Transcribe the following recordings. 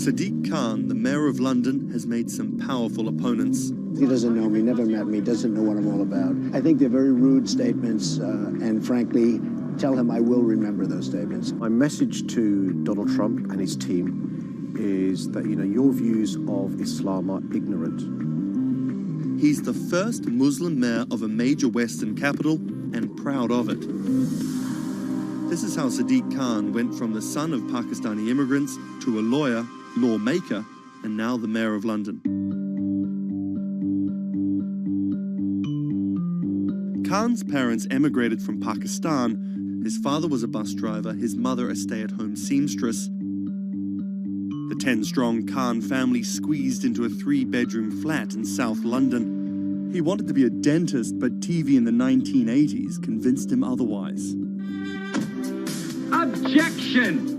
Sadiq Khan, the mayor of London, has made some powerful opponents. He doesn't know me, never met me, doesn't know what I'm all about. I think they're very rude statements, and frankly, tell him I will remember those statements. My message to Donald Trump and his team is that, your views of Islam are ignorant. He's the first Muslim mayor of a major Western capital and proud of it. This is how Sadiq Khan went from the son of Pakistani immigrants to a lawyer, lawmaker, and now the mayor of London. Khan's parents emigrated from Pakistan. His father was a bus driver, his mother a stay-at-home seamstress. The 10-strong Khan family squeezed into a 3-bedroom flat in South London. He wanted to be a dentist, but TV in the 1980s convinced him otherwise. Objection!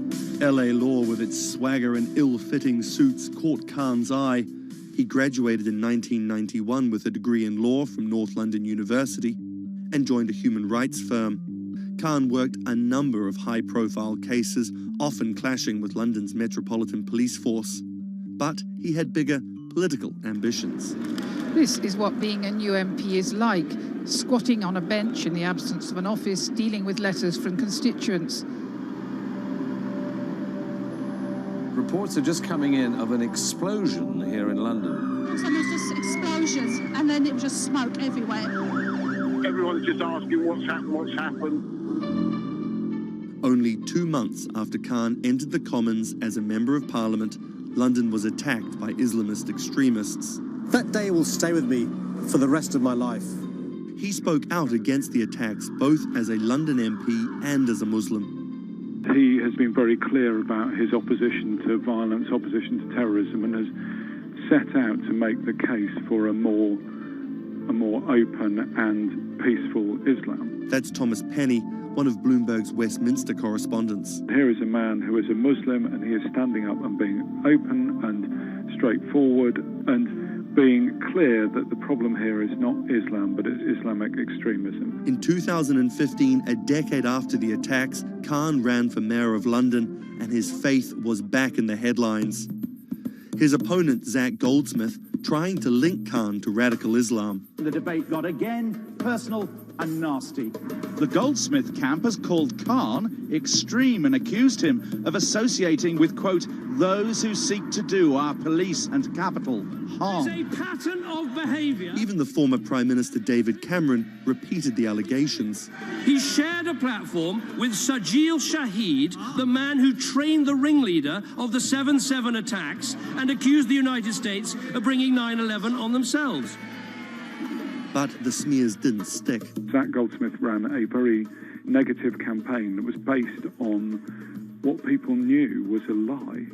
LA law with its swagger and ill-fitting suits caught Khan's eye. He graduated in 1991 with a degree in law from North London University and joined a human rights firm. Khan worked a number of high-profile cases, often clashing with London's Metropolitan Police Force. But he had bigger political ambitions. This is what being a new MP is like, squatting on a bench in the absence of an office, dealing with letters from constituents. Reports are just coming in of an explosion here in London. And there's just explosions, and then it was just smoke everywhere. Everyone's just asking what's happened. Only 2 months after Khan entered the Commons as a Member of Parliament, London was attacked by Islamist extremists. That day will stay with me for the rest of my life. He spoke out against the attacks both as a London MP and as a Muslim. He has been very clear about his opposition to violence, opposition to terrorism, and has set out to make the case for a more open and peaceful Islam. That's Thomas Penny, one of Bloomberg's Westminster correspondents. Here is a man who is a Muslim, and he is standing up and being open and straightforward and being clear that the problem here is not Islam, but it's Islamic extremism. In 2015, a decade after the attacks, Khan ran for mayor of London, and his faith was back in the headlines. His opponent, Zach Goldsmith, trying to link Khan to radical Islam. The debate got again personal and nasty. The Goldsmith camp has called Khan extreme and accused him of associating with, quote, those who seek to do our police and capital harm. It's a pattern of behaviour. Even the former Prime Minister David Cameron repeated the allegations. He shared a platform with Sajil Shahid, the man who trained the ringleader of the 7/7 attacks and accused the United States of bringing 9/11 on themselves. But the smears didn't stick. Zach Goldsmith ran a very negative campaign that was based on what people knew was a lie.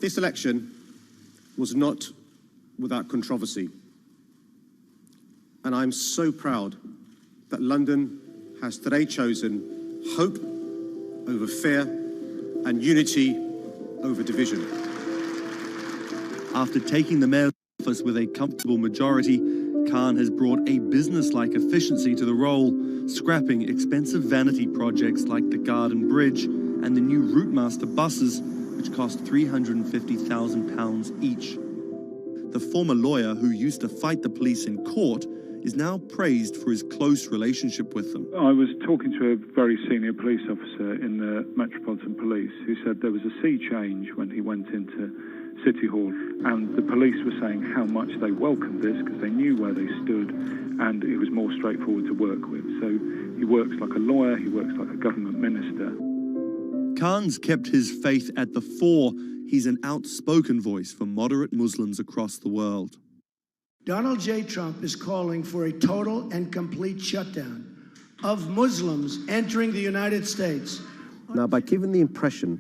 This election was not without controversy. And I'm so proud that London has today chosen hope over fear and unity over division. After taking the mayor's office with a comfortable majority, Khan has brought a business-like efficiency to the role, scrapping expensive vanity projects like the Garden Bridge and the new Routemaster buses, which cost £350,000 each. The former lawyer who used to fight the police in court is now praised for his close relationship with them. I was talking to a very senior police officer in the Metropolitan Police who said there was a sea change when he went into City Hall, and the police were saying how much they welcomed this because they knew where they stood and it was more straightforward to work with. So he works like a lawyer, he works like a government minister. Khan's kept his faith at the fore. He's an outspoken voice for moderate Muslims across the world. Donald J. Trump is calling for a total and complete shutdown of Muslims entering the United States. Now, by giving the impression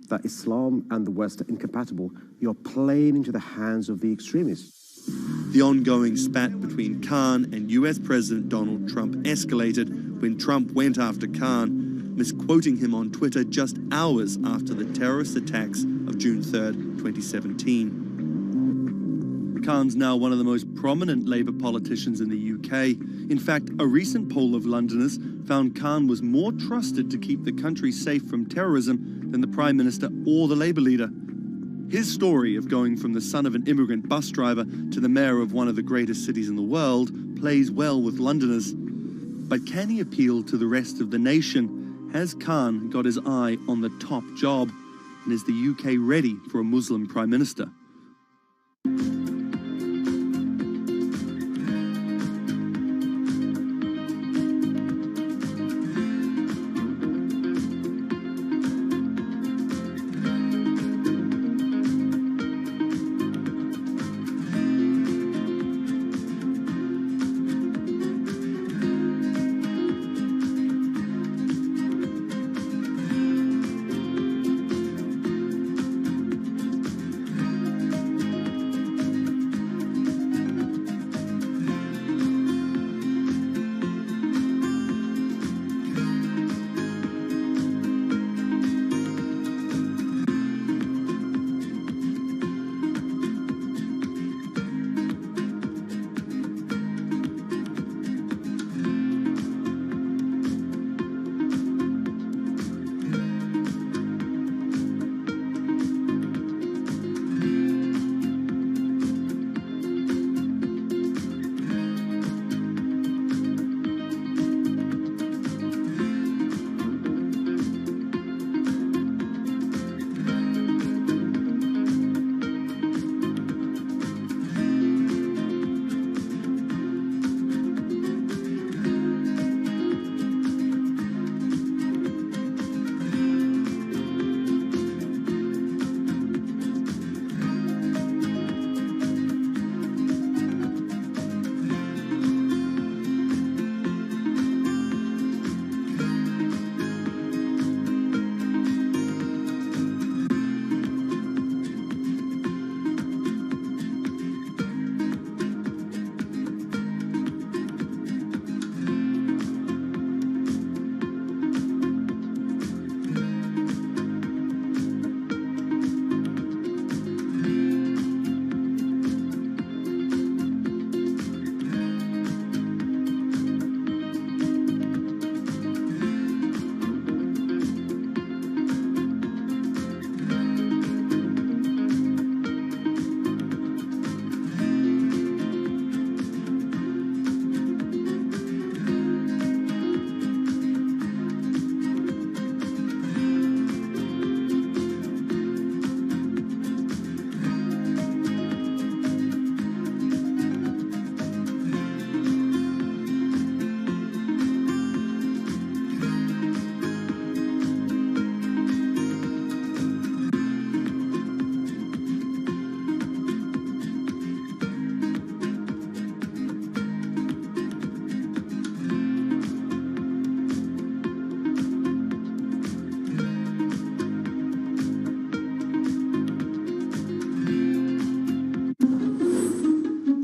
that Islam and the West are incompatible, you're playing into the hands of the extremists. The ongoing spat between Khan and US President Donald Trump escalated when Trump went after Khan, misquoting him on Twitter just hours after the terrorist attacks of June 3rd, 2017. Khan's now one of the most prominent Labour politicians in the UK. In fact, a recent poll of Londoners found Khan was more trusted to keep the country safe from terrorism than the Prime Minister or the Labour leader. His story of going from the son of an immigrant bus driver to the mayor of one of the greatest cities in the world plays well with Londoners. But can he appeal to the rest of the nation? Has Khan got his eye on the top job? And is the UK ready for a Muslim Prime Minister?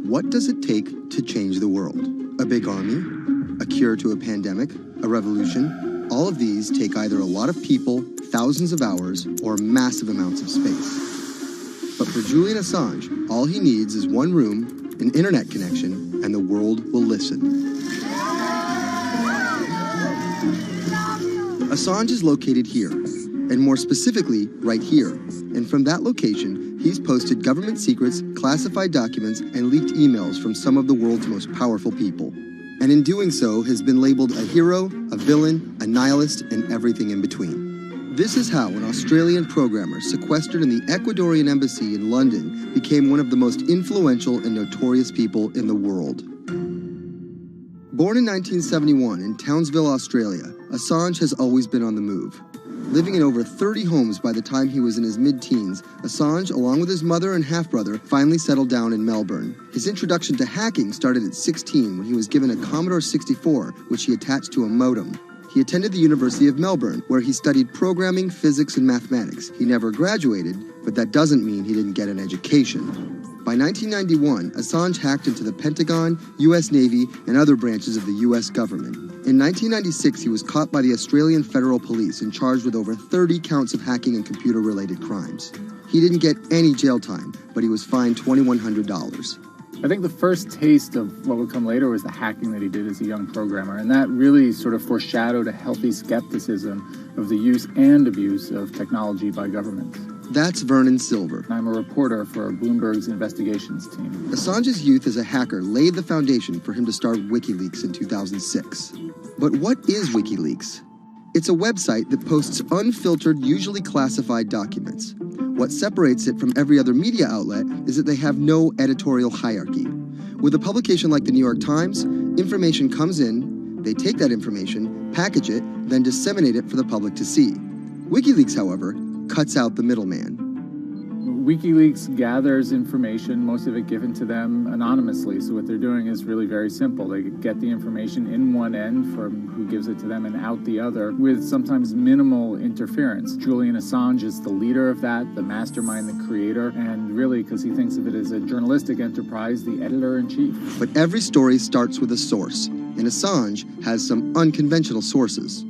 What does it take to change the world? A big army? A cure to a pandemic? A revolution? All of these take either a lot of people, thousands of hours, or massive amounts of space. But for Julian Assange, all he needs is one room, an internet connection, and the world will listen. Assange is located here, and more specifically, right here. And from that location, he's posted government secrets, classified documents, and leaked emails from some of the world's most powerful people. And in doing so, has been labeled a hero, a villain, a nihilist, and everything in between. This is how an Australian programmer sequestered in the Ecuadorian embassy in London became one of the most influential and notorious people in the world. Born in 1971 in Townsville, Australia, Assange has always been on the move. Living in over 30 homes by the time he was in his mid-teens, Assange, along with his mother and half-brother, finally settled down in Melbourne. His introduction to hacking started at 16 when he was given a Commodore 64, which he attached to a modem. He attended the University of Melbourne, where he studied programming, physics, and mathematics. He never graduated, but that doesn't mean he didn't get an education. By 1991, Assange hacked into the Pentagon, U.S. Navy, and other branches of the U.S. government. In 1996, he was caught by the Australian Federal Police and charged with over 30 counts of hacking and computer-related crimes. He didn't get any jail time, but he was fined $2,100. I think the first taste of what would come later was the hacking that he did as a young programmer, and that really sort of foreshadowed a healthy skepticism of the use and abuse of technology by governments. That's Vernon Silver. I'm a reporter for Bloomberg's investigations team. Assange's youth as a hacker laid the foundation for him to start WikiLeaks in 2006. But what is WikiLeaks? It's a website that posts unfiltered, usually classified documents. What separates it from every other media outlet is that they have no editorial hierarchy. With a publication like the New York Times, information comes in, they take that information, package it, then disseminate it for the public to see. WikiLeaks, however, cuts out the middleman. WikiLeaks gathers information, most of it given to them anonymously. So what they're doing is really very simple. They get the information in one end from who gives it to them and out the other with sometimes minimal interference. Julian Assange is the leader of that, the mastermind, the creator, and really, because he thinks of it as a journalistic enterprise, the editor-in-chief. But every story starts with a source, and Assange has some unconventional sources.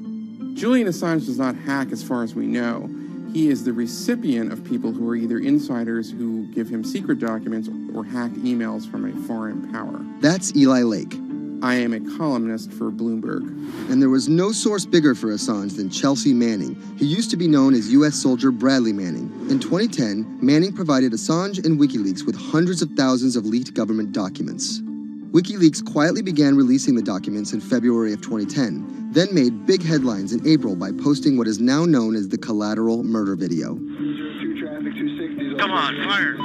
Julian Assange does not hack as far as we know. He is the recipient of people who are either insiders who give him secret documents or hacked emails from a foreign power. That's Eli Lake. I am a columnist for Bloomberg. And there was no source bigger for Assange than Chelsea Manning. He used to be known as U.S. soldier Bradley Manning. In 2010, Manning provided Assange and WikiLeaks with hundreds of thousands of leaked government documents. WikiLeaks quietly began releasing the documents in February of 2010, then made big headlines in April by posting what is now known as the Collateral murder video. Come on, fire!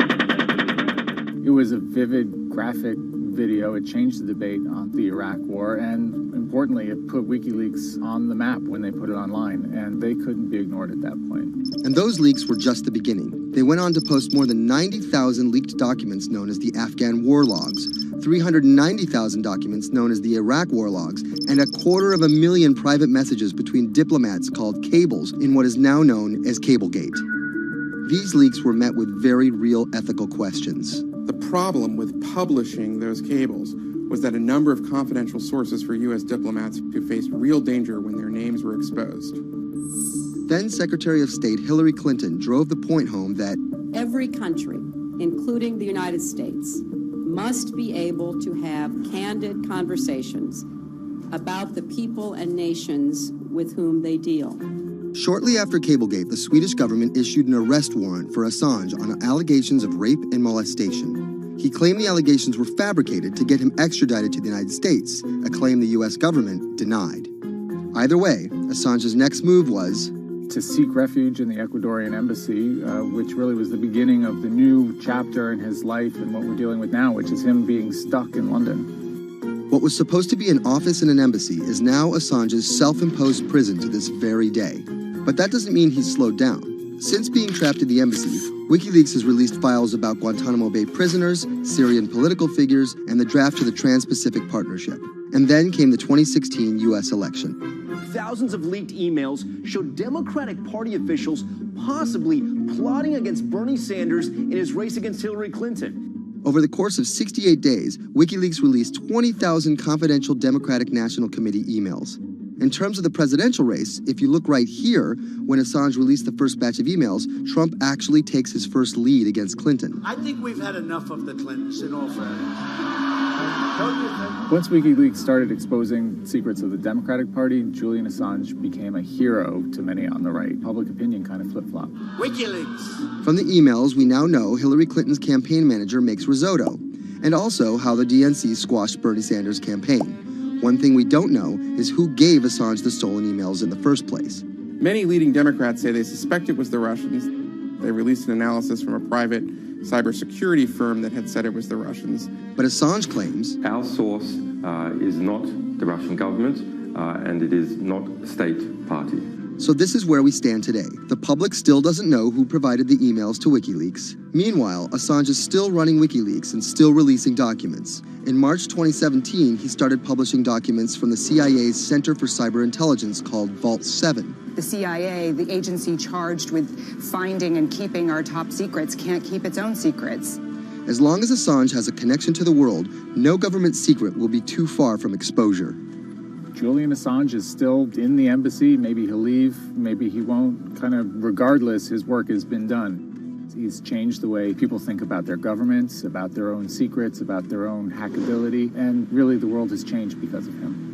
It was a vivid, graphic video. It changed the debate on the Iraq War, and importantly, it put WikiLeaks on the map when they put it online, and they couldn't be ignored at that point. And those leaks were just the beginning. They went on to post more than 90,000 leaked documents known as the Afghan war logs, 390,000 documents known as the Iraq war logs, and 250,000 private messages between diplomats called cables in what is now known as Cablegate. These leaks were met with very real ethical questions. The problem with publishing those cables was that a number of confidential sources for U.S. diplomats who faced real danger when their names were exposed. Then Secretary of State Hillary Clinton drove the point home that every country, including the United States, must be able to have candid conversations about the people and nations with whom they deal. Shortly after Cablegate, the Swedish government issued an arrest warrant for Assange on allegations of rape and molestation. He claimed the allegations were fabricated to get him extradited to the United States, a claim the U.S. government denied. Either way, Assange's next move was to seek refuge in the Ecuadorian embassy, which really was the beginning of the new chapter in his life and what we're dealing with now, which is him being stuck in London. What was supposed to be an office in an embassy is now Assange's self-imposed prison to this very day. But that doesn't mean he's slowed down. Since being trapped in the embassy, WikiLeaks has released files about Guantanamo Bay prisoners, Syrian political figures, and the draft to the Trans-Pacific Partnership. And then came the 2016 U.S. election. Thousands of leaked emails showed Democratic Party officials possibly plotting against Bernie Sanders in his race against Hillary Clinton. Over the course of 68 days, WikiLeaks released 20,000 confidential Democratic National Committee emails. In terms of the presidential race, if you look right here, when Assange released the first batch of emails, Trump actually takes his first lead against Clinton. I think we've had enough of the Clintons, in all fairness. Once WikiLeaks started exposing secrets of the Democratic Party, Julian Assange became a hero to many on the right. Public opinion kind of flip-flopped. WikiLeaks! From the emails, we now know Hillary Clinton's campaign manager makes risotto, and also how the DNC squashed Bernie Sanders' campaign. One thing we don't know is who gave Assange the stolen emails in the first place. Many leading Democrats say they suspect it was the Russians. They released an analysis from a private cybersecurity firm that had said it was the Russians. But Assange claims our source is not the Russian government, and it is not a state party. So this is where we stand today. The public still doesn't know who provided the emails to WikiLeaks. Meanwhile, Assange is still running WikiLeaks and still releasing documents. In March 2017, he started publishing documents from the CIA's Center for Cyber Intelligence called Vault 7. The CIA, the agency charged with finding and keeping our top secrets, can't keep its own secrets. As long as Assange has a connection to the world, no government secret will be too far from exposure. Julian Assange is still in the embassy. Maybe he'll leave, maybe he won't. Kind of regardless, his work has been done. He's changed the way people think about their governments, about their own secrets, about their own hackability, and really the world has changed because of him.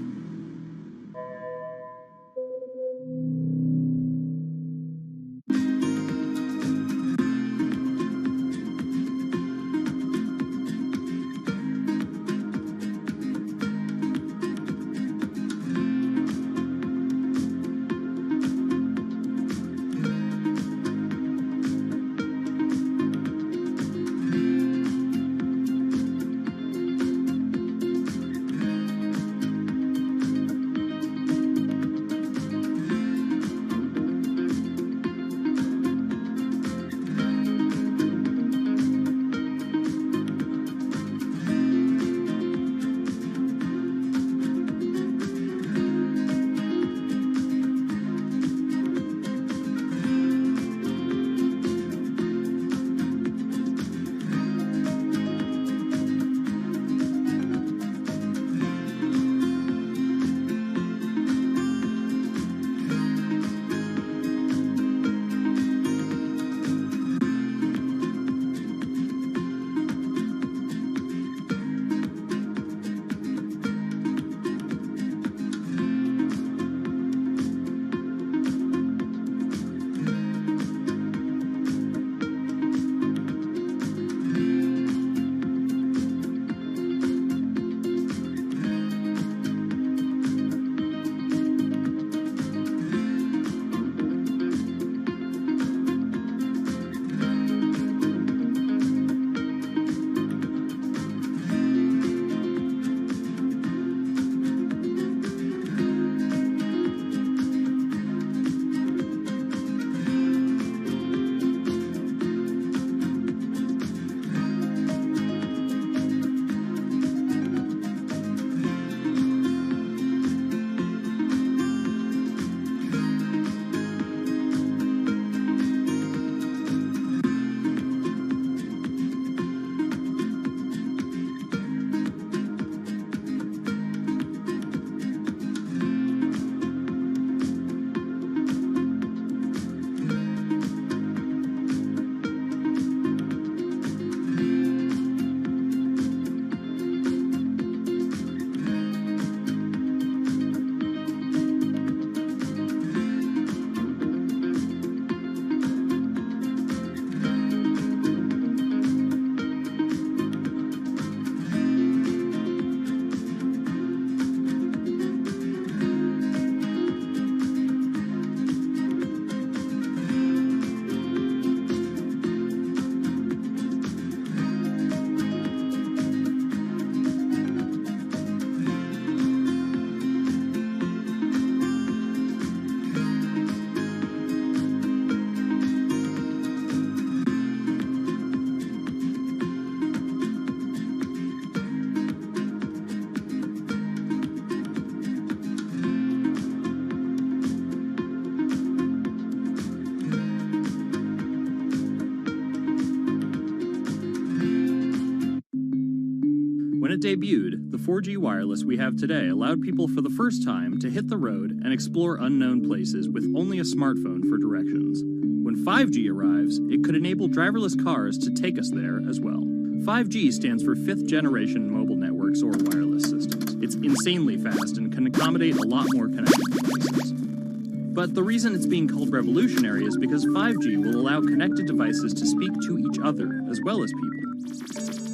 When it debuted, the 4G wireless we have today allowed people for the first time to hit the road and explore unknown places with only a smartphone for directions. When 5G arrives, it could enable driverless cars to take us there as well. 5G stands for fifth generation mobile networks or wireless systems. It's insanely fast and can accommodate a lot more connected devices. But the reason it's being called revolutionary is because 5G will allow connected devices to speak to each other as well as people.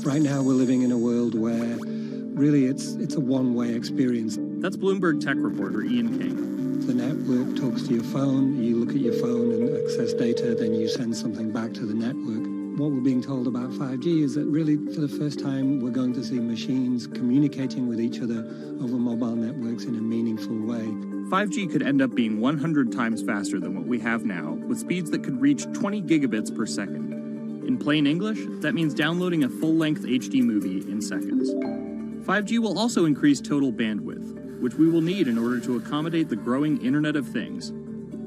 Right now we're living in a world where really it's a one-way experience. That's Bloomberg tech reporter Ian King. The network talks to your phone, you look at your phone and access data, then you send something back to the network. What we're being told about 5G is that really for the first time we're going to see machines communicating with each other over mobile networks in a meaningful way. 5G could end up being 100 times faster than what we have now, with speeds that could reach 20 gigabits per second. In plain English, that means downloading a full-length HD movie in seconds. 5G will also increase total bandwidth, which we will need in order to accommodate the growing Internet of Things.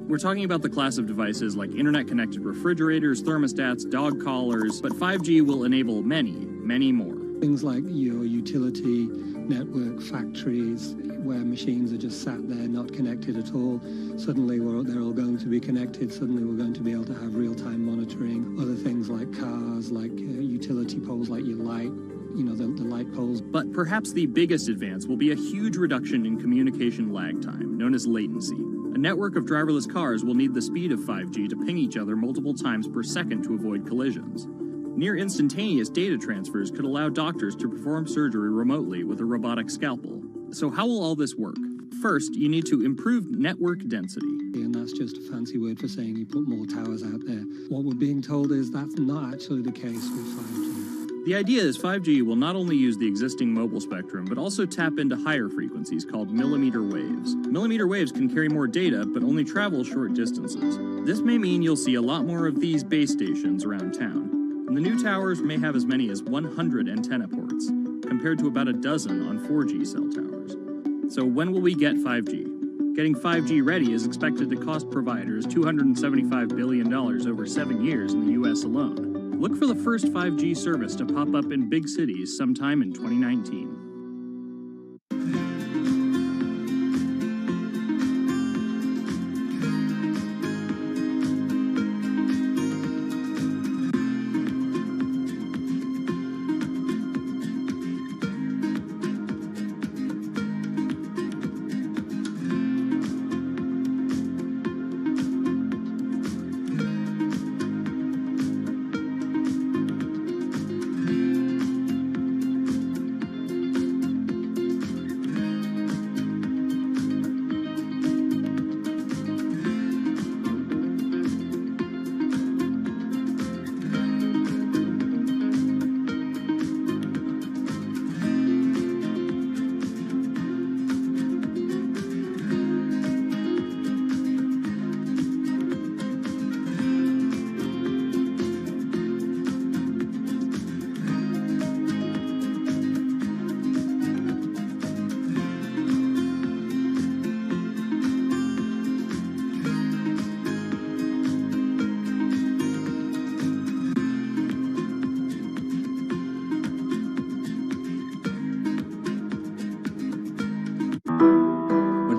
We're talking about the class of devices like internet-connected refrigerators, thermostats, dog collars, but 5G will enable many, many more. Things like your utility network, factories, where machines are just sat there, not connected at all. Suddenly they're all going to be connected. Suddenly we're going to be able to have real-time monitoring. Other things like cars, like utility poles, like your light, the light poles. But perhaps the biggest advance will be a huge reduction in communication lag time, known as latency. A network of driverless cars will need the speed of 5G to ping each other multiple times per second to avoid collisions. Near instantaneous data transfers could allow doctors to perform surgery remotely with a robotic scalpel. So how will all this work? First, you need to improve network density. And that's just a fancy word for saying you put more towers out there. What we're being told is that's not actually the case with 5G. The idea is 5G will not only use the existing mobile spectrum, but also tap into higher frequencies called millimeter waves. Millimeter waves can carry more data, but only travel short distances. This may mean you'll see a lot more of these base stations around town. And the new towers may have as many as 100 antenna ports, compared to about a dozen on 4G cell towers. So when will we get 5G? Getting 5G ready is expected to cost providers $275 billion over 7 years in the US alone. Look for the first 5G service to pop up in big cities sometime in 2019.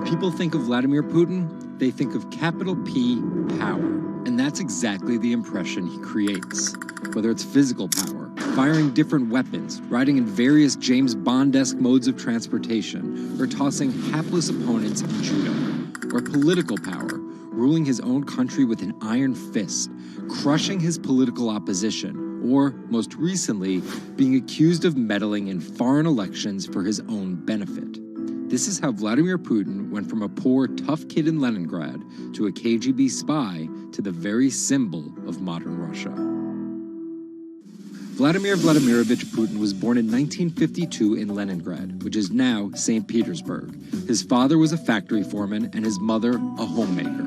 People think of Vladimir Putin, they think of capital P, power. And that's exactly the impression he creates. Whether it's physical power, firing different weapons, riding in various James Bond-esque modes of transportation, or tossing hapless opponents in judo. Or political power, ruling his own country with an iron fist, crushing his political opposition, or, most recently, being accused of meddling in foreign elections for his own benefit. This is how Vladimir Putin went from a poor, tough kid in Leningrad to a KGB spy to the very symbol of modern Russia. Vladimir Vladimirovich Putin was born in 1952 in Leningrad, which is now St. Petersburg. His father was a factory foreman and his mother a homemaker.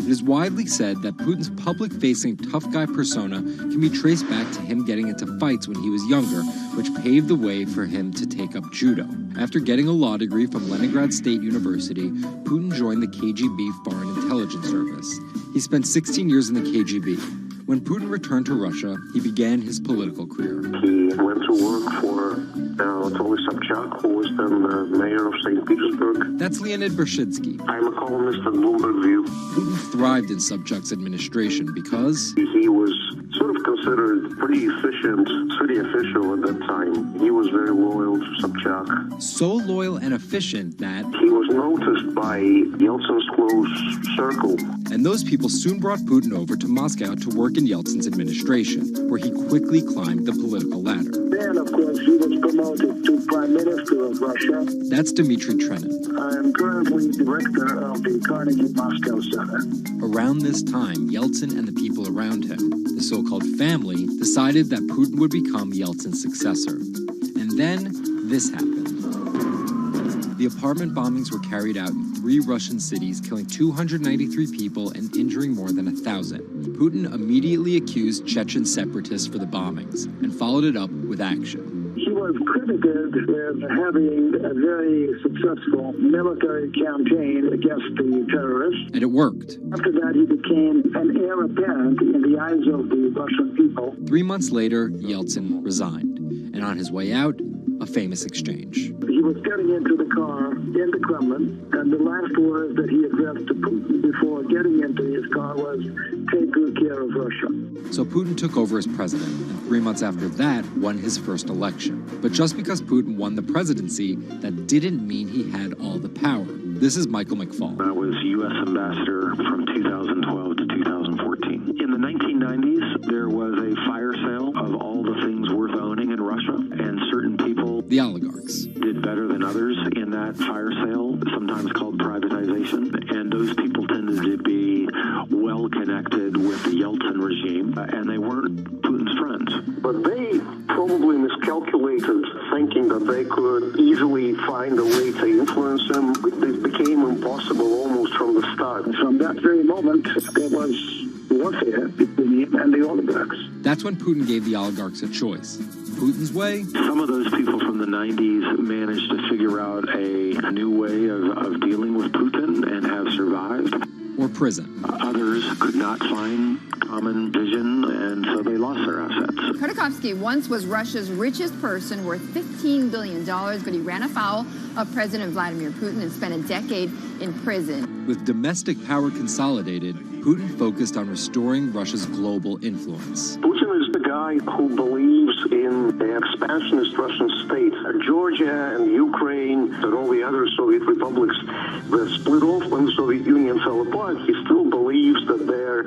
It is widely said that Putin's public-facing tough guy persona can be traced back to him getting into fights when he was younger, which paved the way for him to take up judo. After getting a law degree from Leningrad State University, Putin joined the KGB Foreign Intelligence Service. He spent 16 years in the KGB. When Putin returned to Russia, he began his political career. He went to work for Anatoly Sobchak, who was then the mayor of St. Petersburg. That's Leonid Bershidsky. I'm a columnist at Bloomberg View. Putin thrived in Sobchak's administration because he was sort of considered pretty efficient city official at that time. He was very loyal to Sobchak. So loyal and efficient that he was noticed by Yeltsin's close circle. And those people soon brought Putin over to Moscow to work in Yeltsin's administration, where he quickly climbed the political ladder. Then, of course, he was promoted to Prime Minister of Russia. That's Dmitry Trenin. I'm currently director of the Carnegie Moscow Center. Around this time, Yeltsin and the people around him, the so-called family, decided that Putin would become Yeltsin's successor. And then this happened. The apartment bombings were carried out in 3 Russian cities, killing 293 people and injuring more than 1,000. Putin immediately accused Chechen separatists for the bombings and followed it up with action. He was credited with having a very successful military campaign against the terrorists. And it worked. After that, he became an heir apparent in the eyes of the Russian people. 3 months later, Yeltsin resigned. And on his way out, a famous exchange. He was getting into the car in the Kremlin, and the last words that he addressed to Putin before getting into his car was, "Take good care of Russia." So Putin took over as president, and 3 months after that, won his first election. But just because Putin won the presidency, that didn't mean he had all the power. This is Michael McFaul. I was U.S. ambassador from 2012 to 2014. In the 1990s, there was a fire sale of all the things worth owning in Russia, and certain people, the oligarchs, did better than others in that fire sale, sometimes called privatization, and those people tended to be well connected with the Yeltsin regime, and they weren't Putin's friends. But they probably miscalculated, thinking that they could easily find a way to influence him. It became impossible almost from the start. From that very moment, there was warfare between him and the oligarchs. That's when Putin gave the oligarchs a choice. Putin's way? Some of those people from the 90s managed to figure out a new way of dealing with Putin and have survived. Or prison. Others could not find common vision, and so they lost their assets. Khodorkovsky once was Russia's richest person, worth $15 billion, but he ran afoul of President Vladimir Putin and spent a decade in prison. With domestic power consolidated, Putin focused on restoring Russia's global influence. Putin is the guy who believes in the expansionist Russian state. Georgia and Ukraine and all the other Soviet republics that split off when the Soviet Union fell apart, he still believes that they're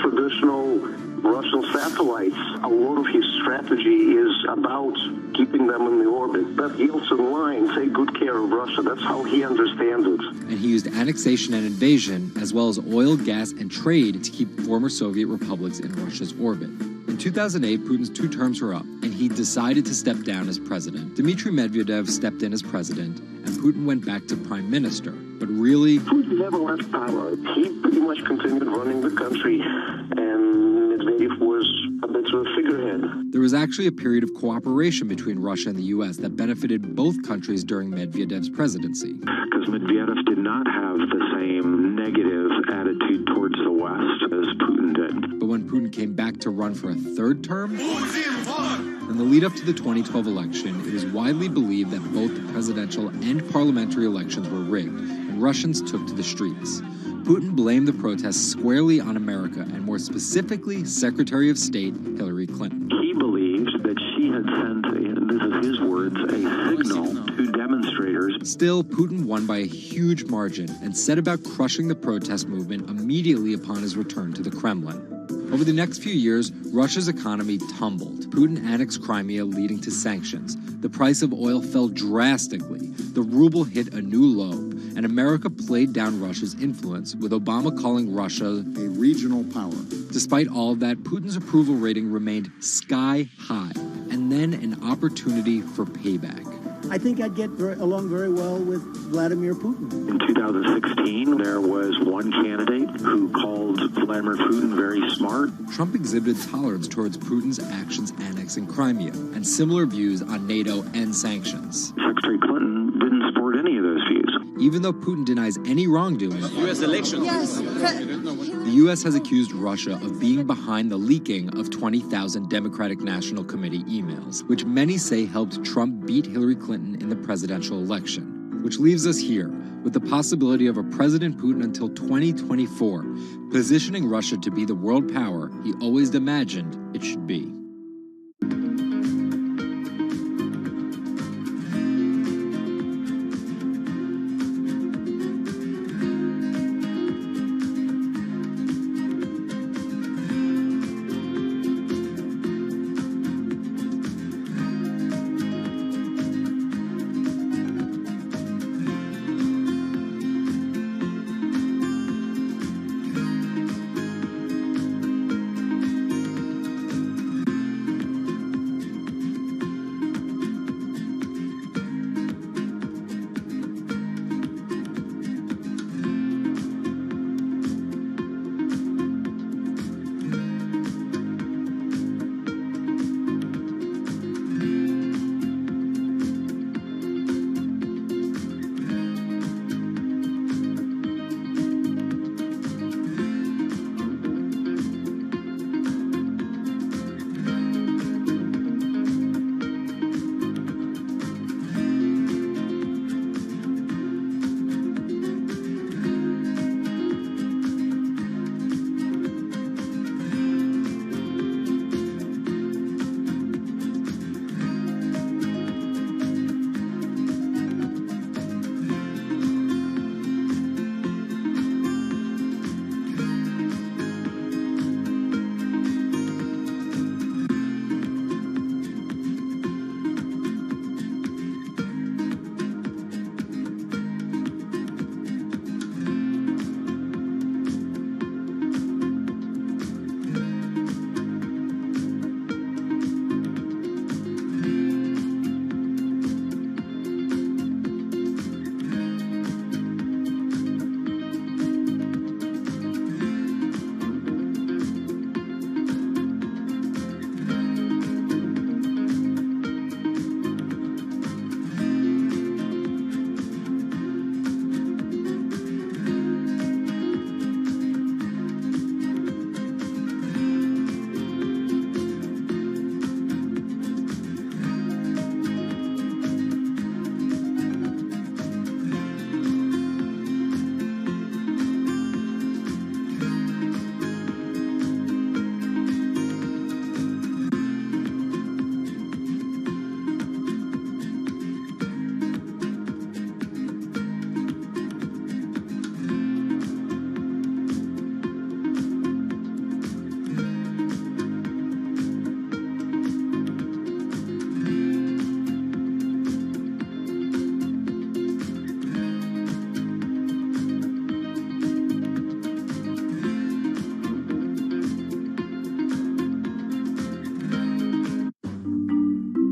traditional Russian satellites. A lot of his strategy is about keeping them in the orbit. That Yeltsin line, take good care of Russia, that's how he understands it. And he used annexation and invasion, as well as oil, gas, and trade to keep former Soviet republics in Russia's orbit. In 2008, Putin's 2 terms were up, and he decided to step down as president. Dmitry Medvedev stepped in as president, and Putin went back to prime minister. But really, Putin never left power. He pretty much continued running the country, and Medvedev was a bit of a figurehead. There was actually a period of cooperation between Russia and the U.S. that benefited both countries during Medvedev's presidency. Because Medvedev did not have the same negative attitude towards the West as Putin did. But when Putin came back to run for a 3rd term, in the lead up to the 2012 election, it was widely believed that both the presidential and parliamentary elections were rigged, and Russians took to the streets. Putin blamed the protests squarely on America, and more specifically, Secretary of State Hillary Clinton. He believed that she had sent, this is his words, a signal to demonstrators. Still, Putin won by a huge margin and set about crushing the protest movement immediately upon his return to the Kremlin. Over the next few years, Russia's economy tumbled. Putin annexed Crimea, leading to sanctions. The price of oil fell drastically. The ruble hit a new low, and America played down Russia's influence, with Obama calling Russia a regional power. Despite all of that, Putin's approval rating remained sky high, and then an opportunity for payback. I think I'd get along very well with Vladimir Putin. In 2016, there was one candidate who called Vladimir Putin very smart. Trump exhibited tolerance towards Putin's actions annexing Crimea, and similar views on NATO and sanctions. Secretary Clinton didn't support any of those views. Even though Putin denies any wrongdoing, U.S. elections. The U.S. has accused Russia of being behind the leaking of 20,000 Democratic National Committee emails, which many say helped Trump beat Hillary Clinton in the presidential election. Which leaves us here with the possibility of a President Putin until 2024, positioning Russia to be the world power he always imagined it should be.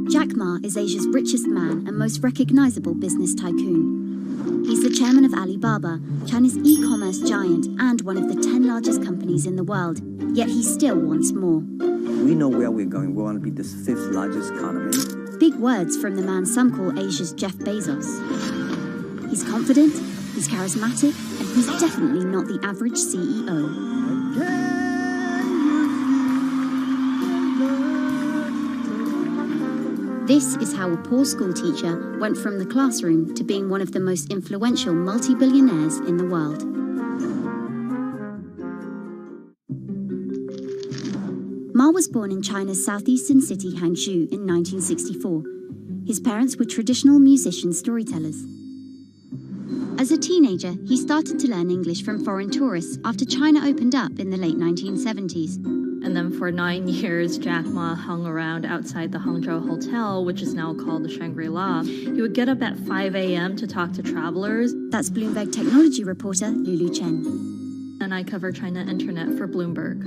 Jack Ma is Asia's richest man and most recognizable business tycoon. He's the chairman of Alibaba, China's e-commerce giant and one of the 10 largest companies in the world. Yet he still wants more. We know where we're going. We want to be the 5th largest economy. Big words from the man some call Asia's Jeff Bezos. He's confident, he's charismatic, and he's definitely not the average CEO. This is how a poor school teacher went from the classroom to being one of the most influential multi-billionaires in the world. Ma was born in China's southeastern city Hangzhou in 1964. His parents were traditional musician storytellers. As a teenager, he started to learn English from foreign tourists after China opened up in the late 1970s. And then for 9 years, Jack Ma hung around outside the Hangzhou Hotel, which is now called the Shangri-La. He would get up at 5 a.m. to talk to travelers. That's Bloomberg technology reporter Lulu Chen. And I cover China Internet for Bloomberg.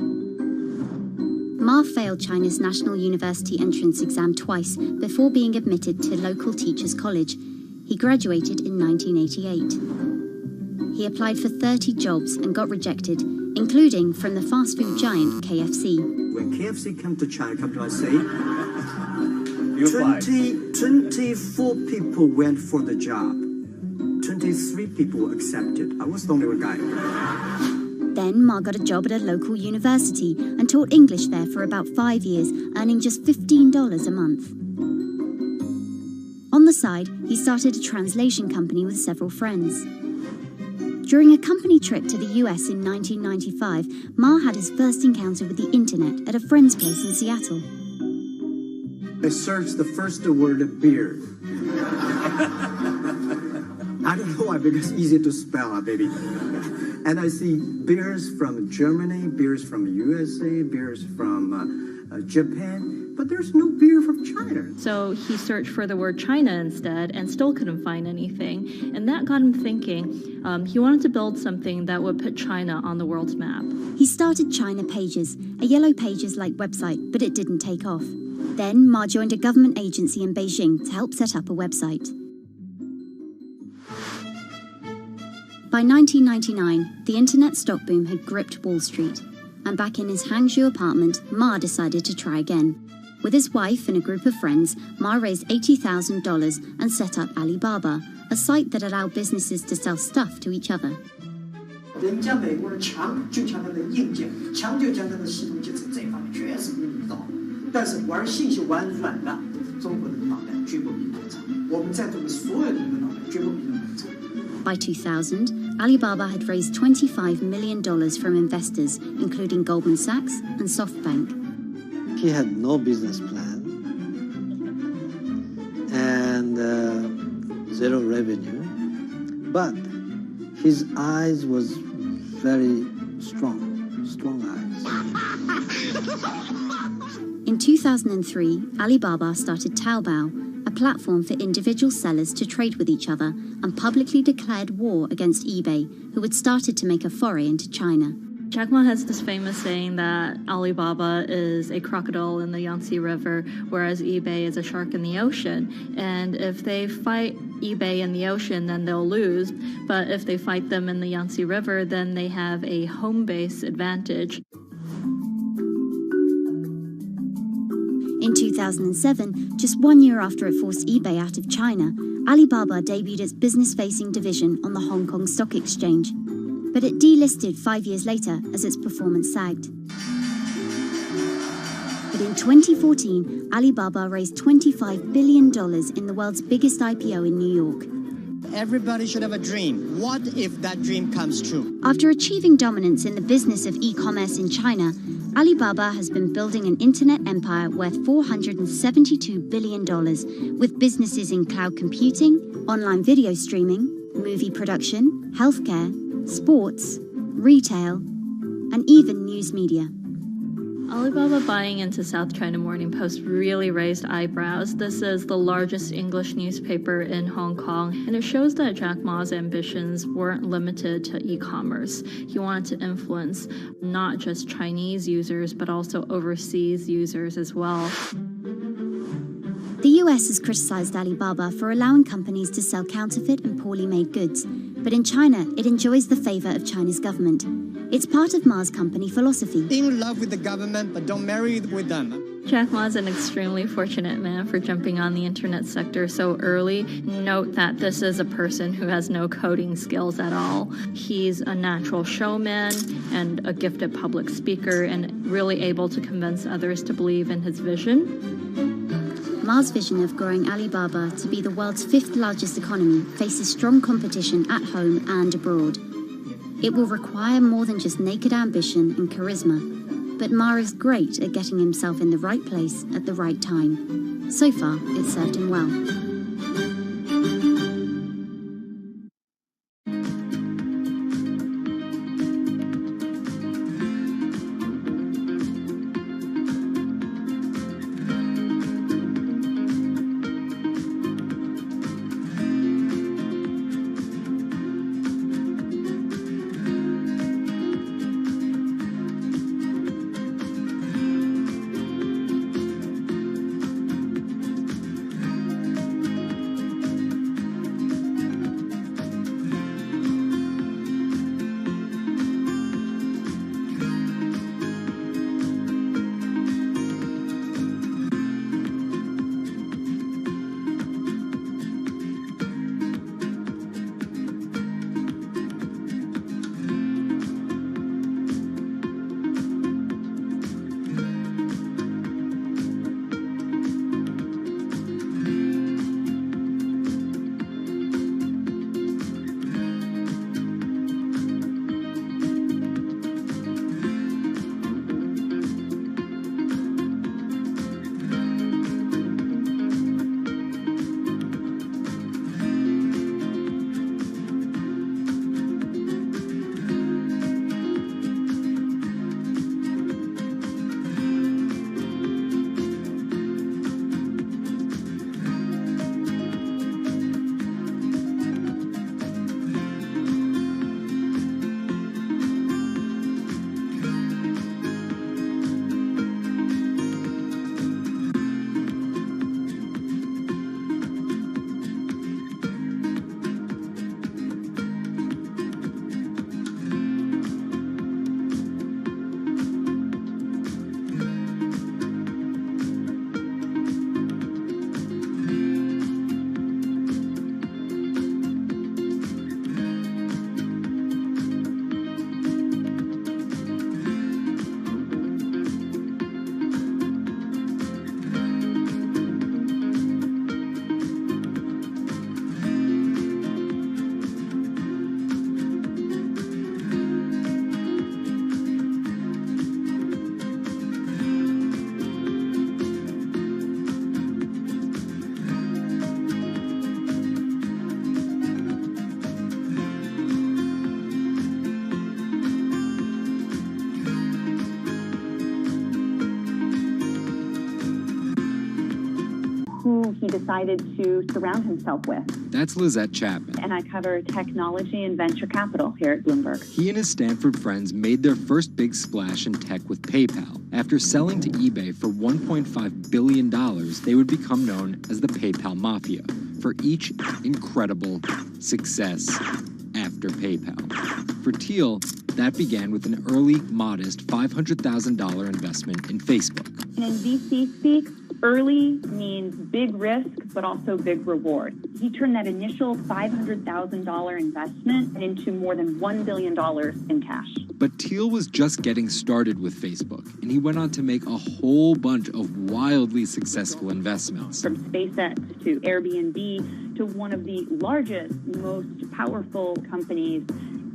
Ma failed China's National University entrance exam twice before being admitted to local teachers' college. He graduated in 1988. He applied for 30 jobs and got rejected, including from the fast food giant KFC. When KFC came to China, come to us say, 24 people went for the job. 23 people were accepted. I was the only one guy. Then Then Ma got a job at a local university and taught English there for about 5 years, earning just $15 a month. On the side, he started a translation company with several friends. During a company trip to the US in 1995, Ma had his first encounter with the internet at a friend's place in Seattle. I searched the first word beer. I don't know why, because it's easy to spell, baby. And I see beers from Germany, beers from USA, beers from Japan, but there's no beer from China. So he searched for the word China instead and still couldn't find anything. And that got him thinking. He wanted to build something that would put China on the world's map. He started China Pages, a Yellow Pages-like website, but it didn't take off. Then Ma joined a government agency in Beijing to help set up a website. By 1999, the internet stock boom had gripped Wall Street, and back in his Hangzhou apartment, Ma decided to try again. With his wife and a group of friends, Ma raised $80,000 and set up Alibaba, a site that allowed businesses to sell stuff to each other. 人家美国人强就强它的硬件，强就强它的系统建设，这方面确实比你早。但是玩信息玩软的，中国人的脑袋绝不比你们长。我们在座的所有人的脑袋绝不比你们长。By 2000, Alibaba had raised $25 million from investors, including Goldman Sachs and SoftBank. He had no business plan and zero revenue, but his eyes was very strong eyes. In 2003, Alibaba started Taobao, a platform for individual sellers to trade with each other, and publicly declared war against eBay, who had started to make a foray into China. Jack Ma has this famous saying that Alibaba is a crocodile in the Yangtze River, whereas eBay is a shark in the ocean. And if they fight eBay in the ocean, then they'll lose. But if they fight them in the Yangtze River, then they have a home base advantage. In 2007, just 1 year after it forced eBay out of China, Alibaba debuted its business-facing division on the Hong Kong Stock Exchange. But it delisted 5 years later as its performance sagged. But in 2014, Alibaba raised $25 billion in the world's biggest IPO in New York. Everybody should have a dream. What if that dream comes true? After achieving dominance in the business of e-commerce in China, Alibaba has been building an internet empire worth $472 billion, with businesses in cloud computing, online video streaming, movie production, healthcare, sports, retail, and even news media. Alibaba buying into South China Morning Post really raised eyebrows. This is the largest English newspaper in Hong Kong, and it shows that Jack Ma's ambitions weren't limited to e-commerce. He wanted to influence not just Chinese users, but also overseas users as well. The US has criticized Alibaba for allowing companies to sell counterfeit and poorly made goods, but in China, it enjoys the favor of China's government. It's part of Ma's company philosophy. In love with the government, but don't marry with them. Jack Ma is an extremely fortunate man for jumping on the internet sector so early. Note that this is a person who has no coding skills at all. He's a natural showman and a gifted public speaker and really able to convince others to believe in his vision. Ma's vision of growing Alibaba to be the world's 5th largest economy faces strong competition at home and abroad. It will require more than just naked ambition and charisma, but Ma is great at getting himself in the right place at the right time. So far, it's served him well. he decided to surround himself with. That's Lizette Chapman. And I cover technology and venture capital here at Bloomberg. He and his Stanford friends made their first big splash in tech with PayPal. After selling to eBay for $1.5 billion, they would become known as the PayPal Mafia for each incredible success after PayPal. For Thiel, that began with an early, modest $500,000 investment in Facebook. And in VC speak, early means big risk, but also big reward. He turned that initial $500,000 investment into more than $1 billion in cash. But Thiel was just getting started with Facebook, and he went on to make a whole bunch of wildly successful investments. From SpaceX to Airbnb to one of the largest, most powerful companies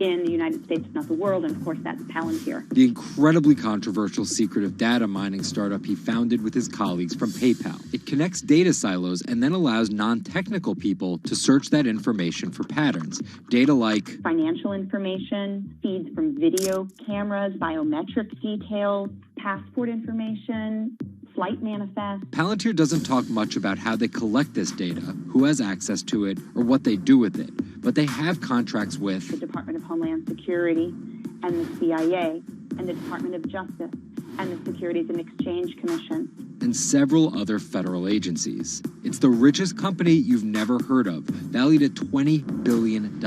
in the United States, if not the world, and of course that's Palantir. The incredibly controversial secretive data mining startup he founded with his colleagues from PayPal. It connects data silos and then allows non-technical people to search that information for patterns. Data like financial information, feeds from video cameras, biometric details, passport information, flight manifest. Palantir doesn't talk much about how they collect this data, who has access to it, or what they do with it. But they have contracts with the Department of Homeland Security and the CIA and the Department of Justice and the Securities and Exchange Commission. And several other federal agencies. It's the richest company you've never heard of, valued at $20 billion.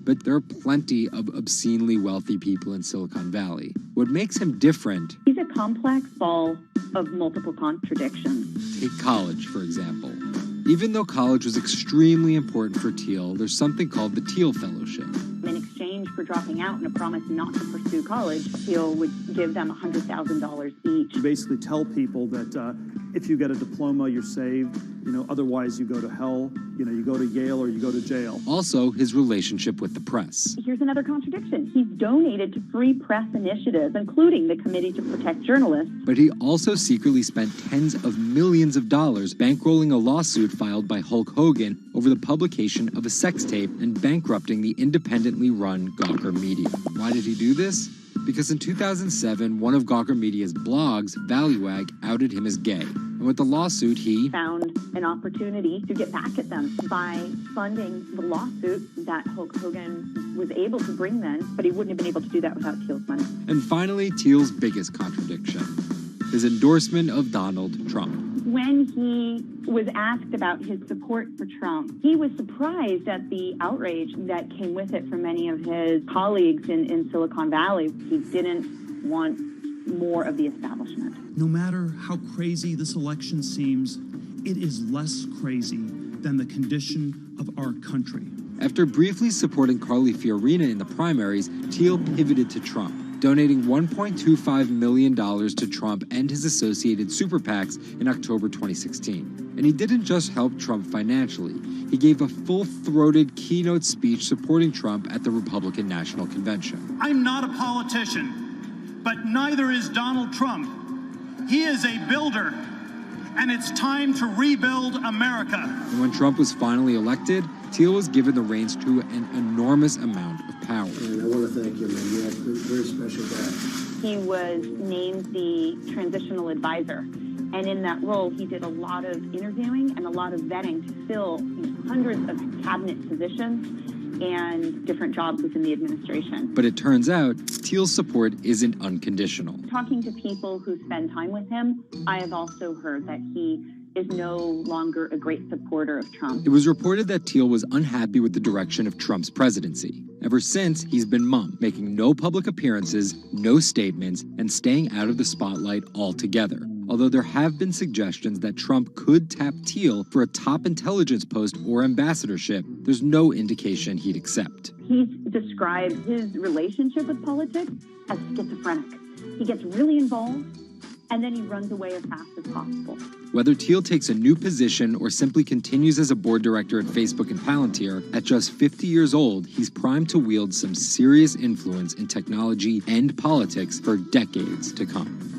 But there are plenty of obscenely wealthy people in Silicon Valley. What makes him different... He's a complex ball of multiple contradictions. Take college, for example. Even though college was extremely important for Thiel, there's something called the Thiel Fellowship. In exchange for dropping out and a promise not to pursue college, Thiel would give them $100,000 each. You basically tell people that if you get a diploma, you're saved. Otherwise you go to hell. You go to Yale or you go to jail. Also, his relationship with the press. Here's another contradiction. He's donated to free press initiatives, including the Committee to Protect Journalists. But he also secretly spent tens of millions of dollars bankrolling a lawsuit filed by Hulk Hogan over the publication of a sex tape and bankrupting the independently run Gawker Media. Why did he do this? Because in 2007, one of Gawker Media's blogs, ValueAg, outed him as gay. And with the lawsuit, he found an opportunity to get back at them by funding the lawsuit that Hulk Hogan was able to bring then, but he wouldn't have been able to do that without Thiel's money. And finally, Thiel's biggest contradiction, his endorsement of Donald Trump. When he was asked about his support for Trump, he was surprised at the outrage that came with it from many of his colleagues in Silicon Valley. He didn't want more of the establishment. No matter how crazy this election seems, it is less crazy than the condition of our country. After briefly supporting Carly Fiorina in the primaries, Thiel pivoted to Trump, donating $1.25 million to Trump and his associated super PACs in October 2016. And he didn't just help Trump financially. He gave a full-throated keynote speech supporting Trump at the Republican National Convention. I'm not a politician, but neither is Donald Trump. He is a builder, and it's time to rebuild America. And when Trump was finally elected, Thiel was given the reins to an enormous amount of power. And I want to thank you, man. You have a very special guy. He was named the transitional advisor. And in that role, he did a lot of interviewing and a lot of vetting to fill hundreds of cabinet positions and different jobs within the administration. But it turns out, Thiel's support isn't unconditional. Talking to people who spend time with him, I have also heard that he is no longer a great supporter of Trump. It was reported that Thiel was unhappy with the direction of Trump's presidency. Ever since, he's been mum, making no public appearances, no statements, and staying out of the spotlight altogether. Although there have been suggestions that Trump could tap Thiel for a top intelligence post or ambassadorship, there's no indication he'd accept. He's described his relationship with politics as schizophrenic. He gets really involved, and then he runs away as fast as possible. Whether Thiel takes a new position or simply continues as a board director at Facebook and Palantir, at just 50 years old, he's primed to wield some serious influence in technology and politics for decades to come.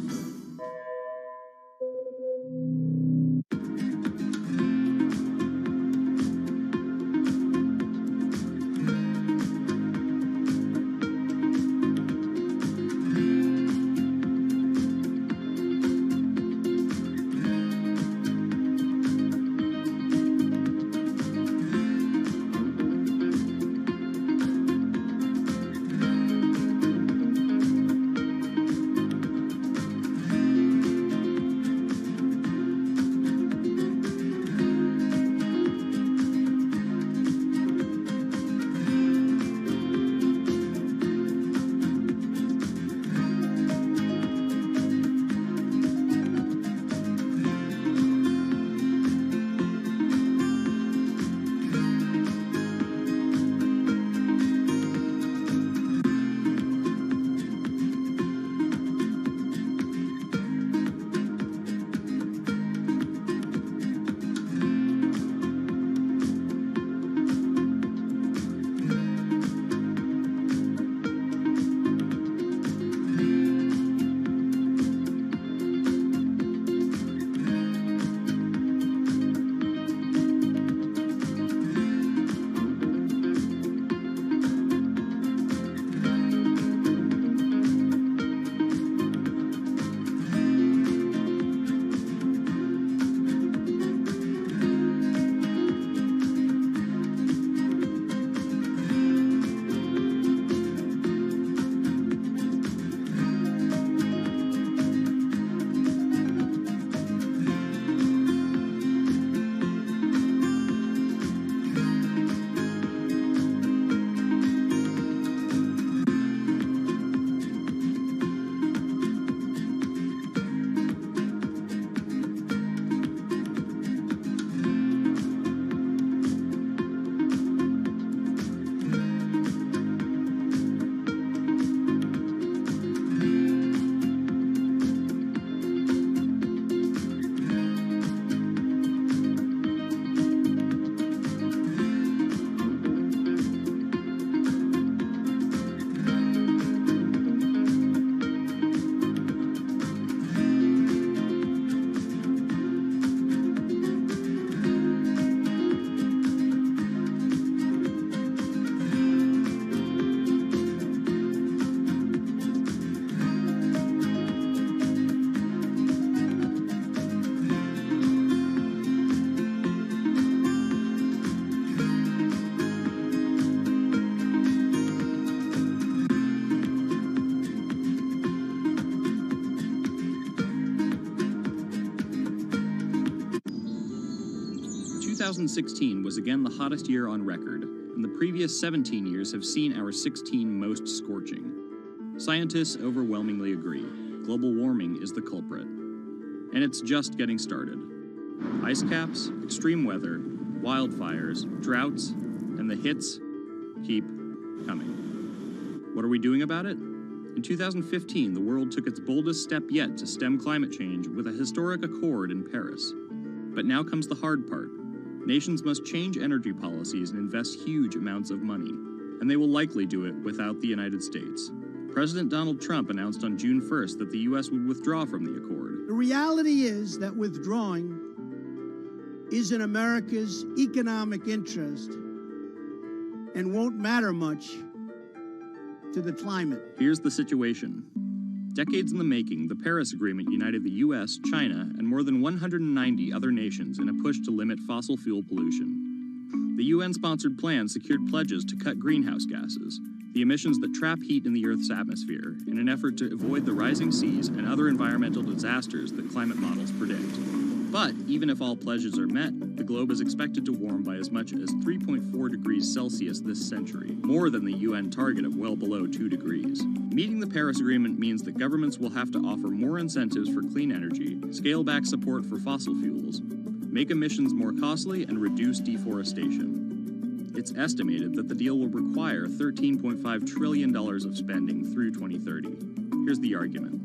2016 was again the hottest year on record, and the previous 17 years have seen our 16 most scorching. Scientists overwhelmingly agree. Global warming is the culprit. And it's just getting started. Ice caps, extreme weather, wildfires, droughts, and the hits keep coming. What are we doing about it? In 2015, the world took its boldest step yet to stem climate change with a historic accord in Paris. But now comes the hard part. Nations must change energy policies and invest huge amounts of money, and they will likely do it without the United States. President Donald Trump announced on June 1st that the U.S. would withdraw from the accord. The reality is that withdrawing is in America's economic interest and won't matter much to the climate. Here's the situation. Decades in the making, the Paris Agreement united the U.S., China, and more than 190 other nations in a push to limit fossil fuel pollution. The UN-sponsored plan secured pledges to cut greenhouse gases, the emissions that trap heat in the Earth's atmosphere, in an effort to avoid the rising seas and other environmental disasters that climate models predict. But even if all pledges are met, the globe is expected to warm by as much as 3.4 degrees Celsius this century, more than the UN target of well below 2 degrees. Meeting the Paris Agreement means that governments will have to offer more incentives for clean energy, scale back support for fossil fuels, make emissions more costly, and reduce deforestation. It's estimated that the deal will require $13.5 trillion of spending through 2030. Here's the argument.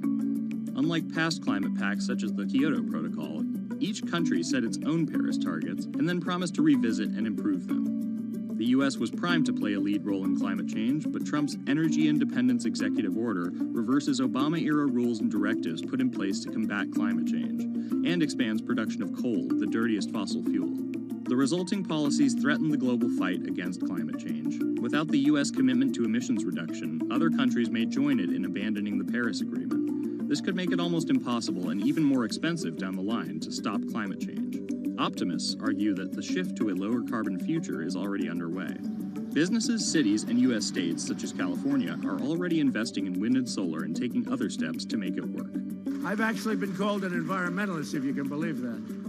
Unlike past climate pacts such as the Kyoto Protocol, each country set its own Paris targets and then promised to revisit and improve them. The U.S. was primed to play a lead role in climate change, but Trump's energy independence executive order reverses Obama-era rules and directives put in place to combat climate change, and expands production of coal, the dirtiest fossil fuel. The resulting policies threaten the global fight against climate change. Without the U.S. commitment to emissions reduction, other countries may join it in abandoning the Paris Agreement. This could make it almost impossible and even more expensive down the line to stop climate change. Optimists argue that the shift to a lower carbon future is already underway. Businesses, cities, and U.S. states, such as California, are already investing in wind and solar and taking other steps to make it work. I've actually been called an environmentalist, if you can believe that.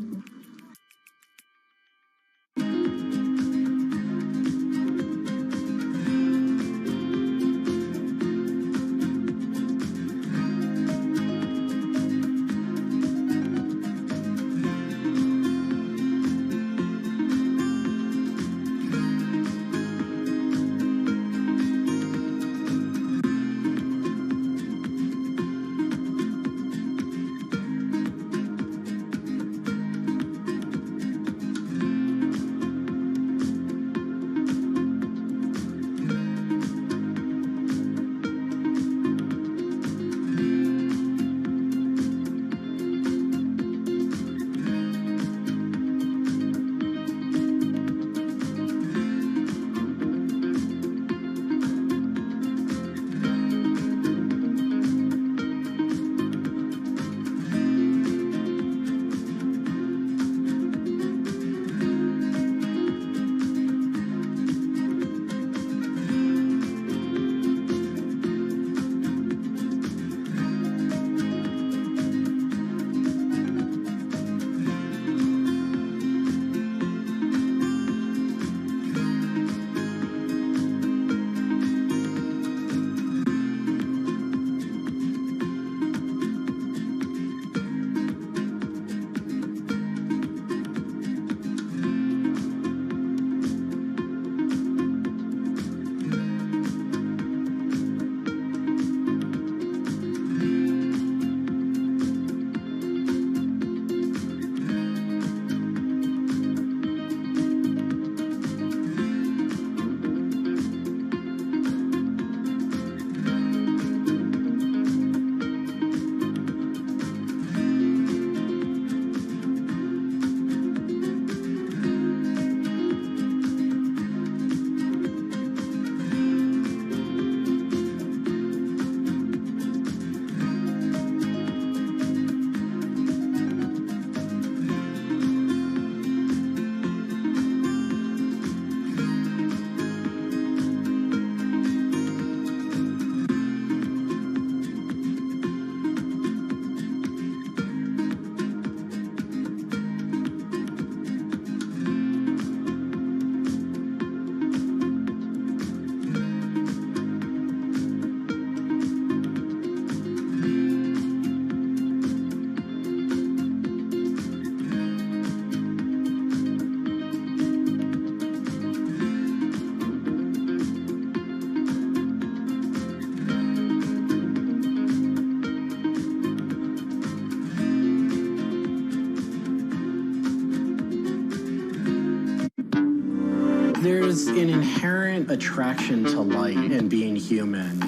There's an inherent attraction to light and being human.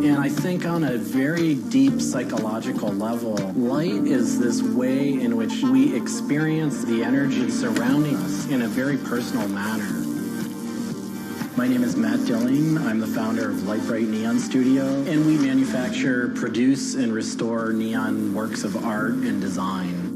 And I think on a very deep psychological level, light is this way in which we experience the energy surrounding us in a very personal manner. My name is Matt Dilling. I'm the founder of Light Bright Neon Studio, and we manufacture, produce, and restore neon works of art and design.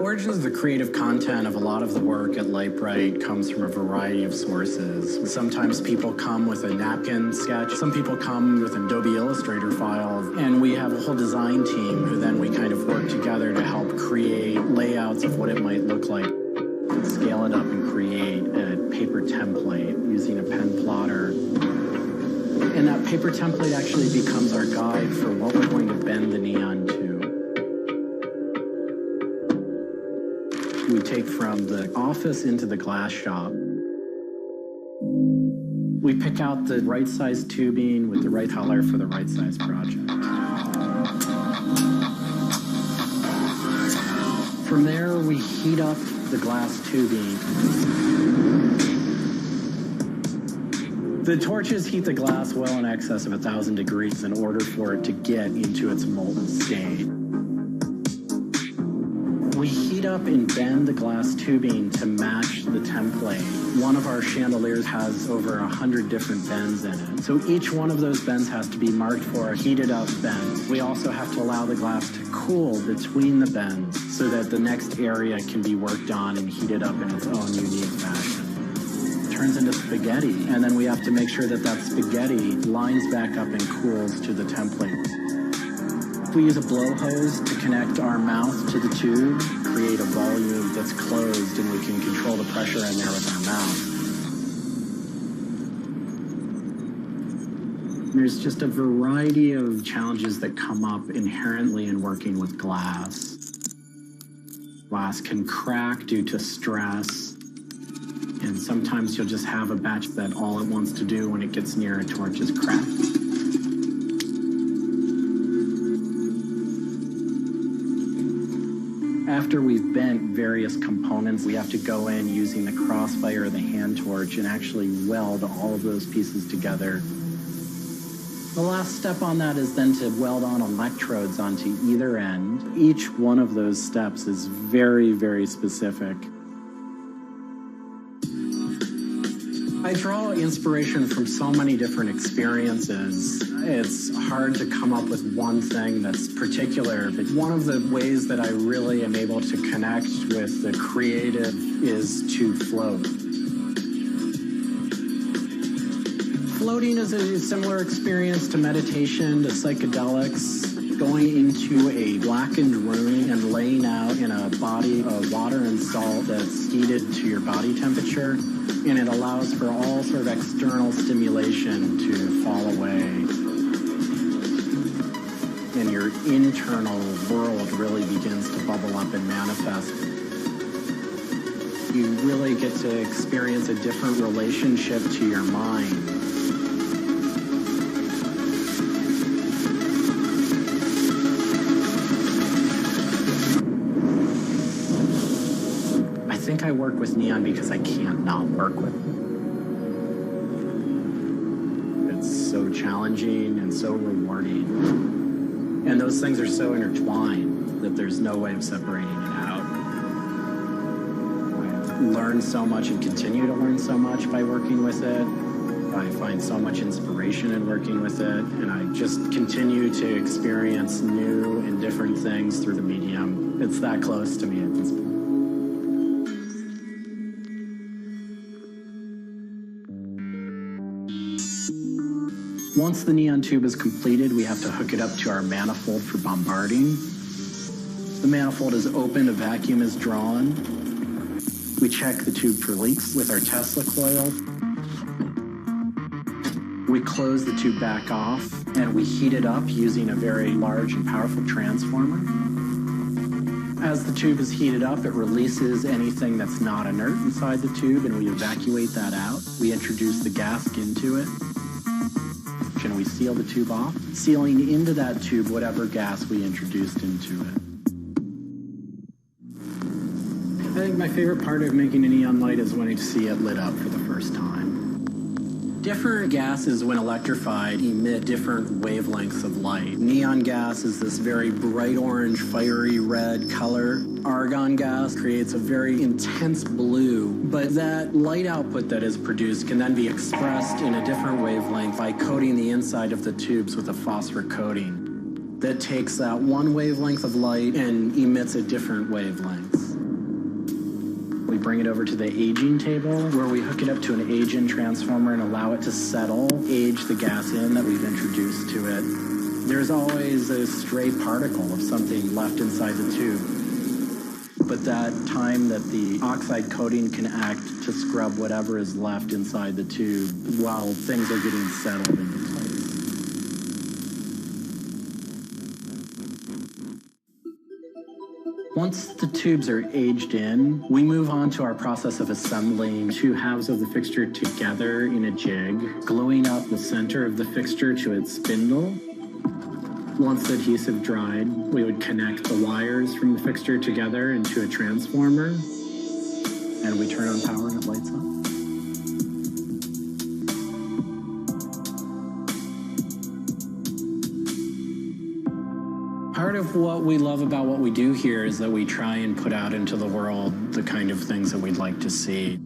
Origins of the creative content of a lot of the work at Light Bright comes from a variety of sources. Sometimes people come with a napkin sketch, some people come with an Adobe Illustrator file, and we have a whole design team who then we kind of work together to help create layouts of what it might look like. Scale it up and create a paper template using a pen plotter. And that paper template actually becomes our guide for what we're going to bend the neon to. We take from the office into the glass shop. We pick out the right size tubing with the right color for the right size project. From there, we heat up the glass tubing. The torches heat the glass well in excess of 1,000 degrees in order for it to get into its molten state. We heat up and bend the glass tubing to match the template. One of our chandeliers has over 100 different bends in it. So each one of those bends has to be marked for a heated up bend. We also have to allow the glass to cool between the bends so that the next area can be worked on and heated up in its own unique fashion. It turns into spaghetti, and then we have to make sure that that spaghetti lines back up and cools to the template. We use a blow hose to connect our mouth to the tube, create a volume that's closed, and we can control the pressure in there with our mouth. There's just a variety of challenges that come up inherently in working with glass. Glass can crack due to stress, and sometimes you'll just have a batch that all it wants to do when it gets near a torch is crack. After we've bent various components, we have to go in using the crossfire or the hand torch and actually weld all of those pieces together. The last step on that is then to weld on electrodes onto either end. Each one of those steps is very, very specific. I draw inspiration from so many different experiences. It's hard to come up with one thing that's particular, but one of the ways that I really am able to connect with the creative is to float. Floating is a similar experience to meditation, to psychedelics. Going into a blackened room and laying out in a body of water and salt that's heated to your body temperature, and it allows for all sort of external stimulation to fall away. And your internal world really begins to bubble up and manifest. You really get to experience a different relationship to your mind. I think I work with neon because I can't not work with it. It's so challenging and so rewarding. And those things are so intertwined that there's no way of separating it out. I've learned so much and continue to learn so much by working with it. I find so much inspiration in working with it, and I just continue to experience new and different things through the medium. It's that close to me at this point. Once the neon tube is completed, we have to hook it up to our manifold for bombarding. The manifold is opened, a vacuum is drawn. We check the tube for leaks with our Tesla coil. We close the tube back off, and we heat it up using a very large and powerful transformer. As the tube is heated up, it releases anything that's not inert inside the tube, and we evacuate that out. We introduce the gas into it. and we seal the tube off, sealing into that tube whatever gas we introduced into it. I think my favorite part of making a neon light is when I see it lit up for the first time. Different gases, when electrified, emit different wavelengths of light. Neon gas is this very bright orange, fiery red color. Argon gas creates a very intense blue, but that light output that is produced can then be expressed in a different wavelength by coating the inside of the tubes with a phosphor coating that takes that one wavelength of light and emits a different wavelength. We bring it over to the aging table where we hook it up to an age-in transformer and allow it to settle, age the gas in that we've introduced to it. There's always a stray particle of something left inside the tube. But that time that the oxide coating can act to scrub whatever is left inside the tube while things are getting settled into place. Once the tubes are aged in, we move on to our process of assembling two halves of the fixture together in a jig, gluing up the center of the fixture to its spindle. Once the adhesive dried, we would connect the wires from the fixture together into a transformer, and we turn on power and it lights up. Part of what we love about what we do here is that we try and put out into the world the kind of things that we'd like to see.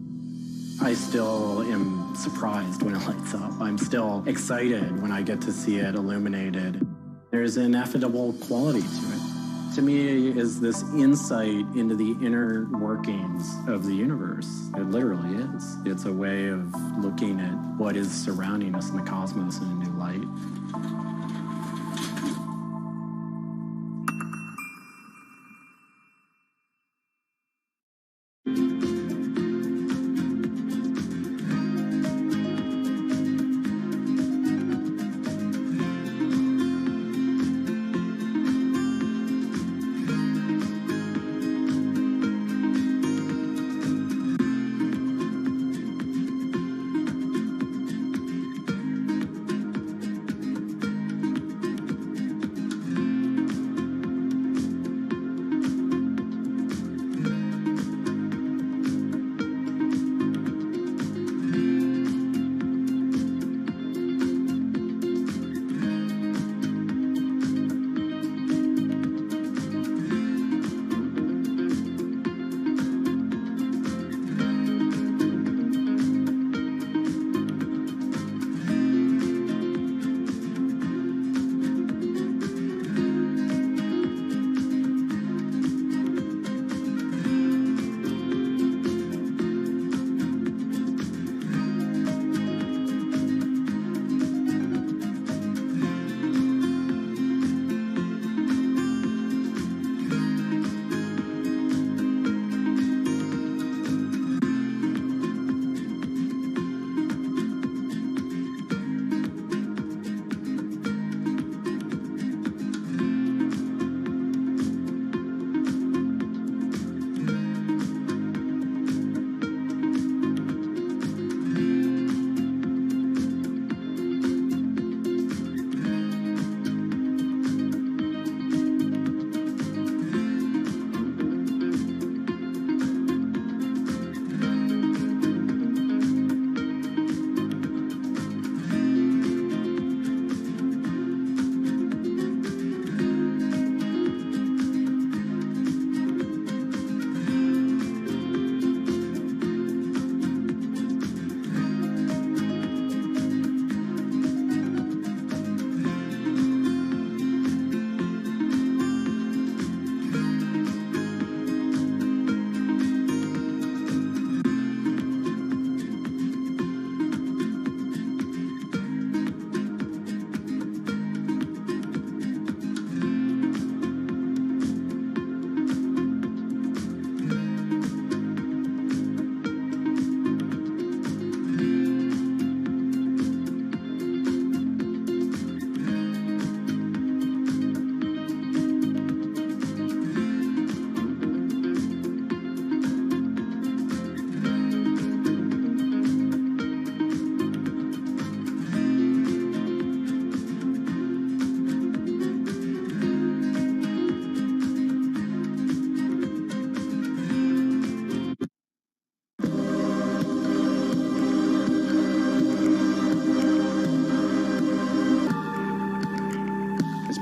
I still am surprised when it lights up. I'm still excited when I get to see it illuminated. There's an ineffable quality to it. To me, is this insight into the inner workings of the universe. It literally is. It's a way of looking at what is surrounding us in the cosmos in a new light.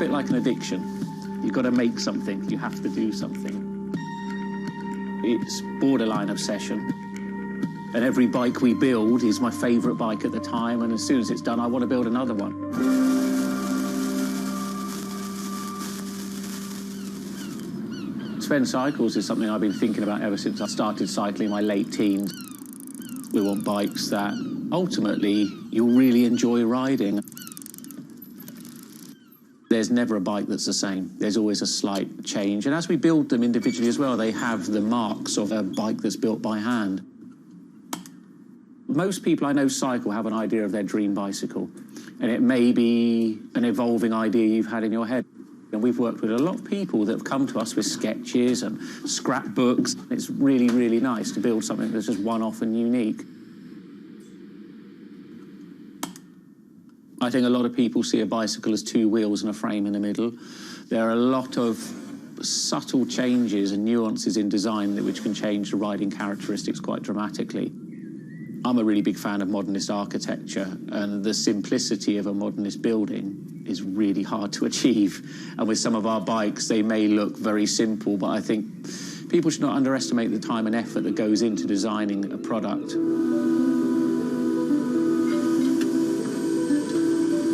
bit like an addiction. You've got to make something. You have to do something. It's borderline obsession. And every bike we build is my favourite bike at the time, and as soon as it's done, I want to build another one. Sven Cycles is something I've been thinking about ever since I started cycling in my late teens. We want bikes that ultimately you'll really enjoy riding. There's never a bike that's the same. There's always a slight change. And as we build them individually as well, they have the marks of a bike that's built by hand. Most people I know cycle have an idea of their dream bicycle. And it may be an evolving idea you've had in your head. And we've worked with a lot of people that have come to us with sketches and scrapbooks. It's really, really nice to build something that's just one-off and unique. I think a lot of people see a bicycle as two wheels and a frame in the middle. There are a lot of subtle changes and nuances in design which can change the riding characteristics quite dramatically. I'm a really big fan of modernist architecture, and the simplicity of a modernist building is really hard to achieve. And with some of our bikes, they may look very simple, but I think people should not underestimate the time and effort that goes into designing a product.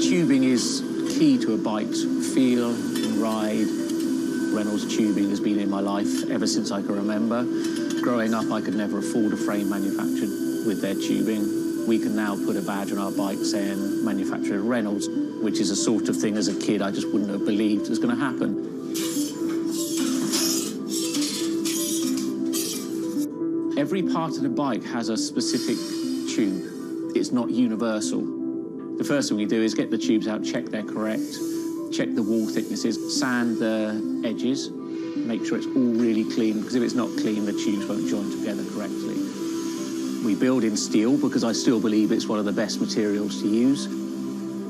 Tubing is key to a bike's feel and ride. Reynolds tubing has been in my life ever since I can remember. Growing up, I could never afford a frame manufactured with their tubing. We can now put a badge on our bike saying manufactured at Reynolds, which is a sort of thing as a kid I just wouldn't have believed was going to happen. Every part of the bike has a specific tube. It's not universal. The first thing we do is get the tubes out, check they're correct, check the wall thicknesses, sand the edges, make sure it's all really clean, because if it's not clean, the tubes won't join together correctly. We build in steel because I still believe it's one of the best materials to use.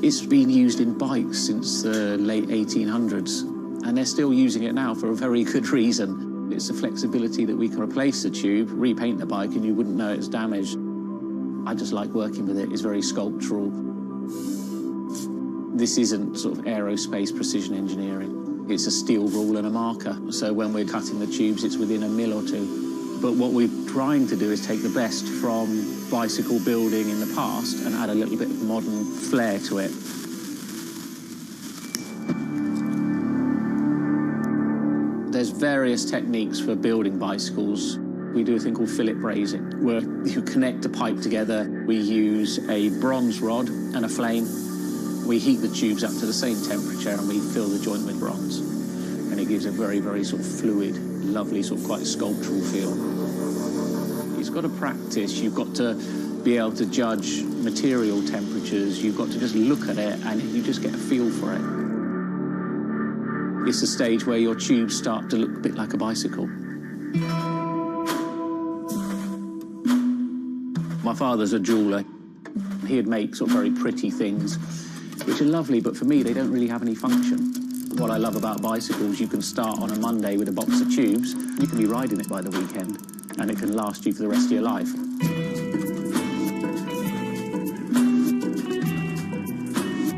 It's been used in bikes since the late 1800s, and they're still using it now for a very good reason. It's the flexibility that we can replace the tube, repaint the bike, and you wouldn't know it's damaged. I just like working with it. It's very sculptural. This isn't sort of aerospace precision engineering. It's a steel rule and a marker. So when we're cutting the tubes, it's within a mil or two. But what we're trying to do is take the best from bicycle building in the past and add a little bit of modern flair to it. There's various techniques for building bicycles. We do a thing called fillet brazing, where you connect a pipe together. We use a bronze rod and a flame. We heat the tubes up to the same temperature and we fill the joint with bronze. And it gives a very, very sort of fluid, lovely, sort of quite sculptural feel. You've got to practice. You've got to be able to judge material temperatures. You've got to just look at it and you just get a feel for it. It's a stage where your tubes start to look a bit like a bicycle. My father's a jeweller. He'd make sort of very pretty things, which are lovely, but for me, they don't really have any function. What I love about bicycles, you can start on a Monday with a box of tubes. You can be riding it by the weekend, and it can last you for the rest of your life.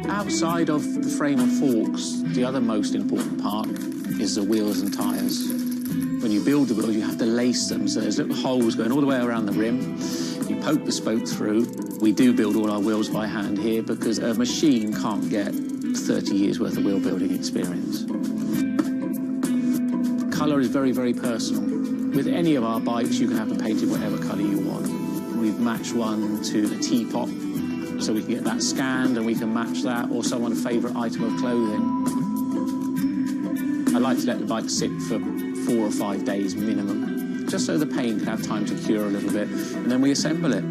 Outside of the frame and forks, the other most important part is the wheels and tyres. When you build the wheels, you have to lace them, so there's little holes going all the way around the rim. You poke the spoke through. We do build all our wheels by hand here because a machine can't get 30 years worth of wheel building experience. Colour is very, very personal. With any of our bikes, you can have them painted whatever colour you want. We've matched one to a teapot, so we can get that scanned and we can match that, or someone's favourite item of clothing. I like to let the bike sit for 4 or 5 days minimum, just so the paint can have time to cure a little bit, and then we assemble it.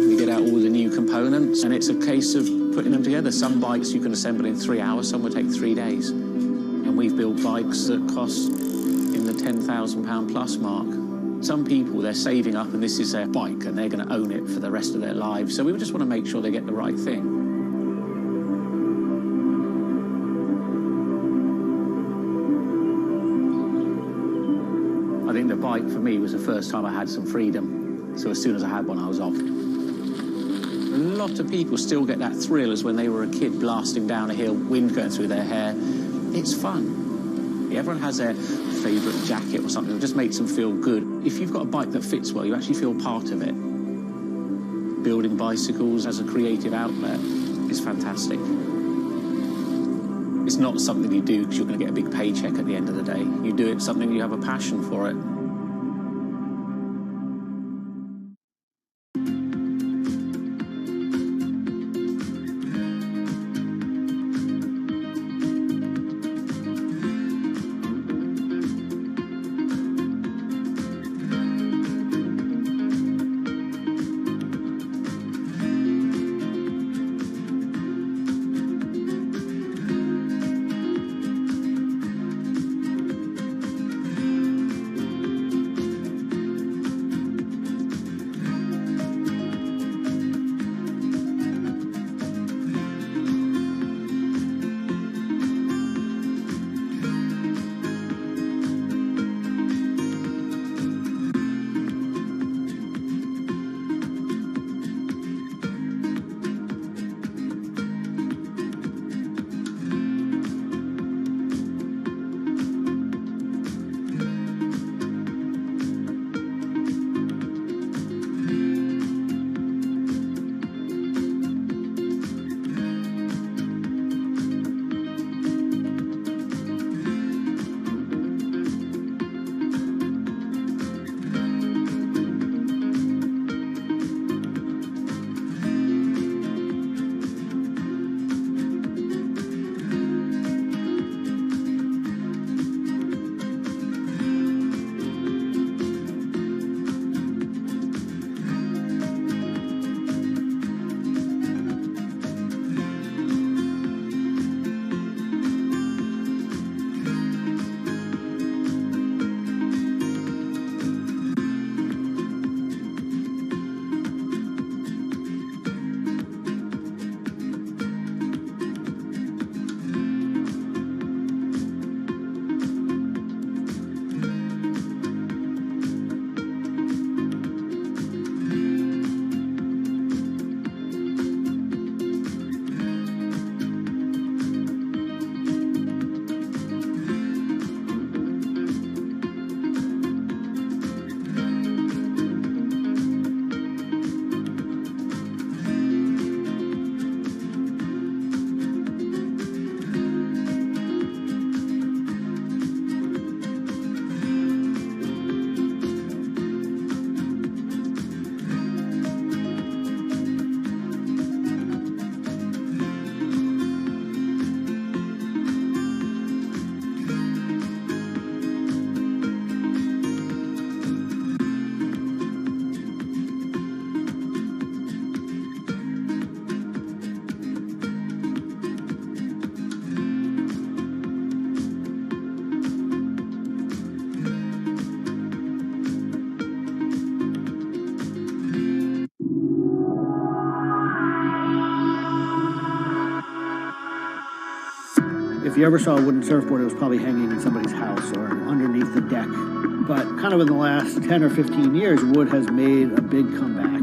We get out all the new components, and it's a case of putting them together. Some bikes you can assemble in 3 hours, some will take 3 days. And we've built bikes that cost in the £10,000 plus mark. Some people, they're saving up and this is their bike and they're going to own it for the rest of their lives. So we just want to make sure they get the right thing. I think the bike for me was the first time I had some freedom. So as soon as I had one, I was off. A lot of people still get that thrill as when they were a kid blasting down a hill, wind going through their hair. It's fun. Everyone has their favourite jacket or something that just makes them feel good. If you've got a bike that fits well, you actually feel part of it. Building bicycles as a creative outlet is fantastic. It's not something you do because you're going to get a big paycheck at the end of the day. You do it something you have a passion for it. If you ever saw a wooden surfboard, it was probably hanging in somebody's house or underneath the deck. But kind of in the last 10 or 15 years, wood has made a big comeback.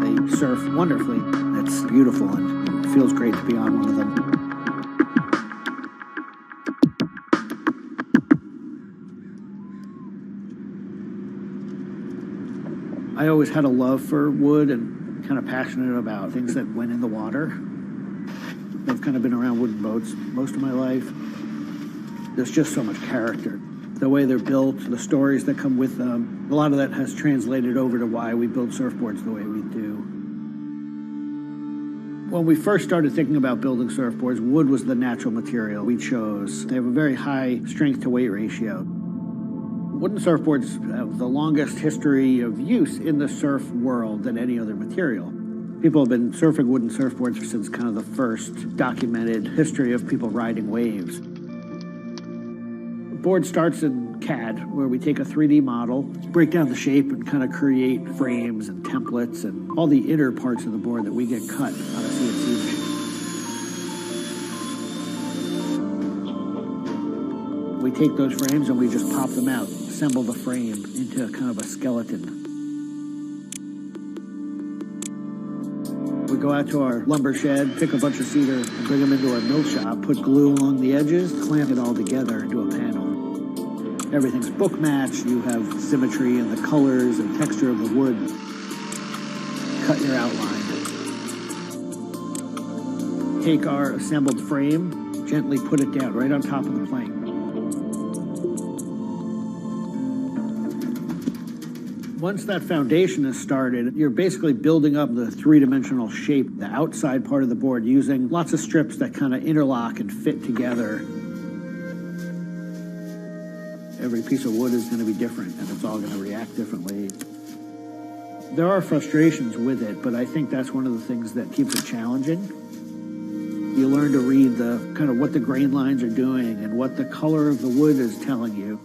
They surf wonderfully. It's beautiful and it feels great to be on one of them. I always had a love for wood and kind of passionate about things that went in the water. I've kind of been around wooden boats most of my life. There's just so much character. The way they're built, the stories that come with them, a lot of that has translated over to why we build surfboards the way we do. When we first started thinking about building surfboards, wood was the natural material we chose. They have a very high strength to weight ratio. Wooden surfboards have the longest history of use in the surf world than any other material. People have been surfing wooden surfboards since kind of the first documented history of people riding waves. The board starts in CAD, where we take a 3D model, break down the shape, and kind of create frames and templates and all the inner parts of the board that we get cut on a CNC machine. We take those frames and we just pop them out, assemble the frame into kind of a skeleton. We go out to our lumber shed, pick a bunch of cedar, and bring them into our mill shop, put glue along the edges, clamp it all together into a panel. Everything's book matched. You have symmetry in the colors and texture of the wood. Cut your outline. Take our assembled frame, gently put it down right on top of the plank. Once that foundation is started, you're basically building up the three-dimensional shape, the outside part of the board, using lots of strips that kind of interlock and fit together. Every piece of wood is going to be different, and it's all going to react differently. There are frustrations with it, but I think that's one of the things that keeps it challenging. You learn to read the kind of what the grain lines are doing and what the color of the wood is telling you.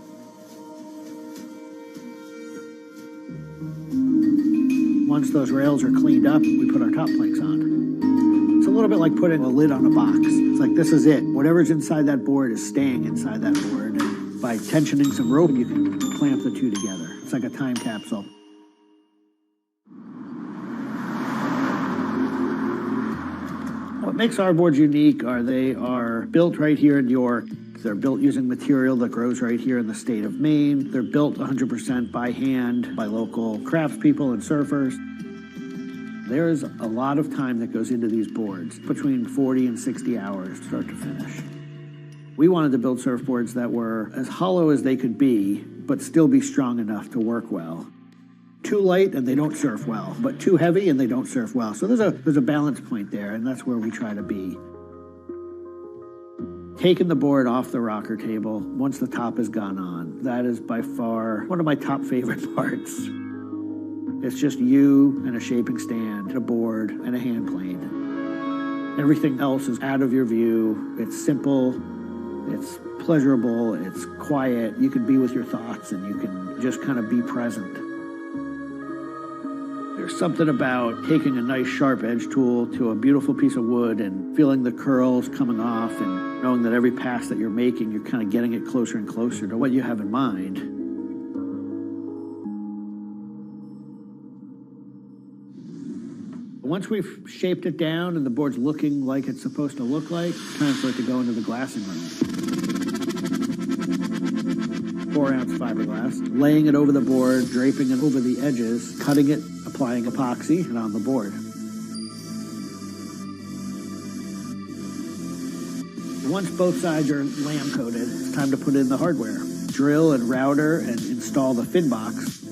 Once those rails are cleaned up, we put our top planks on. It's a little bit like putting a lid on a box. It's like, this is it. Whatever's inside that board is staying inside that board. And by tensioning some rope, you can clamp the two together. It's like a time capsule. What makes our boards unique are they are built right here in York. They're built using material that grows right here in the state of Maine. They're built 100% by hand by local craftspeople and surfers. There's a lot of time that goes into these boards, between 40 and 60 hours start to finish. We wanted to build surfboards that were as hollow as they could be, but still be strong enough to work well. Too light and they don't surf well, but too heavy and they don't surf well. So there's a balance point there, and that's where we try to be. Taking the board off the rocker table once the top has gone on, that is by far one of my top favorite parts. It's just you and a shaping stand, a board, and a hand plane. Everything else is out of your view. It's simple, it's pleasurable, it's quiet. You can be with your thoughts and you can just kind of be present. There's something about taking a nice sharp edge tool to a beautiful piece of wood and feeling the curls coming off and knowing that every pass that you're making, you're kind of getting it closer and closer to what you have in mind. Once we've shaped it down and the board's looking like it's supposed to look like, it's time for it to go into the glassing room. 4-ounce fiberglass, laying it over the board, draping it over the edges, cutting it, applying epoxy, and on the board. Once both sides are lamb coated, it's time to put in the hardware. Drill and router and install the fin box.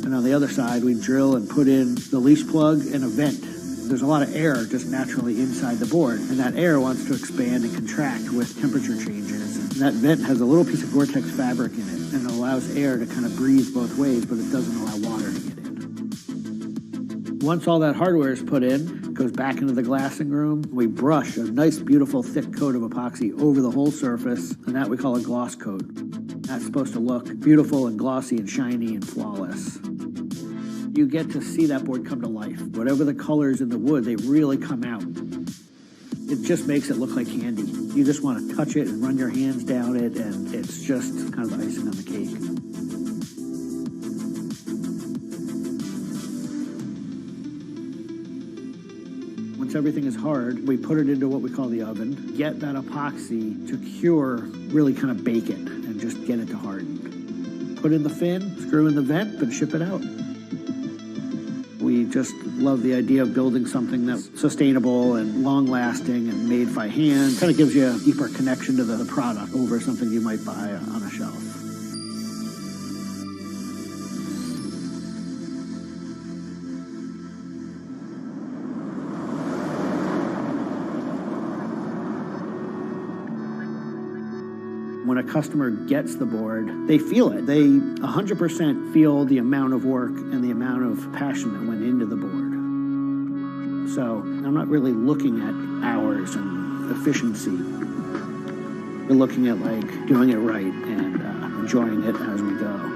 And on the other side, we drill and put in the leash plug and a vent. There's a lot of air just naturally inside the board, and that air wants to expand and contract with temperature changes. And that vent has a little piece of Gore-Tex fabric in it, and it allows air to kind of breathe both ways, but it doesn't allow water to get in. Once all that hardware is put in, it goes back into the glassing room. We brush a nice, beautiful, thick coat of epoxy over the whole surface, and that we call a gloss coat. That's supposed to look beautiful and glossy and shiny and flawless. You get to see that board come to life. Whatever the colors in the wood, they really come out. It just makes it look like candy. You just want to touch it and run your hands down it, and it's just kind of icing on the cake. Once everything is hard, we put it into what we call the oven. Get that epoxy to cure, really kind of bake it, and just get it to harden. Put in the fin, screw in the vent, and ship it out. We just love the idea of building something that's sustainable and long-lasting and made by hand. Kind of gives you a deeper connection to the product over something you might buy on a shelf. When a customer gets the board, they feel it. They 100% feel the amount of work and the amount of passion that went into the board. So I'm not really looking at hours and efficiency. We're looking at like doing it right and enjoying it as we go.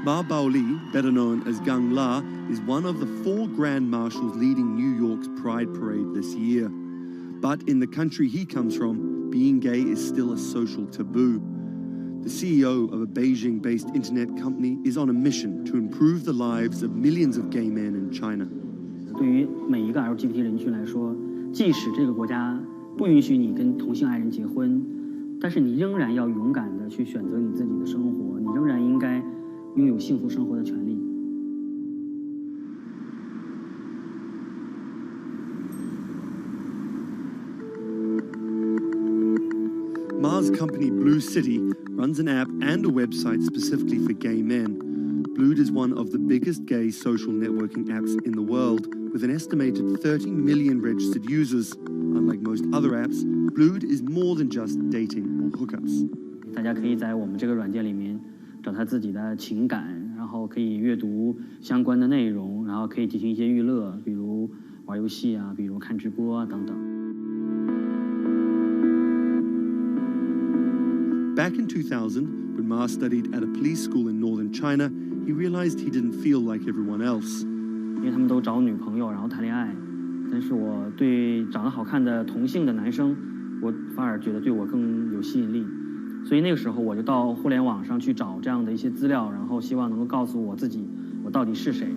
Ma Baoli, better known as Gang La, is one of the 4 grand marshals leading New York's Pride Parade this year. But in the country he comes from, being gay is still a social taboo. The CEO of a Beijing-based internet company is on a mission to improve the lives of millions of gay men in China. 对于每一个 LGBT 人群来说，即使这个国家不允许你跟同性爱人结婚，但是你仍然要勇敢地去选择你自己的生活，你仍然应该拥有幸福生活的权利。Ma's company, Blue City, runs an app and a website specifically for gay men. Blue is one of the biggest gay social networking apps in the world, with an estimated 30 million registered users. Unlike most other apps, Blue is more than just dating or hookups. 大家可以在我们这个软件里面找他自己的情感，然后可以阅读相关的内容，然后可以进行一些娱乐，比如玩游戏啊，比如看直播啊等等。Back in 2000, when Ma studied at a police school in northern China, he realized he didn't feel like everyone else. 因为他们都找女朋友，然后谈恋爱，但是我对长得好看的同性的男生，我反而觉得对我更有吸引力。所以那个时候我就到互联网上去找这样的一些资料，然后希望能够告诉我自己我到底是谁。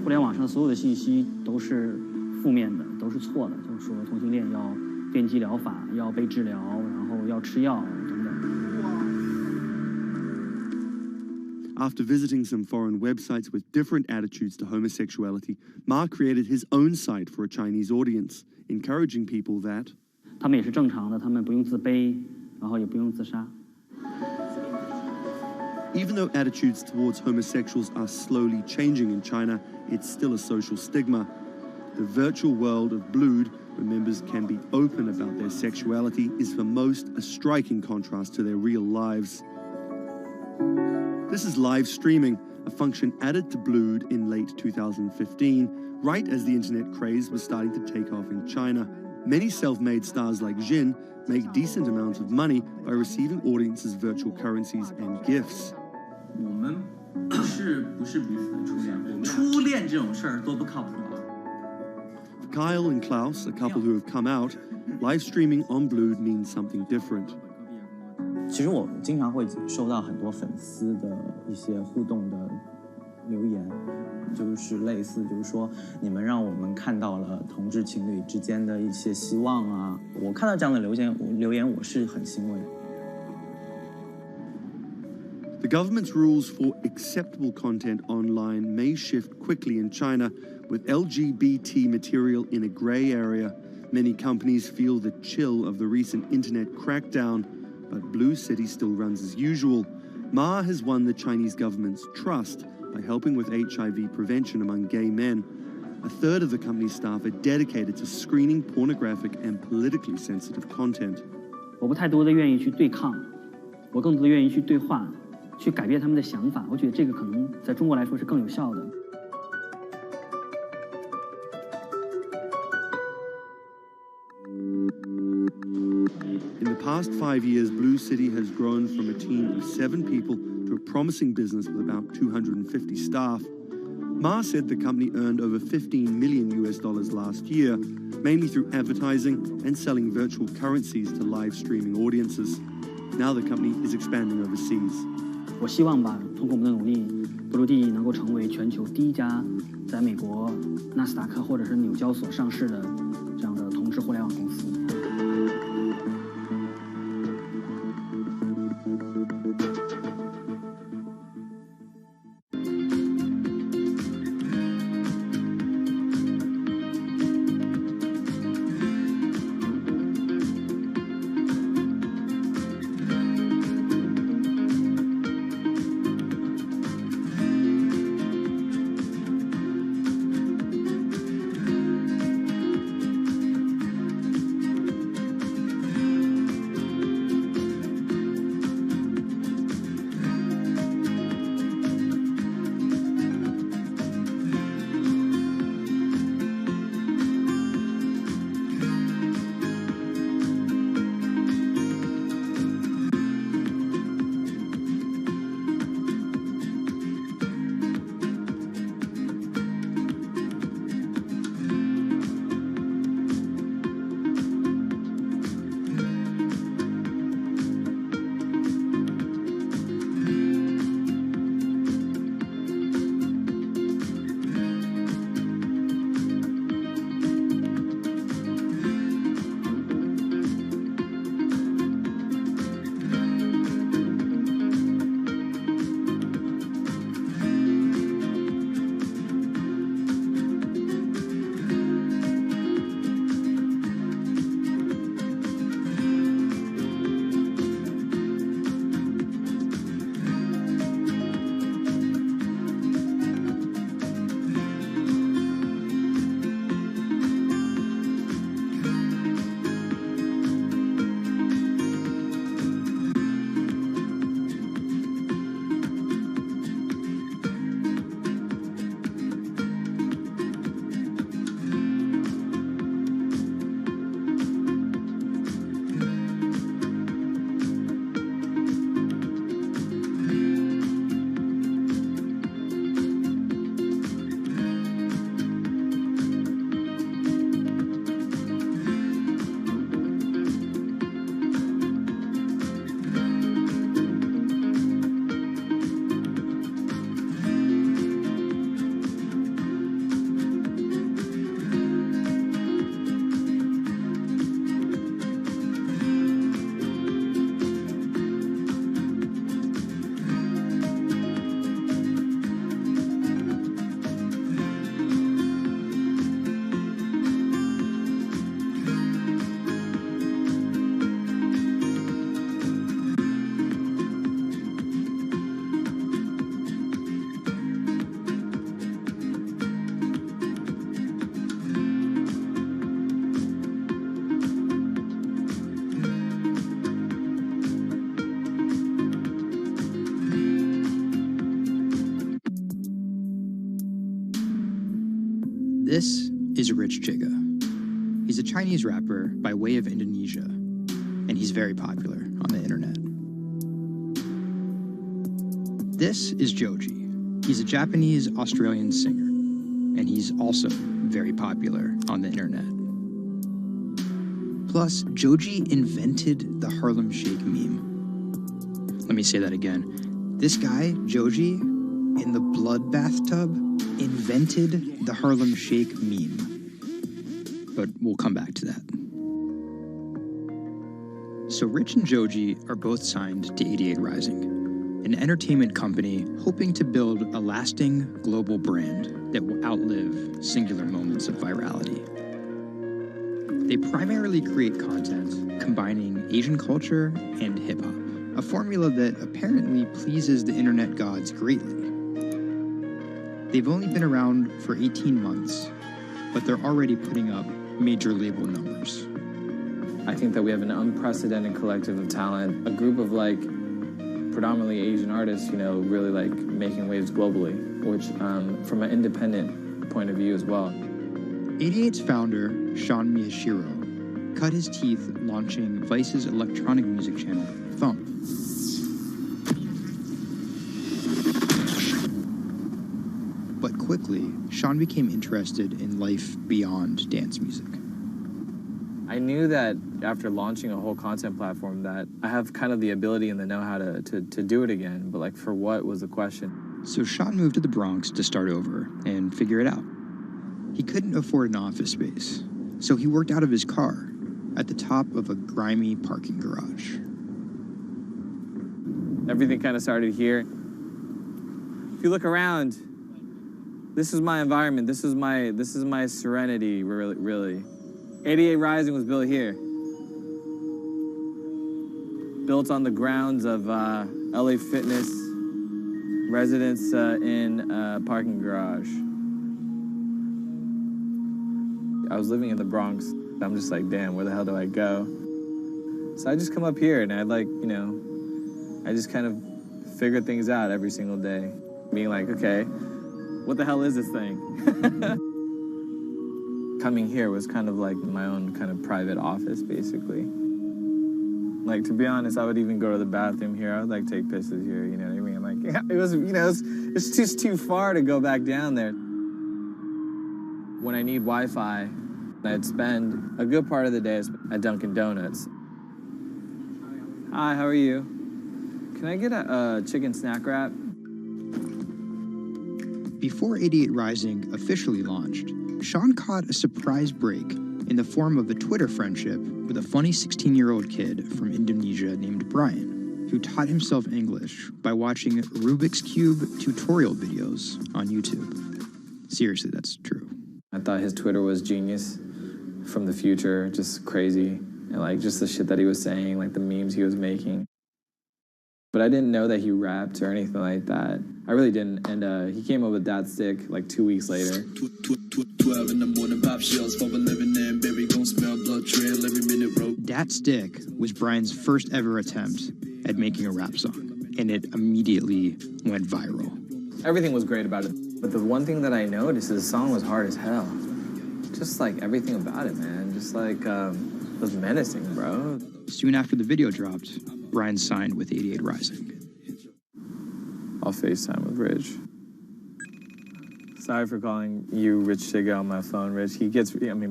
互联网上所有的信息都是负面的，都是错的，就是说同性恋要电击疗法，要被治疗，然后要吃药等等。After visiting some foreign websites with different attitudes to homosexuality, Ma created his own site for a Chinese audience, encouraging people that 他们也是正常的，他们不用自卑，然后也不用自杀。Even though attitudes towards homosexuals are slowly changing in China, it's still a social stigma. The virtual world of Blued, where members can be open about their sexuality, is for most a striking contrast to their real lives. This is live streaming, a function added to Blued in late 2015, right as the internet craze was starting to take off in China. Many self-made stars like Jin make decent amounts of money by receiving audiences' virtual currencies and gifts. 我们不是彼此的初恋，初恋这种事儿多不靠谱啊。For Kyle and Klaus, a couple who have come out, live streaming on Blued means something different. 其实我经常会收到很多粉丝的一些互动的留言，就是类似就是说你们让我们看到了同志情侣之间的一些希望啊，我看到这样的留言我是很欣慰。The government's rules for acceptable content online may shift quickly in China, with LGBT material in a grey area. Many companies feel the chill of the recent internet crackdown, but Blue City still runs as usual. Ma has won the Chinese government's trust by helping with HIV prevention among gay men. A third of the company's staff are dedicated to screening pornographic and politically sensitive content. 我不太多的愿意去对抗，我更多的愿意去对话，去改变他们的想法。我觉得这个可能在中国来说是更有效的。In the past 5 years, Blue City has grown from a team of 7 people to a promising business with about 250 staff. Ma said the company earned over $15 million last year, mainly through advertising and selling virtual currencies to live streaming audiences. Now the company is expanding overseas. 我希望吧，通过我们的努力，布鲁蒂能够成为全球第一家在美国纳斯达克或者是纽交所上市的这样的同志互联网公司。This is Rich Chiga. He's a Chinese rapper by way of Indonesia, and he's very popular on the internet. This is Joji. He's a Japanese-Australian singer, and he's also very popular on the internet. Plus, Joji invented the Harlem Shake meme. Let me say that again. This guy, Joji, in the blood bathtub, invented the Harlem Shake meme. But we'll come back to that. So Rich and Joji are both signed to 88 Rising, an entertainment company hoping to build a lasting global brand that will outlive singular moments of virality. They primarily create content combining Asian culture and hip-hop, a formula that apparently pleases the internet gods greatly. They've only been around for 18 months, but they're already putting up major label numbers. I think that we have an unprecedented collective of talent, a group of like predominantly Asian artists, really like making waves globally, which from an independent point of view as well. 88's founder, Sean Miyashiro, cut his teeth launching Vice's electronic music channel, Thump. But quickly, Sean became interested in life beyond dance music. I knew that after launching a whole content platform that I have kind of the ability and the know-how to do it again, but like for what was the question. So Sean moved to the Bronx to start over and figure it out. He couldn't afford an office space, so he worked out of his car at the top of a grimy parking garage. Everything kind of started here. If you look around, this is my environment. This is my serenity, really. 88 Rising was built here. Built on the grounds of LA Fitness, residence in a parking garage. I was living in the Bronx. I'm just like, damn, where the hell do I go? So I just come up here and I I just kind of figure things out every single day. Being like, okay, what the hell is this thing? Coming here was kind of like my own kind of private office, basically. Like, to be honest, I would even go to the bathroom here. I would like take pisses here, you know what I mean? Like, it was, it's just too far to go back down there. When I need Wi-Fi, I'd spend a good part of the day at Dunkin' Donuts. Hi, how are you? Can I get a chicken snack wrap? Before 88 Rising officially launched, Sean caught a surprise break in the form of a Twitter friendship with a funny 16-year-old kid from Indonesia named Brian, who taught himself English by watching Rubik's Cube tutorial videos on YouTube. Seriously, that's true. I thought his Twitter was genius, from the future, just crazy. And like just the shit that he was saying, like the memes he was making. But I didn't know that he rapped or anything like that. I really didn't. And he came up with Dat Stick like 2 weeks later. 12 in the morning, pop shells, 411 and baby gon' smell blood trail every minute road. Dat Stick was Brian's first ever attempt at making a rap song, and it immediately went viral. Everything was great about it. But the one thing that I noticed is the song was hard as hell. Just like everything about it, man. Just like, it was menacing, bro. Soon after the video dropped, Brian signed with 88 Rising. I'll FaceTime with Rich. Sorry for calling you Rich Chiga on my phone, Rich.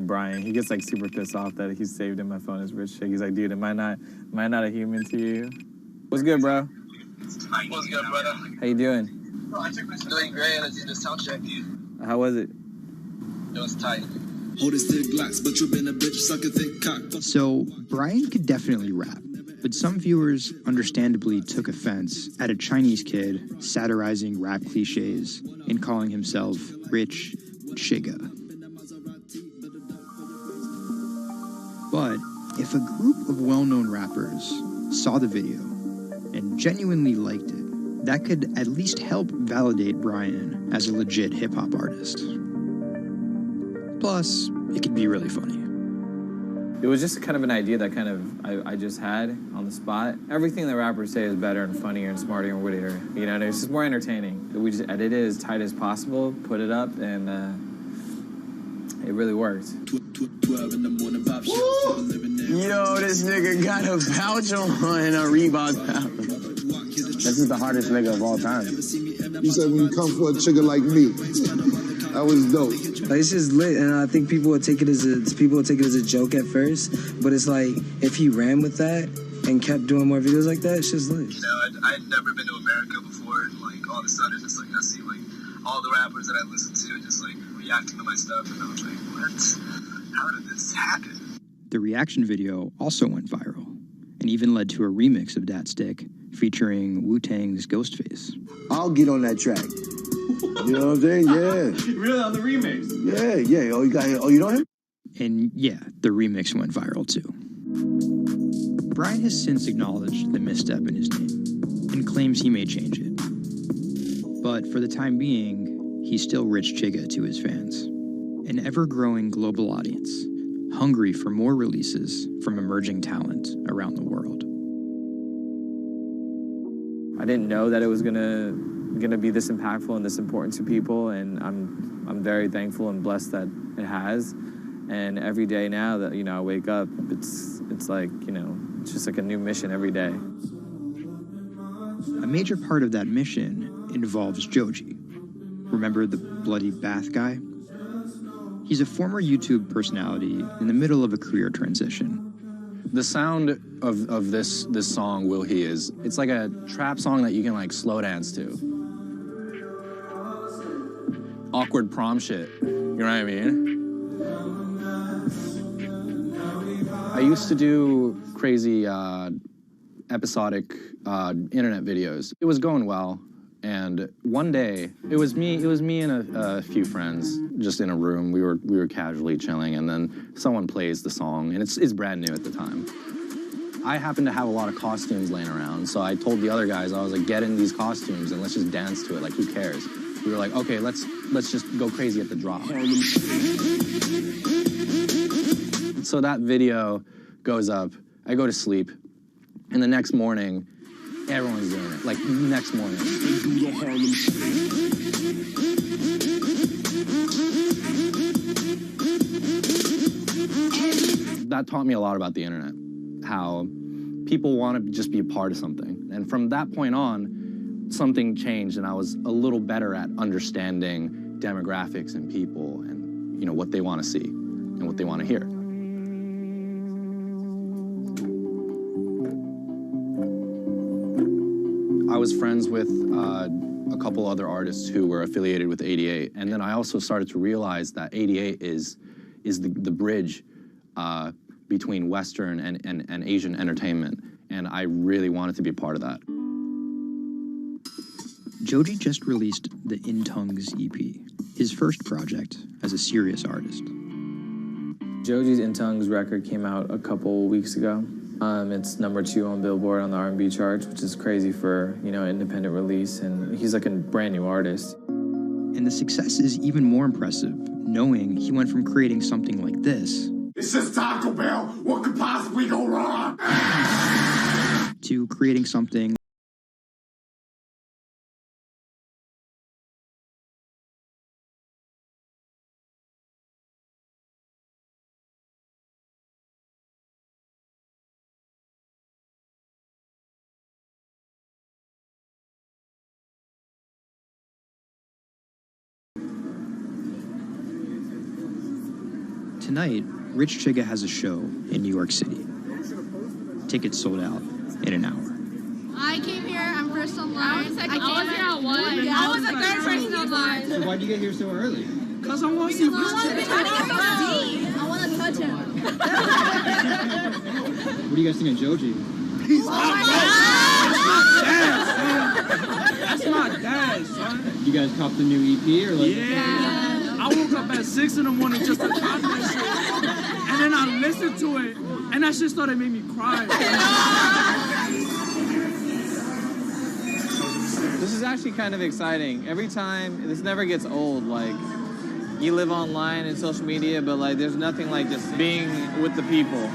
Brian, he gets like super pissed off that he's saved in my phone as Rich Chiga. He's like, dude, am I not a human to you? What's good, bro? What's good, brother? How you doing? Doing great. I did the sound check. How was it? It was tight. So, Brian could definitely rap, but some viewers understandably took offense at a Chinese kid satirizing rap cliches and calling himself Rich Chiga. But if a group of well-known rappers saw the video and genuinely liked it, that could at least help validate Brian as a legit hip-hop artist. Plus, it could be really funny. It was just kind of an idea that I just had on the spot. Everything that rappers say is better and funnier and smarter and wittier. You know, it's just more entertaining. We just edit it as tight as possible, put it up, and it really worked. Yo, This nigga got a pouch on and a Reebok pouch. This is the hardest nigga of all time. You said when you come for a chigga like me, that was dope. Like, it's just lit, and I think people would take it as a joke at first, but it's like if he ran with that and kept doing more videos like that, it's just lit. You know, I'd never been to America before, and like all of a sudden, just like I see like all the rappers that I listen to just like reacting to my stuff, and I was like, what? How did this happen? The reaction video also went viral and even led to a remix of Dat Stick featuring Wu-Tang's Ghostface. I'll get on that track. You know what I'm saying? Yeah. Really, on the remix? Yeah. Oh, you know him? And yeah, the remix went viral too. Brian has since acknowledged the misstep in his name and claims he may change it. But for the time being, he's still Rich Chigga to his fans. An ever-growing global audience, hungry for more releases from emerging talent around the world. I didn't know that it was gonna be this impactful and this important to people, and I'm very thankful and blessed that it has. And every day now that I wake up, it's like it's just like a new mission every day. A major part of that mission involves Joji. Remember the bloody bath guy? He's a former YouTube personality in the middle of a career transition. The sound of this song, Will He, it's like a trap song that you can like slow dance to. Awkward prom shit, you know what I mean? I used to do crazy episodic internet videos. It was going well. And one day, it was me and a few friends just in a room. We were casually chilling, and then someone plays the song, and it's brand new at the time. I happened to have a lot of costumes laying around, so I told the other guys, I was like, get in these costumes and let's just dance to it, like who cares? We were like, okay, let's just go crazy at the drop. So that video goes up, I go to sleep, and the next morning, everyone's doing it, like next morning. That taught me a lot about the internet, how people want to just be a part of something. And from that point on, something changed, and I was a little better at understanding demographics and people and what they want to see and what they want to hear. I was friends with a couple other artists who were affiliated with 88, and then I also started to realize that 88 is the bridge between Western and Asian entertainment, and I really wanted to be a part of that. Joji just released the In Tongues EP, his first project as a serious artist. Joji's In Tongues record came out a couple weeks ago. It's #2 on Billboard on the R&B charts, which is crazy for, an independent release, and he's like a brand new artist. And the success is even more impressive, knowing he went from creating something like this. It's just Taco Bell. What could possibly go wrong? To creating something Tonight, Rich Chigga has a show in New York City. Tickets sold out in an hour. I came here, I'm first online. I was here at 1. Yeah, I was the third person online. So why'd you get here so early? Because I want to see Rich Chigga. I want to touch him. What do you guys think of Joji? He's That's my dad, son. You guys copped the new EP or like? Yeah. I woke up at 6 in the morning just to cop that shit. And then I listened to it, and that shit started making me cry. This is actually kind of exciting. Every time, this never gets old. Like, you live online and social media, but like, there's nothing like just being with the people.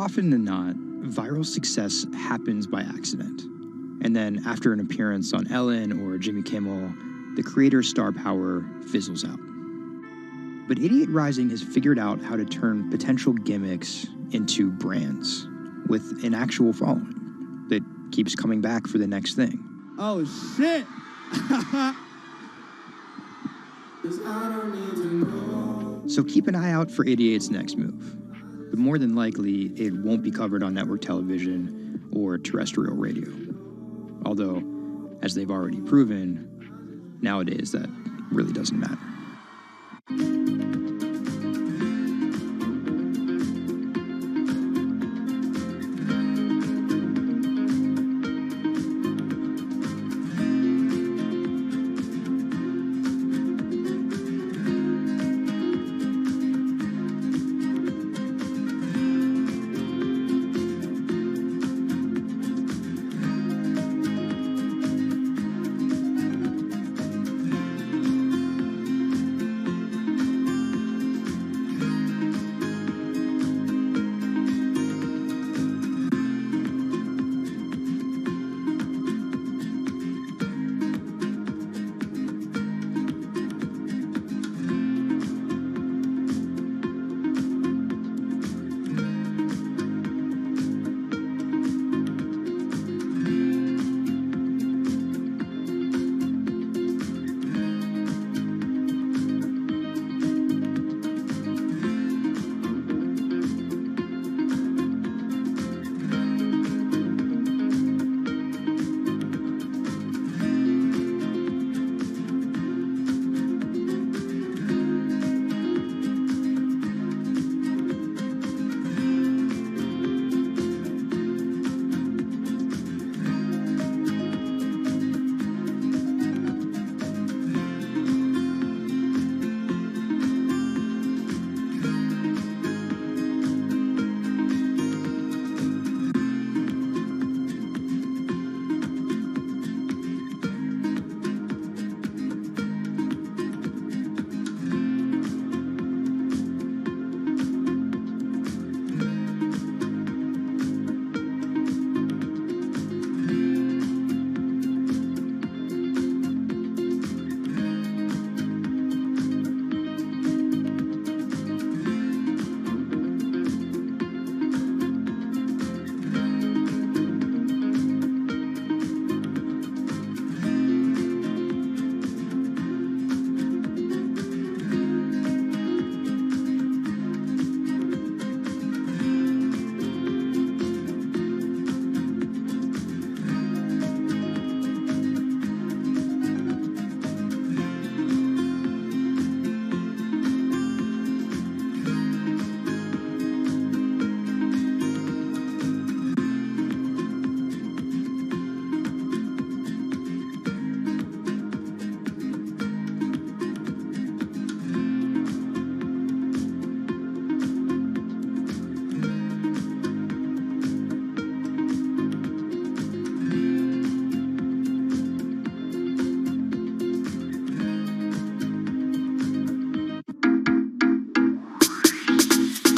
often than not, viral success happens by accident. And then after an appearance on Ellen or Jimmy Kimmel, the creator's star power fizzles out. But Idiot Rising has figured out how to turn potential gimmicks into brands with an actual following that keeps coming back for the next thing. Oh, shit! So keep an eye out for Idiot's next move. But more than likely, it won't be covered on network television or terrestrial radio. Although, as they've already proven, nowadays that really doesn't matter.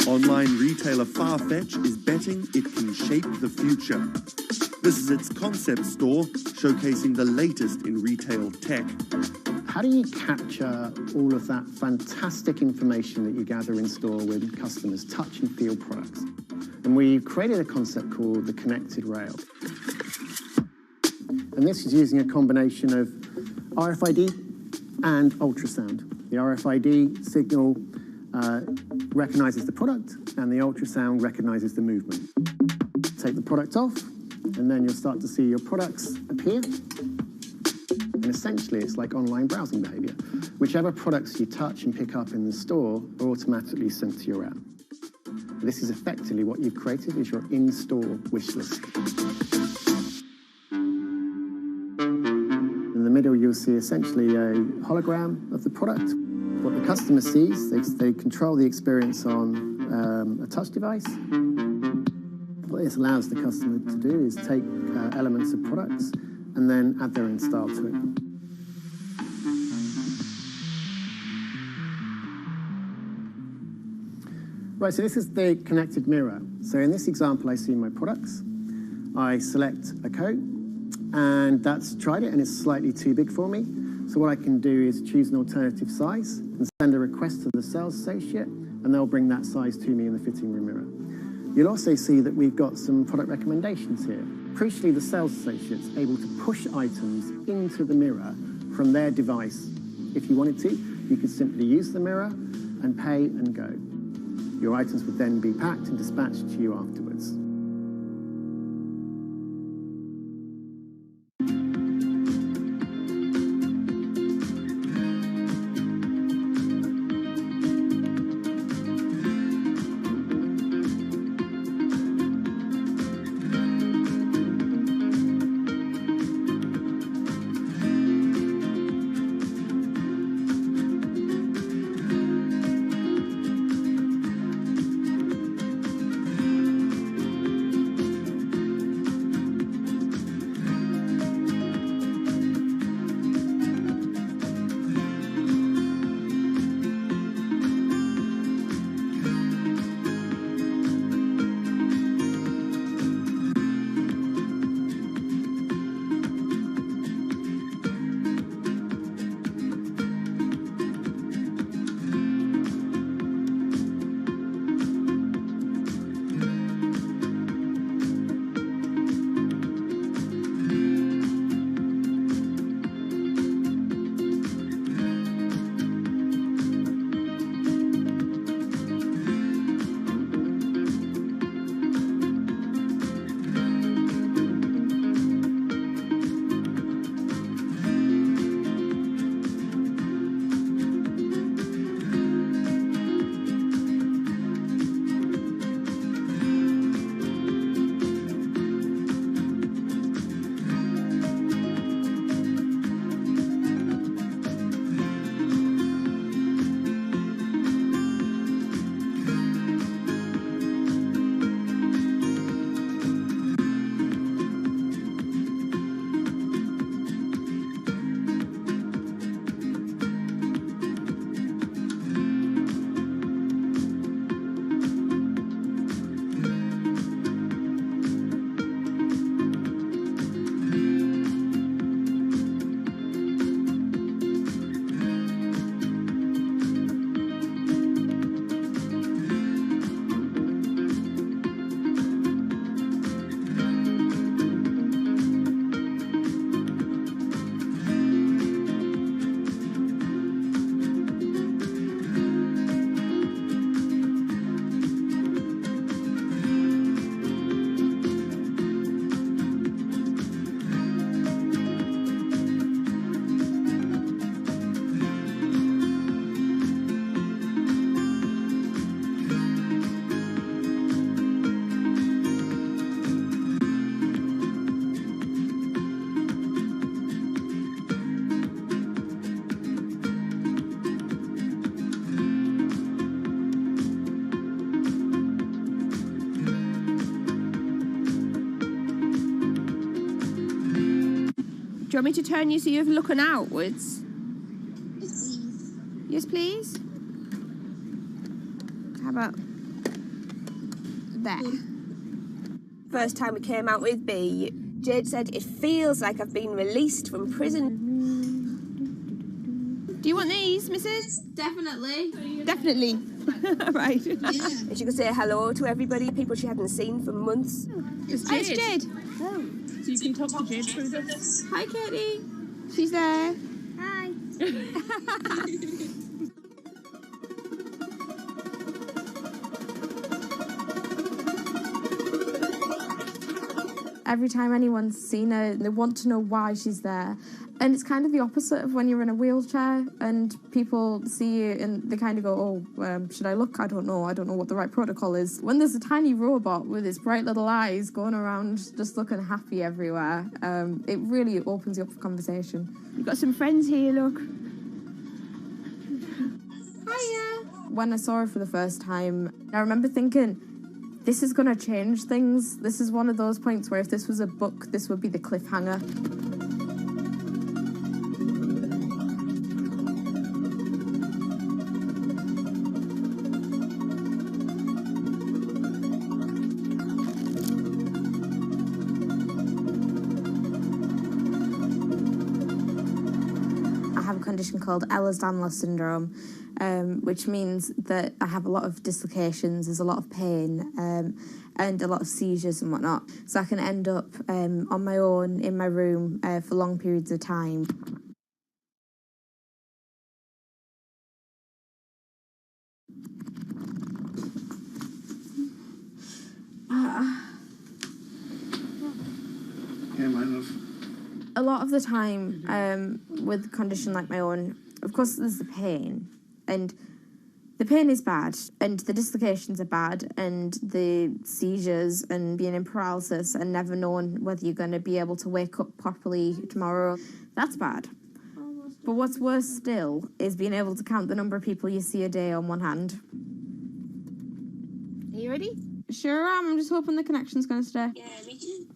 Online retailer Farfetch is betting it can shape the future. This is its concept store, showcasing the latest in retail tech. How do you capture all of that fantastic information that you gather in store when customers touch and feel products? And we created a concept called the connected rail. And this is using a combination of RFID and ultrasound. The RFID signal recognizes the product, and the ultrasound recognizes the movement. Take the product off, and then you'll start to see your products appear. And essentially, it's like online browsing behavior. Whichever products you touch and pick up in the store are automatically sent to your app. This is effectively what you've created is your in-store wish list. In the middle, you'll see essentially a hologram of the product. What the customer sees, they control the experience on a touch device. What this allows the customer to do is take elements of products and then add their own style to it. Right, so this is the connected mirror. So in this example, I see my products. I select a coat, and that's tried it, and it's slightly too big for me. So what I can do is choose an alternative size and send a request to the sales associate, and they'll bring that size to me in the fitting room mirror. You'll also see that we've got some product recommendations here. Crucially, the sales associate's able to push items into the mirror from their device. If you wanted to, you could simply use the mirror and pay and go. Your items would then be packed and dispatched to you afterwards. Do you want me to turn you so you're looking outwards? Yes, please. How about there? First time we came out with B, Jade said, "It feels like I've been released from prison." Do you want these, Mrs.? Definitely. Definitely. Right. Yeah. And she could say hello to everybody, people she hadn't seen for months. It's Hi, it's Jade. Jade. Oh. So you can talk to Jade through this. Hi, Katie. She's there. Hi. Every time anyone's seen her, they want to know why she's there. And it's kind of the opposite of when you're in a wheelchair and people see you and they kind of go, oh, should I look? I don't know what the right protocol is. When there's a tiny robot with its bright little eyes going around just looking happy everywhere, it really opens you up for conversation. You've got some friends here, look. Hiya! When I saw her for the first time, I remember thinking, this is going to change things. This is one of those points where if this was a book, this would be the cliffhanger. have a condition called Ehlers-Danlos syndrome, which means that I have a lot of dislocations, there's a lot of pain, and a lot of seizures and whatnot. So I can end up on my own in my room for long periods of time. A lot of the time, with a condition like my own, of course there's the pain, and the pain is bad, and the dislocations are bad, and the seizures and being in paralysis and never knowing whether you're going to be able to wake up properly tomorrow, that's bad. But what's worse still is being able to count the number of people you see a day on one hand. Are you ready? Sure am. I'm just hoping the connection's going to stay. Yeah, me too.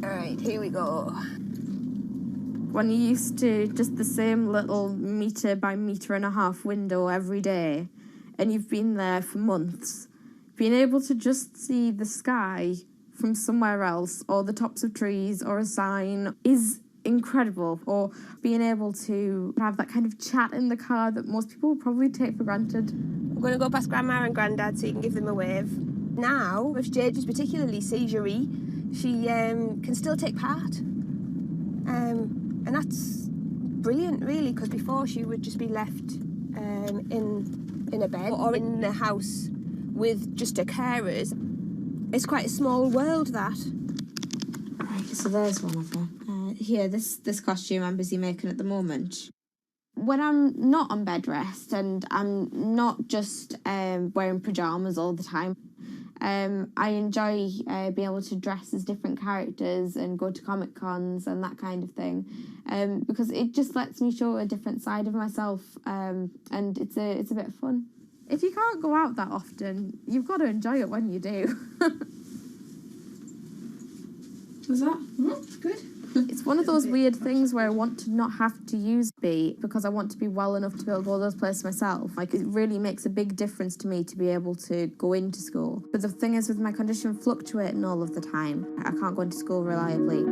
Alright, here we go. When you're used to just the same little metre by metre and a half window every day, and you've been there for months, being able to just see the sky from somewhere else, or the tops of trees, or a sign, is incredible. Or being able to have that kind of chat in the car that most people would probably take for granted. I'm going to go past Grandma and Grandad so you can give them a wave. Now, if Jade is particularly seizure-y, she can still take part. And that's brilliant, really, because before she would just be left in a bed or in the house with just her carers. It's quite a small world, that. Right, so there's one of her. Here, this costume I'm busy making at the moment. When I'm not on bed rest and I'm not just wearing pyjamas all the time, I enjoy being able to dress as different characters and go to Comic Cons and that kind of thing, because it just lets me show a different side of myself, and it's a bit of fun. If you can't go out that often, you've got to enjoy it when you do. Was that? Good. It's one of those weird things where I want to not have to use B because I want to be well enough to be able to go to those places myself. Like, it really makes a big difference to me to be able to go into school. But the thing is, with my condition fluctuating all of the time, I can't go into school reliably.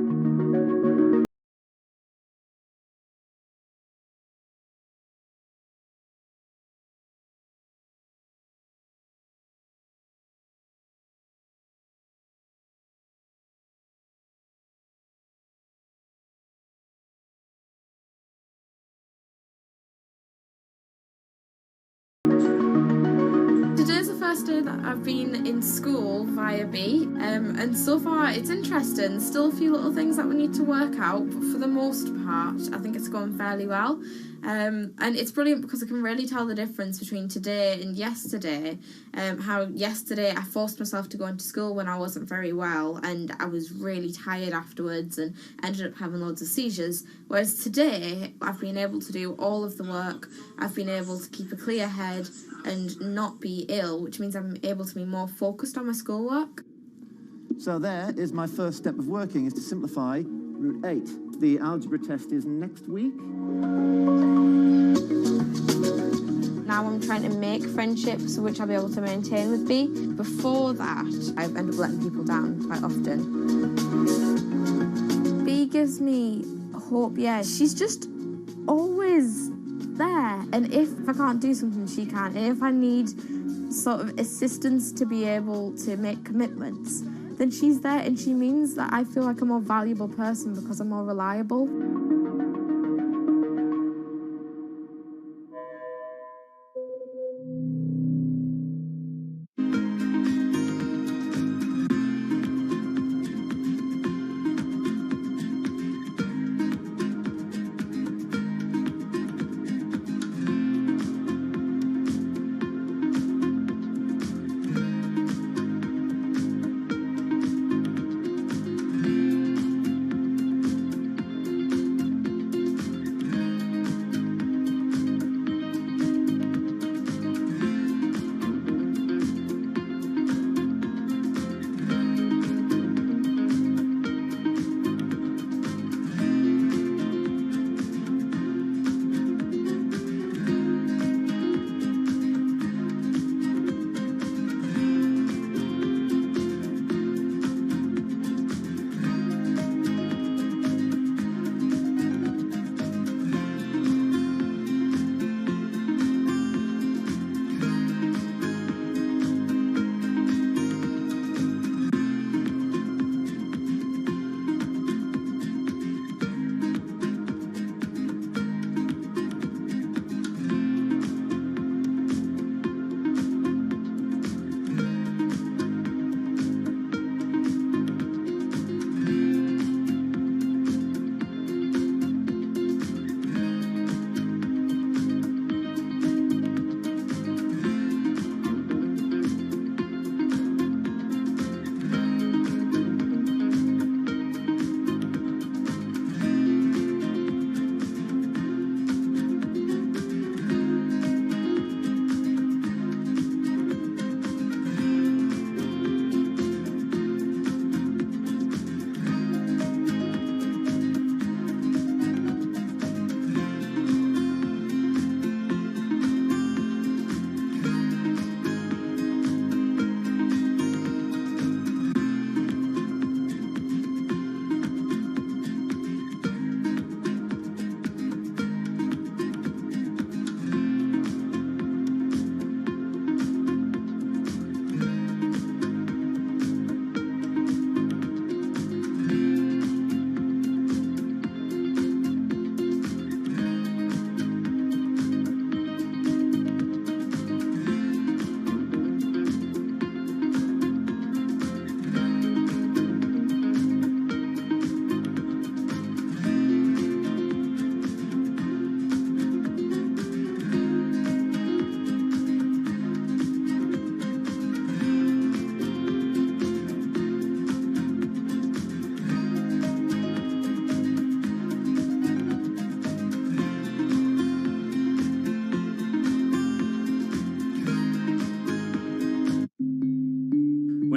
Today's the first day that I've been in school via B, and so far it's interesting. Still a few little things that we need to work out, but for the most part I think it's going fairly well. And it's brilliant because I can really tell the difference between today and yesterday. How yesterday I forced myself to go into school when I wasn't very well, and I was really tired afterwards and ended up having loads of seizures. Whereas today I've been able to do all of the work, I've been able to keep a clear head and not be ill, which means I'm able to be more focused on my schoolwork. So there is my first step of working, is to simplify root 8. The algebra test is next week. Now I'm trying to make friendships which I'll be able to maintain with B. Before that, I end up letting people down quite often. B gives me hope, yeah. She's just always there. And if I can't do something, she can. And if I need sort of assistance to be able to make commitments, then she's there, and she means that I feel like a more valuable person because I'm more reliable.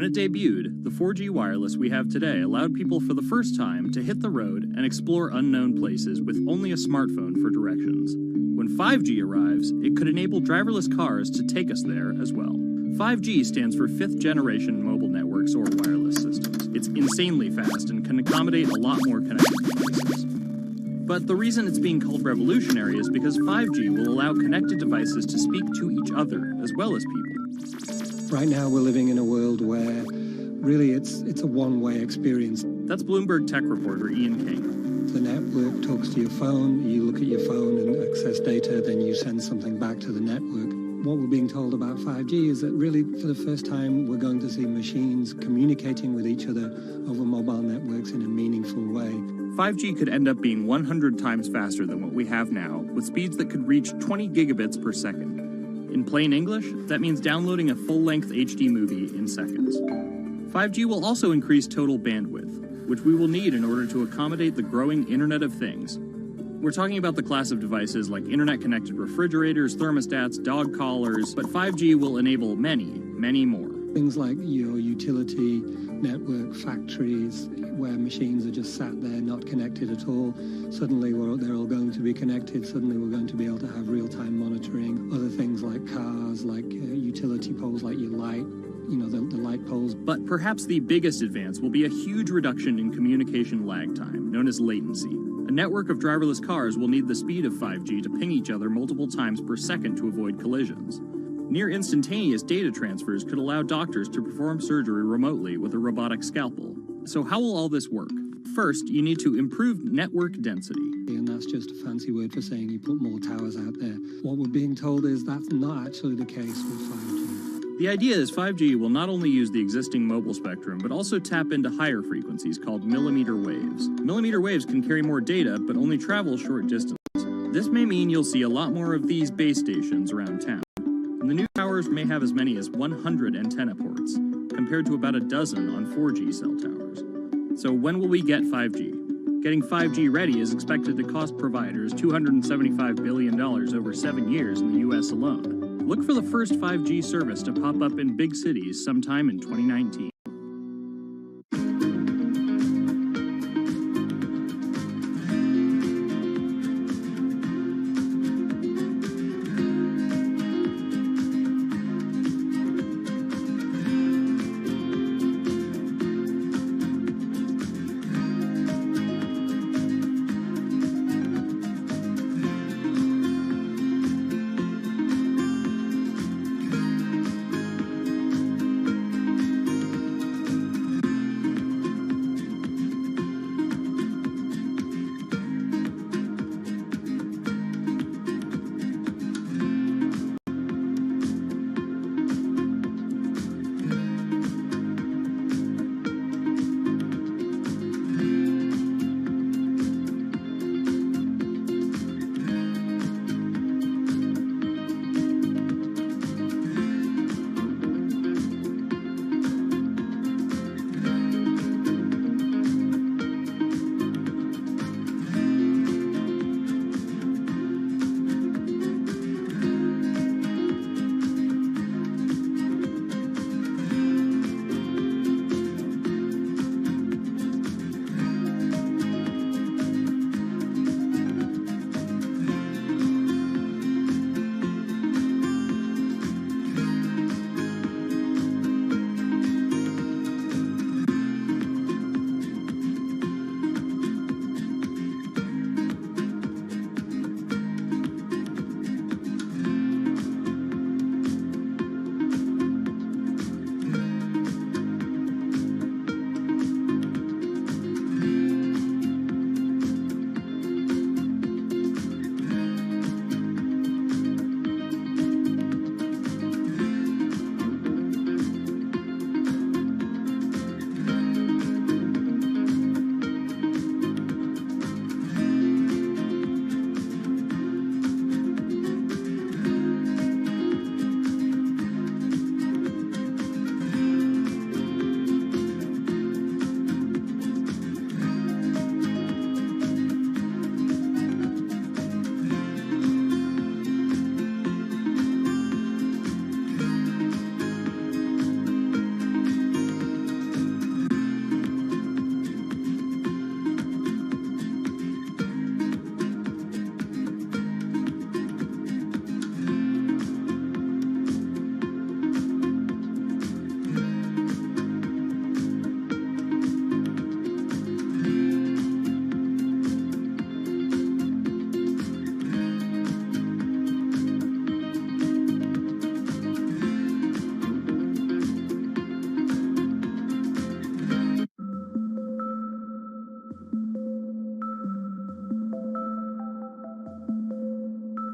it debuted, the 4G wireless we have today allowed people for the first time to hit the road and explore unknown places with only a smartphone for directions. When 5G arrives, it could enable driverless cars to take us there as well. 5G stands for fifth generation mobile networks or wireless systems. It's insanely fast and can accommodate a lot more connected devices. But the reason it's being called revolutionary is because 5G will allow connected devices to speak to each other as well as people. Right now we're living in a world where really it's a one-way experience. That's Bloomberg tech reporter Ian King. The network talks to your phone, you look at your phone and access data, then you send something back to the network. What we're being told about 5G is that really for the first time we're going to see machines communicating with each other over mobile networks in a meaningful way. 5G could end up being 100 times faster than what we have now, with speeds that could reach 20 gigabits per second. In plain English, that means downloading a full-length HD movie in seconds. 5G will also increase total bandwidth, which we will need in order to accommodate the growing Internet of Things. We're talking about the class of devices like internet-connected refrigerators, thermostats, dog collars, but 5G will enable many, many more. Things like your utility network, factories, where machines are just sat there, not connected at all. Suddenly they're all going to be connected. Suddenly we're going to be able to have real-time monitoring. Other things like cars, like utility poles, like your light, the light poles. But perhaps the biggest advance will be a huge reduction in communication lag time, known as latency. A network of driverless cars will need the speed of 5G to ping each other multiple times per second to avoid collisions. Near instantaneous data transfers could allow doctors to perform surgery remotely with a robotic scalpel. So how will all this work? First, you need to improve network density. And that's just a fancy word for saying you put more towers out there. What we're being told is that's not actually the case with 5G. The idea is 5G will not only use the existing mobile spectrum, but also tap into higher frequencies called millimeter waves. Millimeter waves can carry more data, but only travel short distances. This may mean you'll see a lot more of these base stations around town. And the new towers may have as many as 100 antenna ports, compared to about a dozen on 4G cell towers. So when will we get 5G? Getting 5G ready is expected to cost providers $275 billion over 7 years in the US alone. Look for the first 5G service to pop up in big cities sometime in 2019.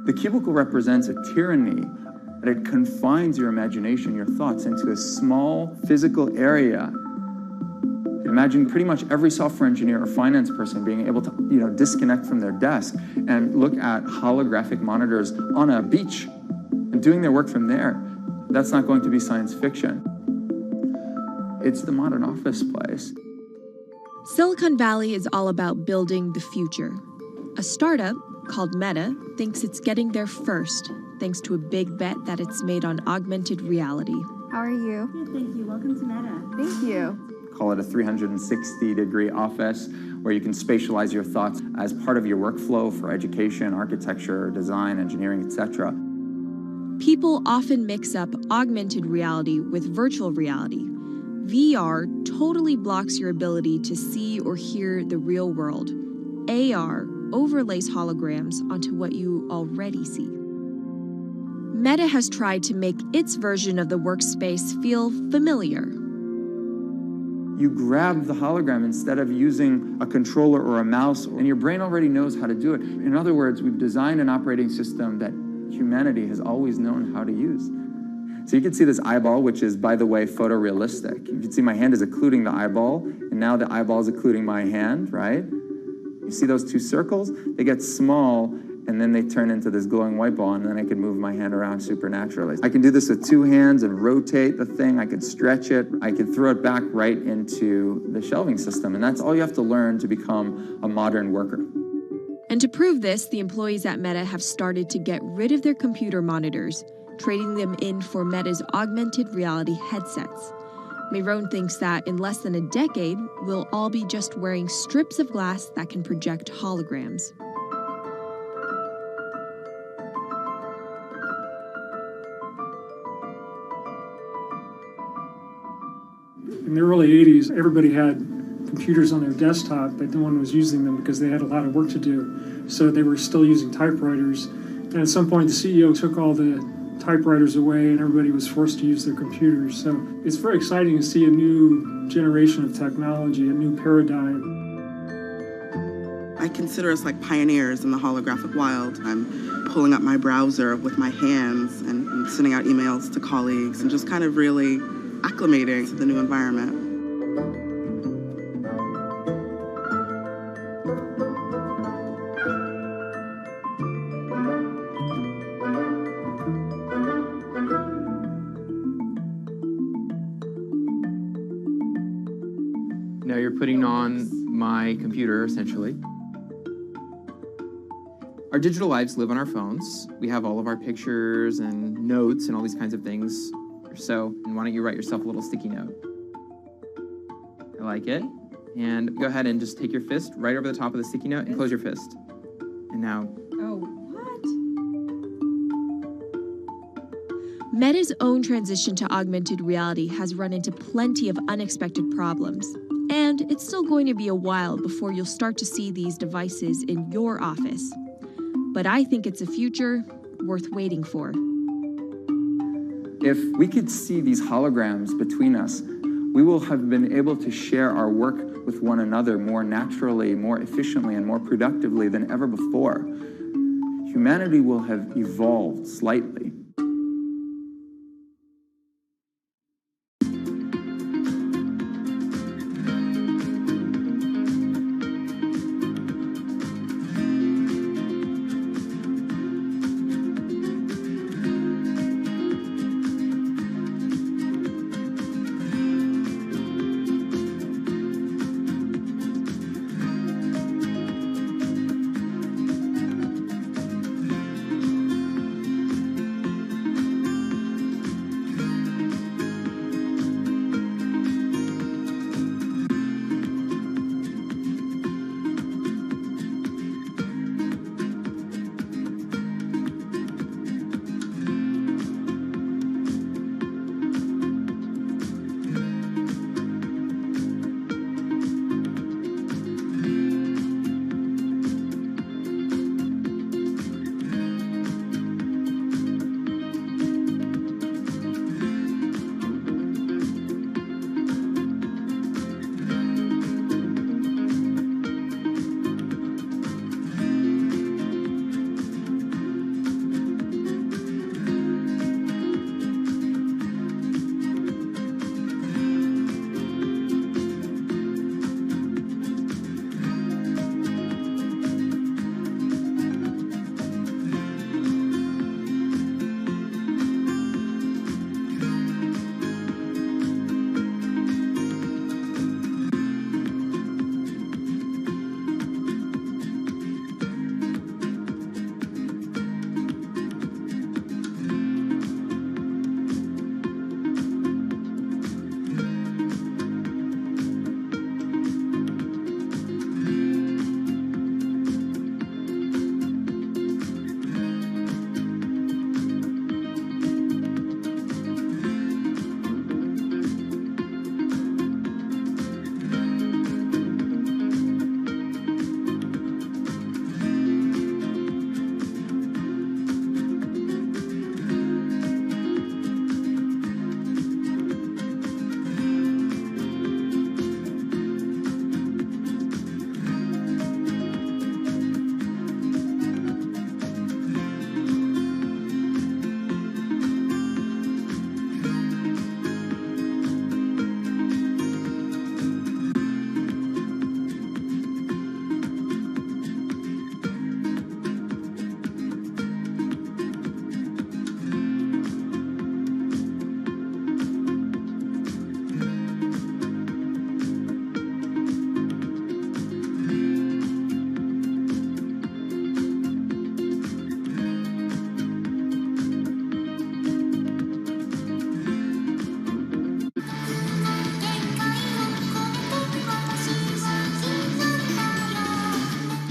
The cubicle represents a tyranny, that it confines your imagination, your thoughts into a small physical area. Imagine pretty much every software engineer or finance person being able to, disconnect from their desk and look at holographic monitors on a beach and doing their work from there. That's not going to be science fiction. It's the modern office place. Silicon Valley is all about building the future. A startup called Meta thinks it's getting there first, thanks to a big bet that it's made on augmented reality. How are you? Good, thank you. Welcome to Meta. Thank you. Call it a 360-degree office where you can spatialize your thoughts as part of your workflow for education, architecture, design, engineering, etc. People often mix up augmented reality with virtual reality. VR totally blocks your ability to see or hear the real world. AR overlays holograms onto what you already see. Meta has tried to make its version of the workspace feel familiar. You grab the hologram instead of using a controller or a mouse, and your brain already knows how to do it. In other words, we've designed an operating system that humanity has always known how to use. So you can see this eyeball, which is, by the way, photorealistic. You can see my hand is occluding the eyeball, and now the eyeball is occluding my hand, right? You see those two circles? They get small, and then they turn into this glowing white ball, and then I can move my hand around supernaturally. I can do this with two hands and rotate the thing. I can stretch it. I can throw it back right into the shelving system, and that's all you have to learn to become a modern worker. And to prove this, the employees at Meta have started to get rid of their computer monitors, trading them in for Meta's augmented reality headsets. Mayron thinks that in less than a decade, we'll all be just wearing strips of glass that can project holograms. In the early 80s, everybody had computers on their desktop, but no one was using them because they had a lot of work to do. So they were still using typewriters. And at some point, the CEO took all the typewriters away and everybody was forced to use their computers. So it's very exciting to see a new generation of technology, a new paradigm. I consider us like pioneers in the holographic wild. I'm pulling up my browser with my hands and sending out emails to colleagues and just kind of really acclimating to the new environment. Now you're putting on my computer, essentially. Our digital lives live on our phones. We have all of our pictures and notes and all these kinds of things. So why don't you write yourself a little sticky note? I like it. And go ahead and just take your fist right over the top of the sticky note and close your fist. And now... Oh, what? Meta's own transition to augmented reality has run into plenty of unexpected problems. And it's still going to be a while before you'll start to see these devices in your office. But I think it's a future worth waiting for. If we could see these holograms between us, we will have been able to share our work with one another more naturally, more efficiently, and more productively than ever before. Humanity will have evolved slightly.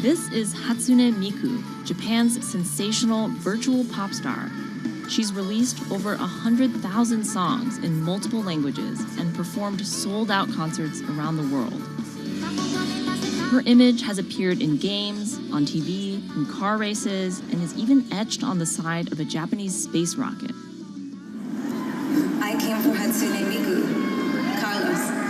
This is Hatsune Miku, Japan's sensational virtual pop star. She's released over 100,000 songs in multiple languages and performed sold-out concerts around the world. Her image has appeared in games, on TV, in car races, and is even etched on the side of a Japanese space rocket. I came for Hatsune Miku, Carlos.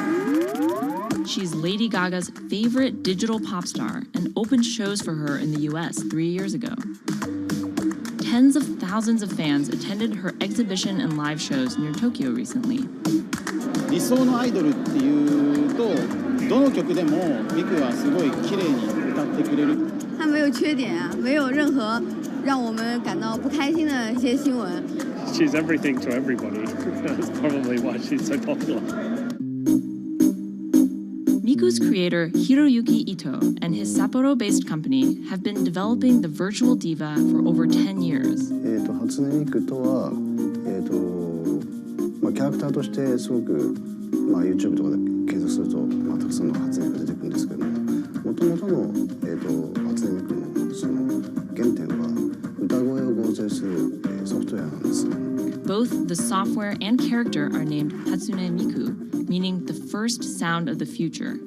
She's Lady Gaga's favorite digital pop star and opened shows for her in the US 3 years ago. Tens of thousands of fans attended her exhibition and live shows near Tokyo recently. 理想のアイドルっていうと、どの曲でもミクはすごい綺麗に歌ってくれる。他没有缺点啊，没有任何让我们感到不开心的一些新闻。She's everything to everybody. That's probably why she's so popular. Miku's creator Hiroyuki Ito and his Sapporo-based company have been developing the virtual diva for over 10 years. 初音ミクとは、キャラクターとしてすごく、YouTube とかで検索すると、たくさんの初音ミクが出てくるんですけども、元々の、初音ミクのその原点は歌声を合成する、ソフトウェアなんです。Both the software and character are named Hatsune Miku, meaning the first sound of the future.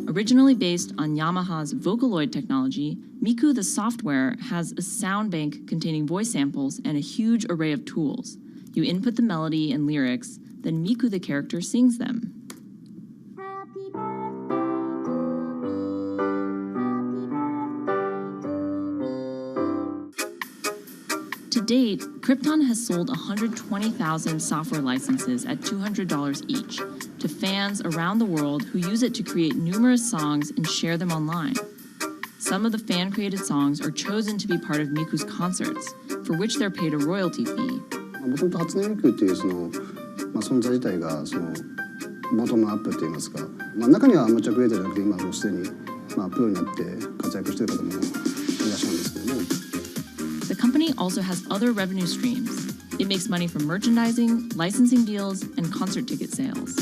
Originally based on Yamaha's Vocaloid technology, Miku the software has a sound bank containing voice samples and a huge array of tools. You input the melody and lyrics, then Miku the character sings them. To date, Krypton has sold 120,000 software licenses at $200 each to fans around the world who use it to create numerous songs and share them online. Some of the fan-created songs are chosen to be part of Miku's concerts, for which they're paid a royalty fee. もともと初音ミクっていうその、存在自体がそのボトムアップって言いますか、中にはアマチュアクリエイターじゃなくて今もうすでに、プロになって活躍している方もいらっしゃるんですけども。The company also has other revenue streams. It makes money from merchandising, licensing deals, and concert ticket sales.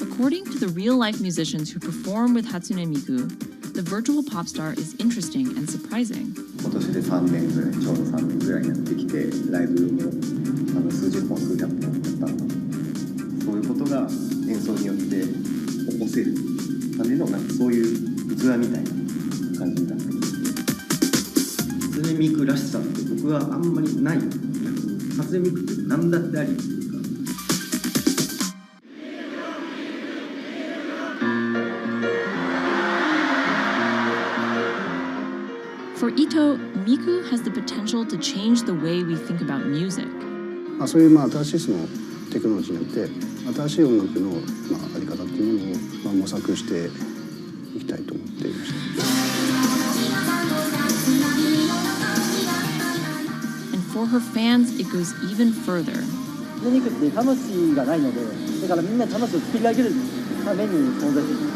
According to the real-life musicians who perform with Hatsune Miku, the virtual pop star is interesting and surprising. 今年で3年ぐらい、ちょうど3年ぐらいになってきて、ライブも数十本、数百本やったので、そういうことが演奏によって起こせるためのそういう器みたいな感じになってきて、初音ミクらしさって僕はあんまりない。初音ミクって何だってありっていうか。For Ito, Miku has the potential to change the way we think about music. そういう新しいそのテクノロジーによって新しい音楽のあり方っていうものを模索していきたいと思っていました。And for her fans, it goes even further. 初音ミクって魂がないので、だからみんな魂を作り上げるために存在している。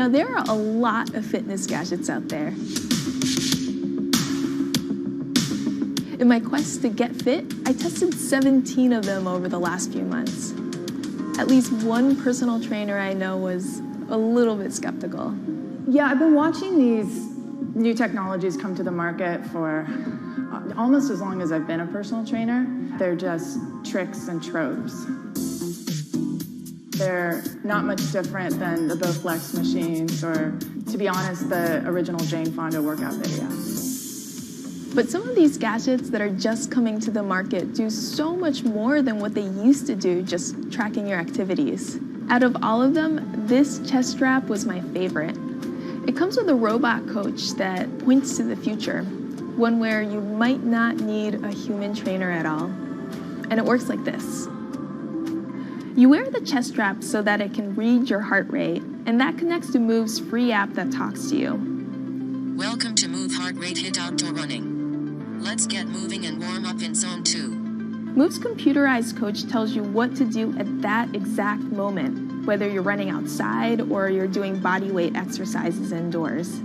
Now, there are a lot of fitness gadgets out there. In my quest to get fit, I tested 17 of them over the last few months. At least one personal trainer I know was a little bit skeptical. Yeah, I've been watching these new technologies come to the market for almost as long as I've been a personal trainer. They're just tricks and tropes. They're not much different than the Bowflex machines or, to be honest, the original Jane Fonda workout video. But some of these gadgets that are just coming to the market do so much more than what they used to do, just tracking your activities. Out of all of them, this chest strap was my favorite. It comes with a robot coach that points to the future, one where you might not need a human trainer at all. And it works like this. You wear the chest strap so that it can read your heart rate, and that connects to Move's free app that talks to you. Welcome to Move Heart Rate Hit Outdoor Running. Let's get moving and warm up in Zone 2. Move's computerized coach tells you what to do at that exact moment, whether you're running outside or you're doing body weight exercises indoors.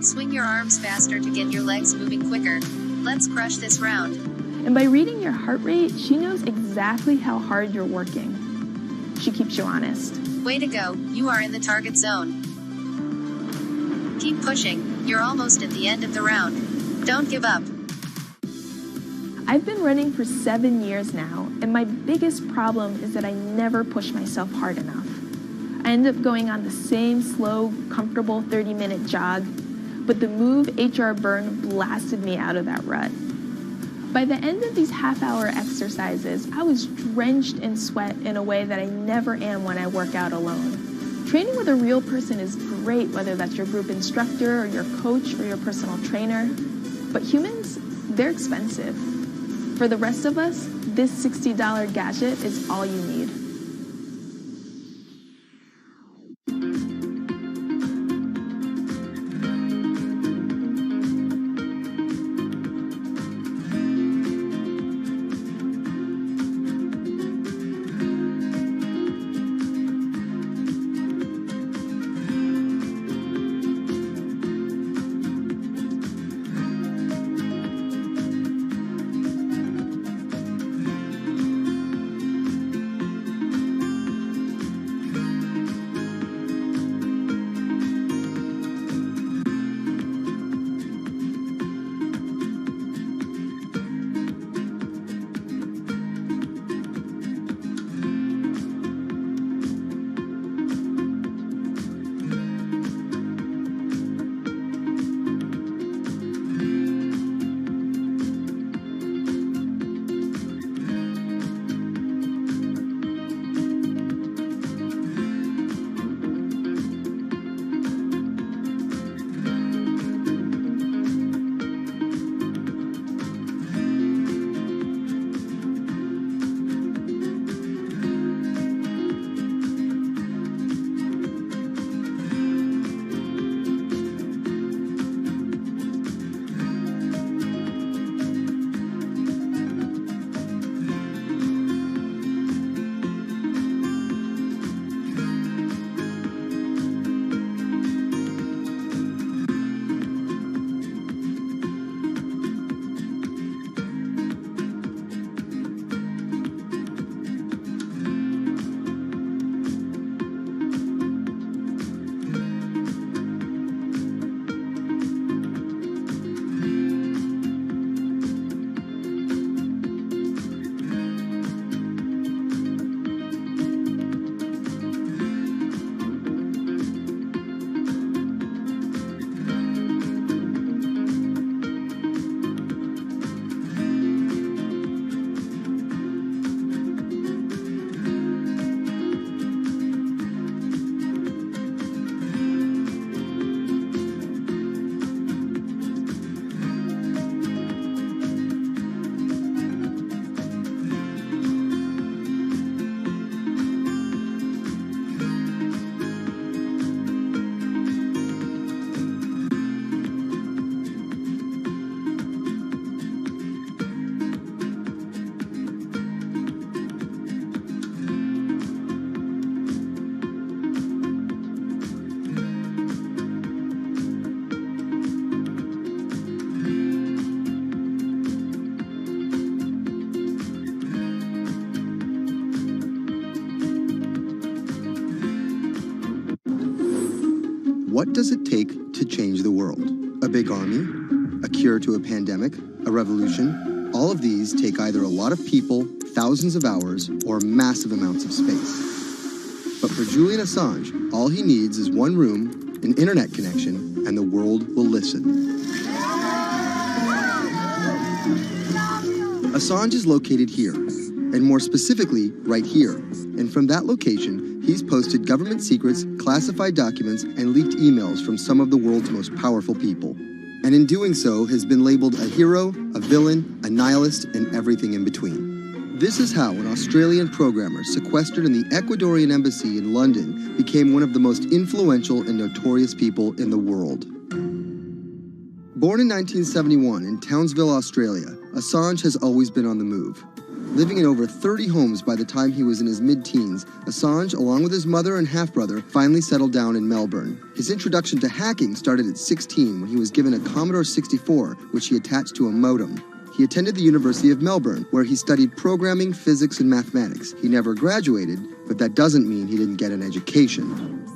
Swing your arms faster to get your legs moving quicker. Let's crush this round. And by reading your heart rate, she knows exactly how hard you're working. She keeps you honest. Way to go, you are in the target zone. Keep pushing, you're almost at the end of the round. Don't give up. I've been running for 7 years now, and my biggest problem is that I never push myself hard enough. I end up going on the same slow, comfortable 30-minute jog, but the Move HR Burn blasted me out of that rut. By the end of these half-hour exercises, I was drenched in sweat in a way that I never am when I work out alone. Training with a real person is great, whether that's your group instructor or your coach or your personal trainer. But humans, they're expensive. For the rest of us, this $60 gadget is all you need. does it take to change the world? A big army? A cure to a pandemic? A revolution? All of these take either a lot of people, thousands of hours, or massive amounts of space. But for Julian Assange, all he needs is one room, an internet connection, and the world will listen. Assange is located here, and more specifically, right here. And from that location, he's posted government secrets, classified documents, and leaked emails from some of the world's most powerful people. And in doing so, has been labeled a hero, a villain, a nihilist, and everything in between. This is how an Australian programmer sequestered in the Ecuadorian embassy in London became one of the most influential and notorious people in the world. Born in 1971 in Townsville, Australia, Assange has always been on the move. Living in over 30 homes by the time he was in his mid-teens, Assange, along with his mother and half-brother, finally settled down in Melbourne. His introduction to hacking started at 16 when he was given a Commodore 64, which he attached to a modem. He attended the University of Melbourne, where he studied programming, physics, and mathematics. He never graduated, but that doesn't mean he didn't get an education.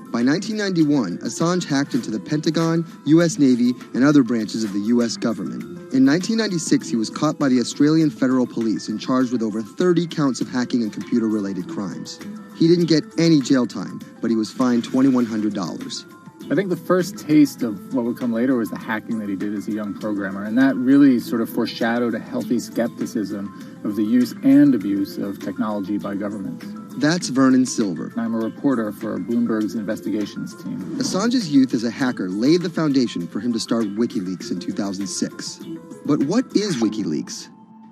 By 1991, Assange hacked into the Pentagon, U.S. Navy, and other branches of the U.S. government. In 1996, he was caught by the Australian Federal Police and charged with over 30 counts of hacking and computer-related crimes. He didn't get any jail time, but he was fined $2,100. I think the first taste of what would come later was the hacking that he did as a young programmer, and that really sort of foreshadowed a healthy skepticism of the use and abuse of technology by governments. That's Vernon Silver. I'm a reporter for Bloomberg's investigations team. Assange's youth as a hacker laid the foundation for him to start WikiLeaks in 2006. But what is WikiLeaks?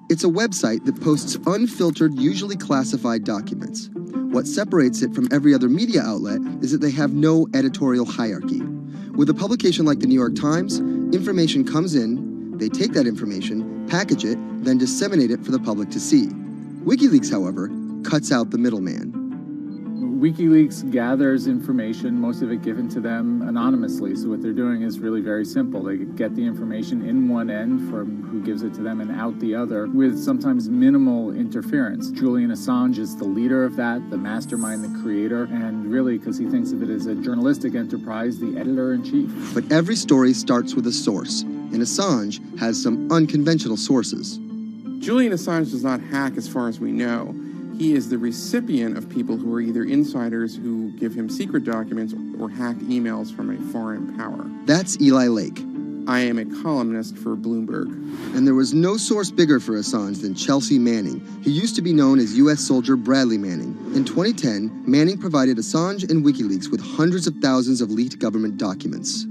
It's a website that posts unfiltered, usually classified documents. What separates it from every other media outlet is that they have no editorial hierarchy. With a publication like the New York Times, information comes in, they take that information, package it, then disseminate it for the public to see. WikiLeaks, however, cuts out the middleman. WikiLeaks gathers information, most of it given to them anonymously. So what they're doing is really very simple. They get the information in one end from who gives it to them and out the other with sometimes minimal interference. Julian Assange is the leader of that, the mastermind, the creator, and really, because he thinks of it as a journalistic enterprise, the editor-in-chief. But every story starts with a source, and Assange has some unconventional sources. Julian Assange does not hack as far as we know. He is the recipient of people who are either insiders who give him secret documents or hacked emails from a foreign power. That's Eli Lake. I am a columnist for Bloomberg. And there was no source bigger for Assange than Chelsea Manning. He used to be known as U.S. soldier Bradley Manning. In 2010, Manning provided Assange and WikiLeaks with hundreds of thousands of leaked government documents.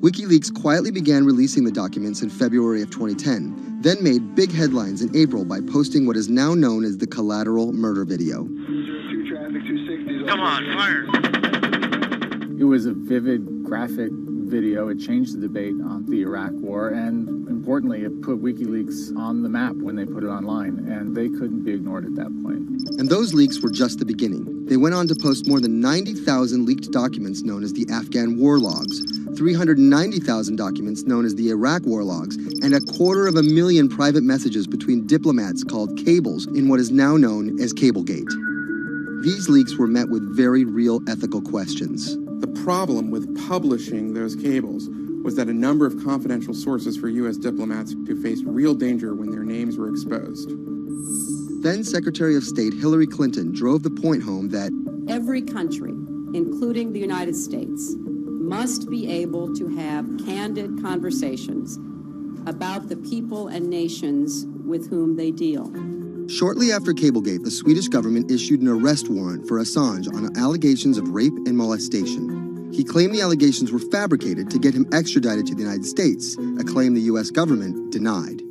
WikiLeaks quietly began releasing the documents in February of 2010, then made big headlines in April by posting what is now known as the collateral murder video. Come on, fire! It was a vivid, graphic video. It changed the debate on the Iraq War, and importantly, it put WikiLeaks on the map when they put it online, and they couldn't be ignored at that point. And those leaks were just the beginning. They went on to post more than 90,000 leaked documents known as the Afghan war logs, 390,000 documents known as the Iraq war logs, and 250,000 private messages between diplomats called cables in what is now known as Cablegate. These leaks were met with very real ethical questions. The problem with publishing those cables was that a number of confidential sources for U.S. diplomats who faced real danger when their names were exposed. Then Secretary of State Hillary Clinton drove the point home that every country, including the United States, must be able to have candid conversations about the people and nations with whom they deal. Shortly after Cablegate, the Swedish government issued an arrest warrant for Assange on allegations of rape and molestation. He claimed the allegations were fabricated to get him extradited to the United States, a claim the U.S. government denied.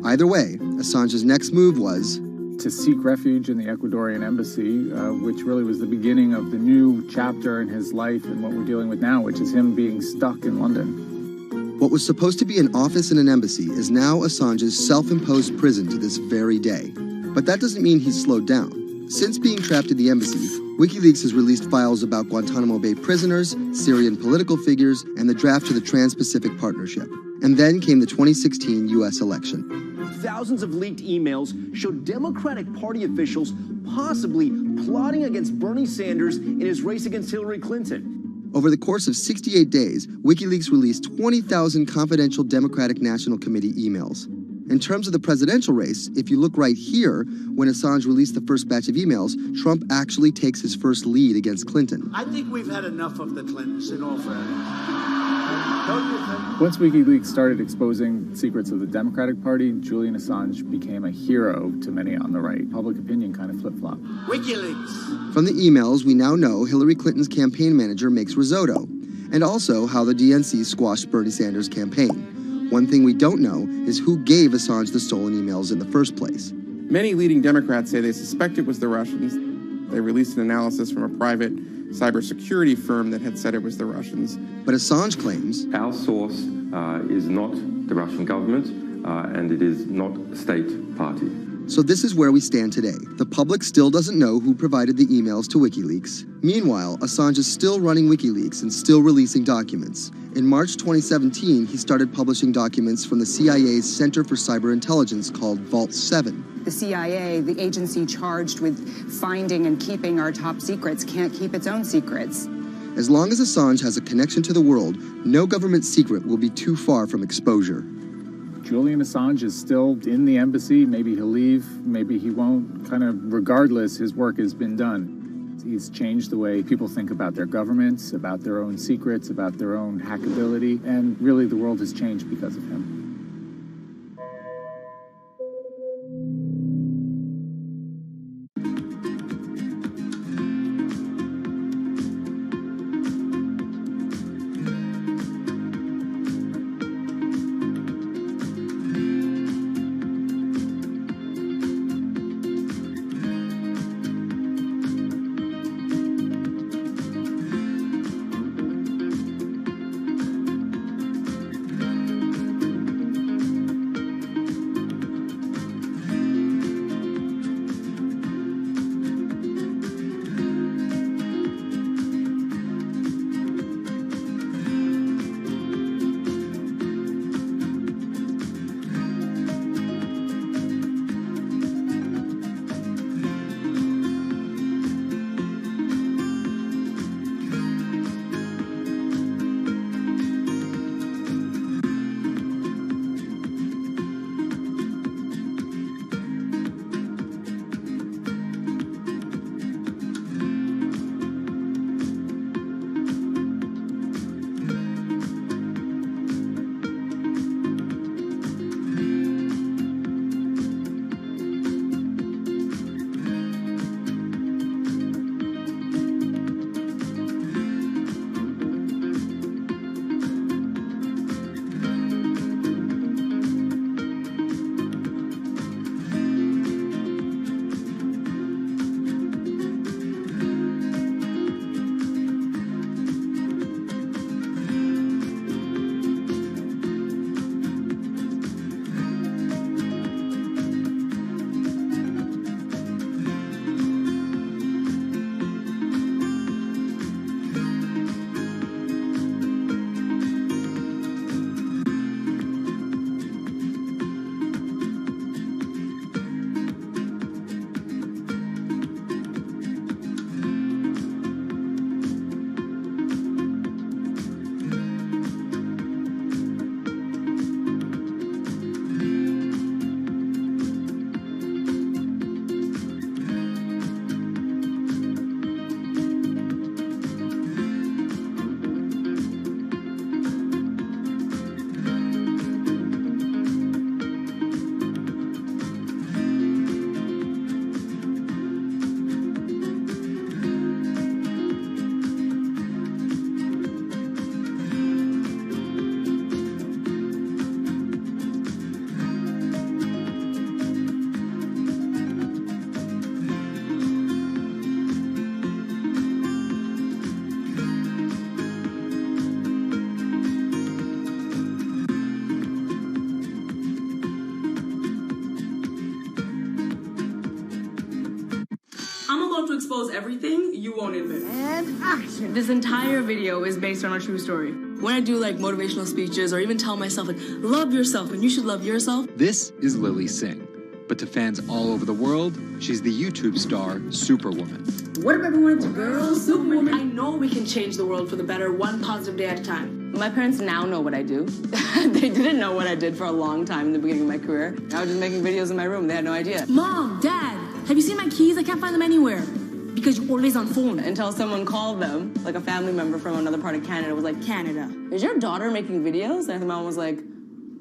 Either way, Assange's next move was to seek refuge in the Ecuadorian embassy, which really was the beginning of the new chapter in his life and what we're dealing with now, which is him being stuck in London. What was supposed to be an office in an embassy is now Assange's self-imposed prison to this very day. But that doesn't mean he's slowed down. Since being trapped at the embassy, WikiLeaks has released files about Guantanamo Bay prisoners, Syrian political figures, and the draft to the Trans-Pacific Partnership. And then came the 2016 U.S. election. Thousands of leaked emails showed Democratic Party officials possibly plotting against Bernie Sanders in his race against Hillary Clinton. Over the course of 68 days, WikiLeaks released 20,000 confidential Democratic National Committee emails. In terms of the presidential race, if you look right here, when Assange released the first batch of emails, Trump actually takes his first lead against Clinton. I think we've had enough of the Clintons, in all fairness. Don't you think? Once WikiLeaks started exposing secrets of the Democratic Party, Julian Assange became a hero to many on the right. Public opinion kind of flip-flopped. WikiLeaks. From the emails, we now know Hillary Clinton's campaign manager makes risotto, and also how the DNC squashed Bernie Sanders' campaign. One thing we don't know is who gave Assange the stolen emails in the first place. Many leading Democrats say they suspect it was the Russians. They released an analysis from a private cybersecurity firm that had said it was the Russians. But Assange claims our source is not the Russian government, and it is not a state party. So this is where we stand today. The public still doesn't know who provided the emails to WikiLeaks. Meanwhile, Assange is still running WikiLeaks and still releasing documents. In March 2017, he started publishing documents from the CIA's Center for Cyber Intelligence called Vault 7. The CIA, the agency charged with finding and keeping our top secrets, can't keep its own secrets. As long as Assange has a connection to the world, no government secret will be too far from exposure. Julian Assange is still in the embassy. Maybe he'll leave, maybe he won't. Kind of regardless, his work has been done. He's changed the way people think about their governments, about their own secrets, about their own hackability, and really the world has changed because of him. to expose everything you won't admit. And action. This entire video is based on a true story. When I do like motivational speeches or even tell myself like, love yourself and you should love yourself. This is Lily Singh, But to fans all over the world, she's the YouTube star Superwoman. What if everyone's a girl, Superwoman? I know we can change the world for the better, one positive day at a time. My parents now know what I do. They didn't know what I did for a long time in the beginning of my career. I was just making videos in my room. They had no idea. Mom, Dad, have you seen my keys? I can't find them anywhere. Because you're always on phone. Until someone called them, like a family member from another part of Canada, was like, Canada, is your daughter making videos? And the mom was like,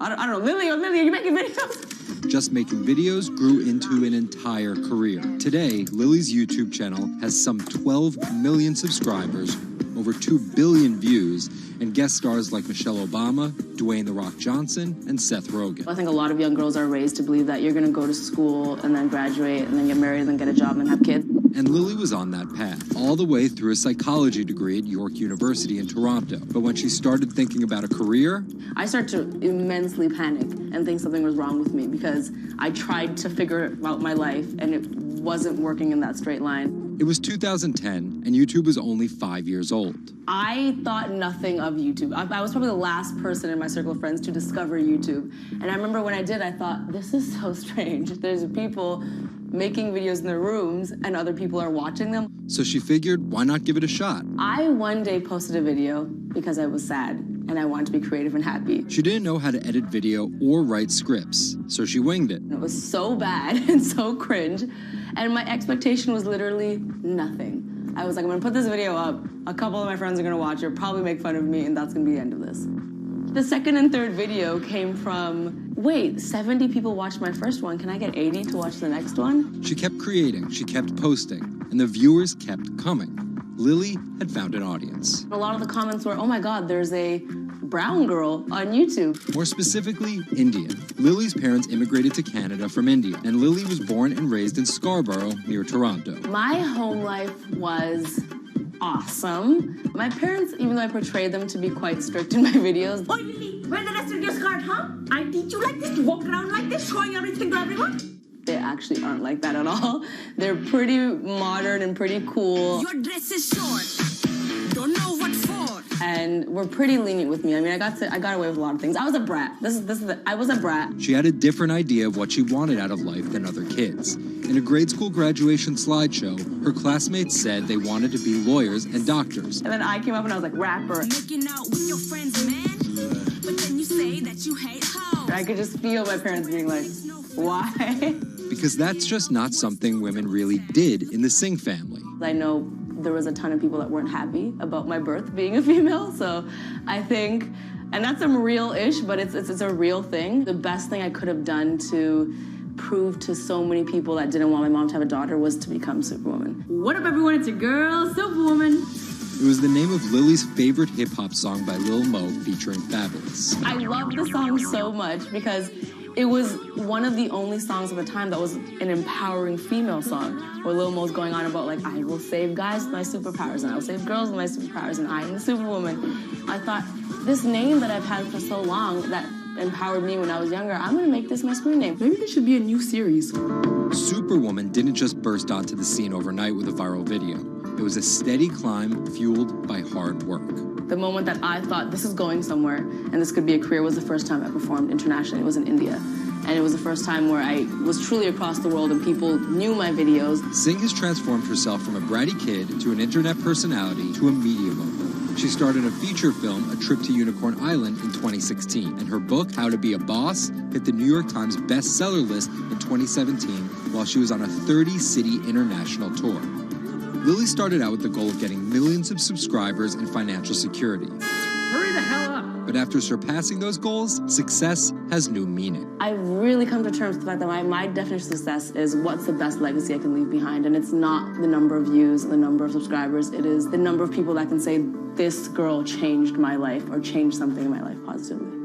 I don't know, Lily, are you making videos? Just making videos grew into an entire career. Today, Lily's YouTube channel has some 12 million subscribers, over 2 billion views, and guest stars like Michelle Obama, Dwayne "The Rock" Johnson, and Seth Rogen. I think a lot of young girls are raised to believe that you're going to go to school and then graduate and then get married and then get a job and have kids. And Lily was on that path, all the way through a psychology degree at York University in Toronto. But when she started thinking about a career, I started to immensely panic and think something was wrong with me because I tried to figure out my life and it wasn't working in that straight line. It was 2010, and YouTube was only 5 years old. I thought nothing of YouTube. I was probably the last person in my circle of friends to discover YouTube. And I remember when I did, I thought, this is so strange. There's people making videos in their rooms, and other people are watching them. So she figured, why not give it a shot? I one day posted a video because I was sad, and I wanted to be creative and happy. She didn't know how to edit video or write scripts, so she winged it. It was so bad and so cringe. And my expectation was literally nothing. I was like, I'm gonna put this video up, a couple of my friends are gonna watch it, probably make fun of me, and that's gonna be the end of this. The second and third video came from, wait, 70 people watched my first one, can I get 80 to watch the next one? She kept creating, she kept posting, and the viewers kept coming. Lily had found an audience. A lot of the comments were, oh my God, there's a brown girl on YouTube. More specifically, Indian. Lily's parents immigrated to Canada from India, and Lily was born and raised in Scarborough, near Toronto. My home life was awesome. My parents, even though I portrayed them to be quite strict in my videos. Oi, Lily, where's the rest of your skirt, huh? I teach you like this, to walk around like this, showing everything to everyone? They actually aren't like that at all. They're pretty modern and pretty cool. Your dress is short. Don't know what for. And were pretty lenient with me. I mean, I got away with a lot of things. I was a brat. I was a brat. She had a different idea of what she wanted out of life than other kids. In a grade school graduation slideshow, her classmates said they wanted to be lawyers and doctors. And then I came up and I was like, rapper. Making out with your friends, man. But then you say that you hate hoes. I could just feel my parents being like, why? Because that's just not something women really did in the Singh family. I know there was a ton of people that weren't happy about my birth being a female, so I think, and that's some real-ish, but it's a real thing. The best thing I could have done to prove to so many people that didn't want my mom to have a daughter was to become Superwoman. What if everyone it's a girl, Superwoman? It was the name of Lily's favorite hip-hop song by Lil Mo featuring Fabulous. I love the song so much because it was one of the only songs at the time that was an empowering female song, where Lil Mo's going on about, like, I will save guys with my superpowers, and I will save girls with my superpowers, and I am the Superwoman. I thought, this name that I've had for so long that empowered me when I was younger, I'm gonna make this my screen name. Maybe there should be a new series. Superwoman didn't just burst onto the scene overnight with a viral video. It was a steady climb fueled by hard work. The moment that I thought this is going somewhere and this could be a career was the first time I performed internationally. It was in India. And it was the first time where I was truly across the world and people knew my videos. Singh has transformed herself from a bratty kid to an internet personality to a media mogul. She starred in a feature film, A Trip to Unicorn Island, in 2016. And her book, How to Be a Boss, hit the New York Times bestseller list in 2017 while she was on a 30-city international tour. Lily started out with the goal of getting millions of subscribers and financial security. Hurry the hell up! But after surpassing those goals, success has new meaning. I've really come to terms with the fact that my definition of success is what's the best legacy I can leave behind. And it's not the number of views, the number of subscribers. It is the number of people that can say, this girl changed my life or changed something in my life positively.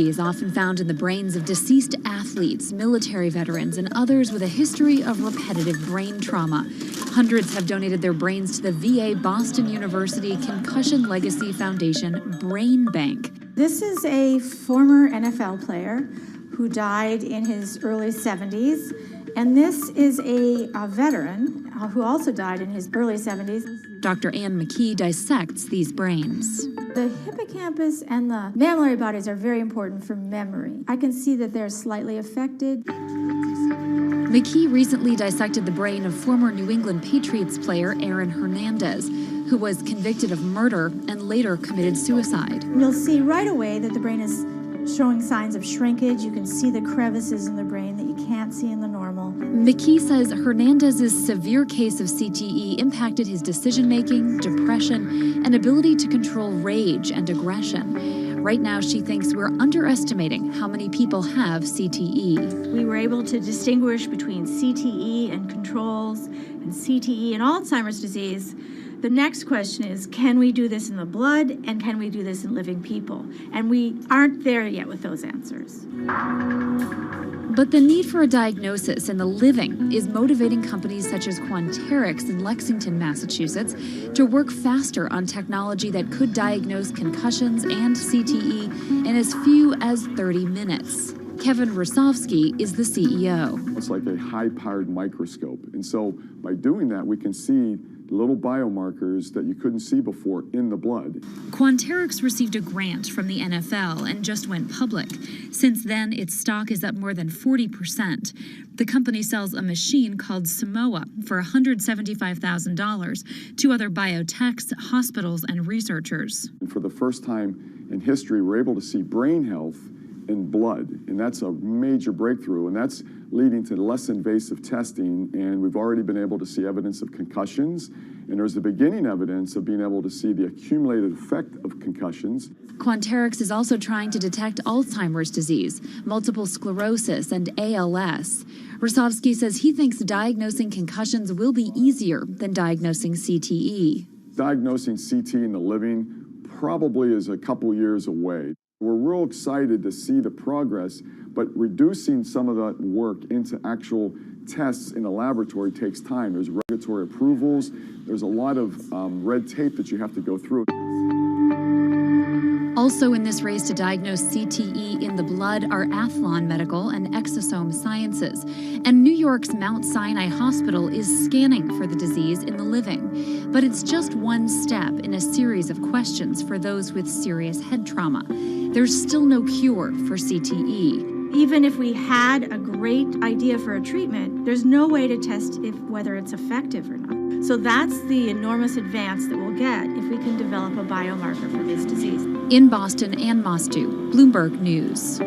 CTE is often found in the brains of deceased athletes, military veterans, and others with a history of repetitive brain trauma. Hundreds have donated their brains to the VA Boston University Concussion Legacy Foundation Brain Bank. This is a former NFL player who died in his early 70s, and this is a veteran who also died in his early 70s. Dr. Ann McKee dissects these brains. The hippocampus and the mammillary bodies are very important for memory. I can see that they're slightly affected. McKee recently dissected the brain of former New England Patriots player Aaron Hernandez, who was convicted of murder and later committed suicide. You'll see right away that the brain is showing signs of shrinkage. You can see the crevices in the brain that you can't see in the normal. McKee says Hernandez's severe case of CTE impacted his decision-making, depression, and ability to control rage and aggression. Right now, she thinks we're underestimating how many people have CTE. We were able to distinguish between CTE and controls and CTE and Alzheimer's disease. The next question is, can we do this in the blood, and can we do this in living people? And we aren't there yet with those answers. But the need for a diagnosis in the living is motivating companies such as Quanterix in Lexington, Massachusetts, to work faster on technology that could diagnose concussions and CTE in as few as 30 minutes. Kevin Rosovsky is the CEO. It's like a high-powered microscope. And so by doing that, we can see little biomarkers that you couldn't see before in the blood. Quanterix received a grant from the NFL and just went public. Since then, its stock is up more than 40%. The company sells a machine called Simoa for $175,000 to other biotechs, hospitals, and researchers. And for the first time in history, we're able to see brain health in blood, and that's a major breakthrough, and that's leading to less invasive testing, and we've already been able to see evidence of concussions, and there's the beginning evidence of being able to see the accumulated effect of concussions. Quanterix is also trying to detect Alzheimer's disease, multiple sclerosis, and ALS. Rosovsky says he thinks diagnosing concussions will be easier than diagnosing CTE. Diagnosing CT in the living probably is a couple years away. We're real excited to see the progress, but reducing some of that work into actual tests in a laboratory takes time. There's regulatory approvals. There's a lot of red tape that you have to go through. Also in this race to diagnose CTE in the blood are Athlon Medical and Exosome Sciences. And New York's Mount Sinai Hospital is scanning for the disease in the living. But it's just one step in a series of questions for those with serious head trauma. There's still no cure for CTE. Even if we had a great idea for a treatment, there's no way to test whether it's effective or not. So that's the enormous advance that we'll get if we can develop a biomarker for this disease. In Boston, Ann Mostu, Bloomberg News.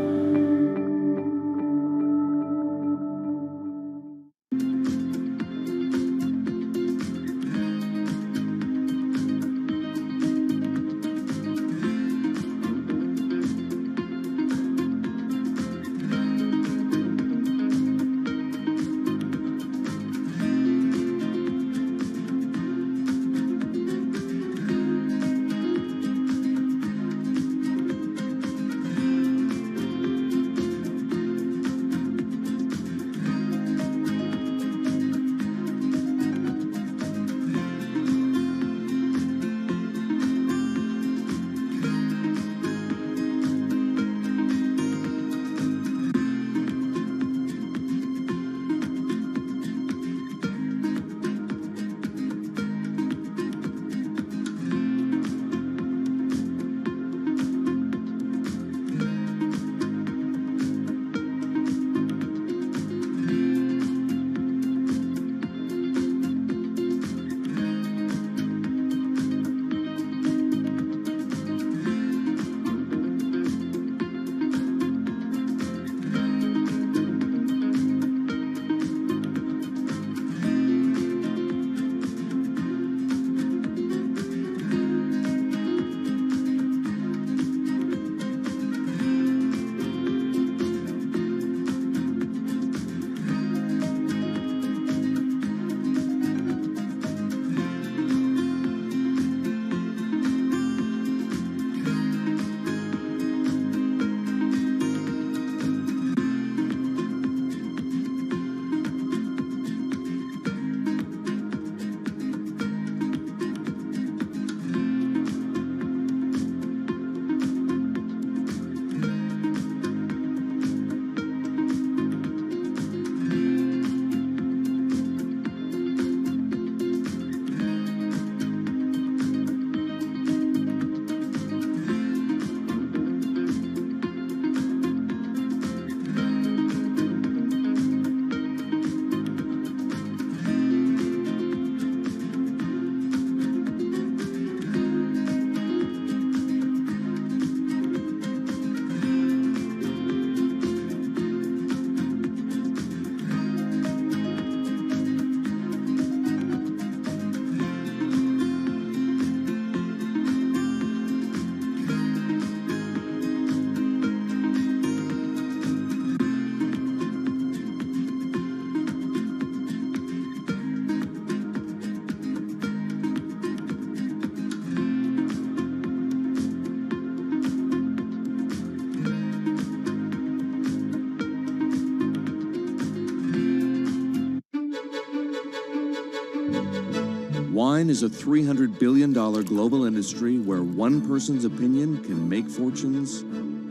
Wine is a $300 billion global industry where one person's opinion can make fortunes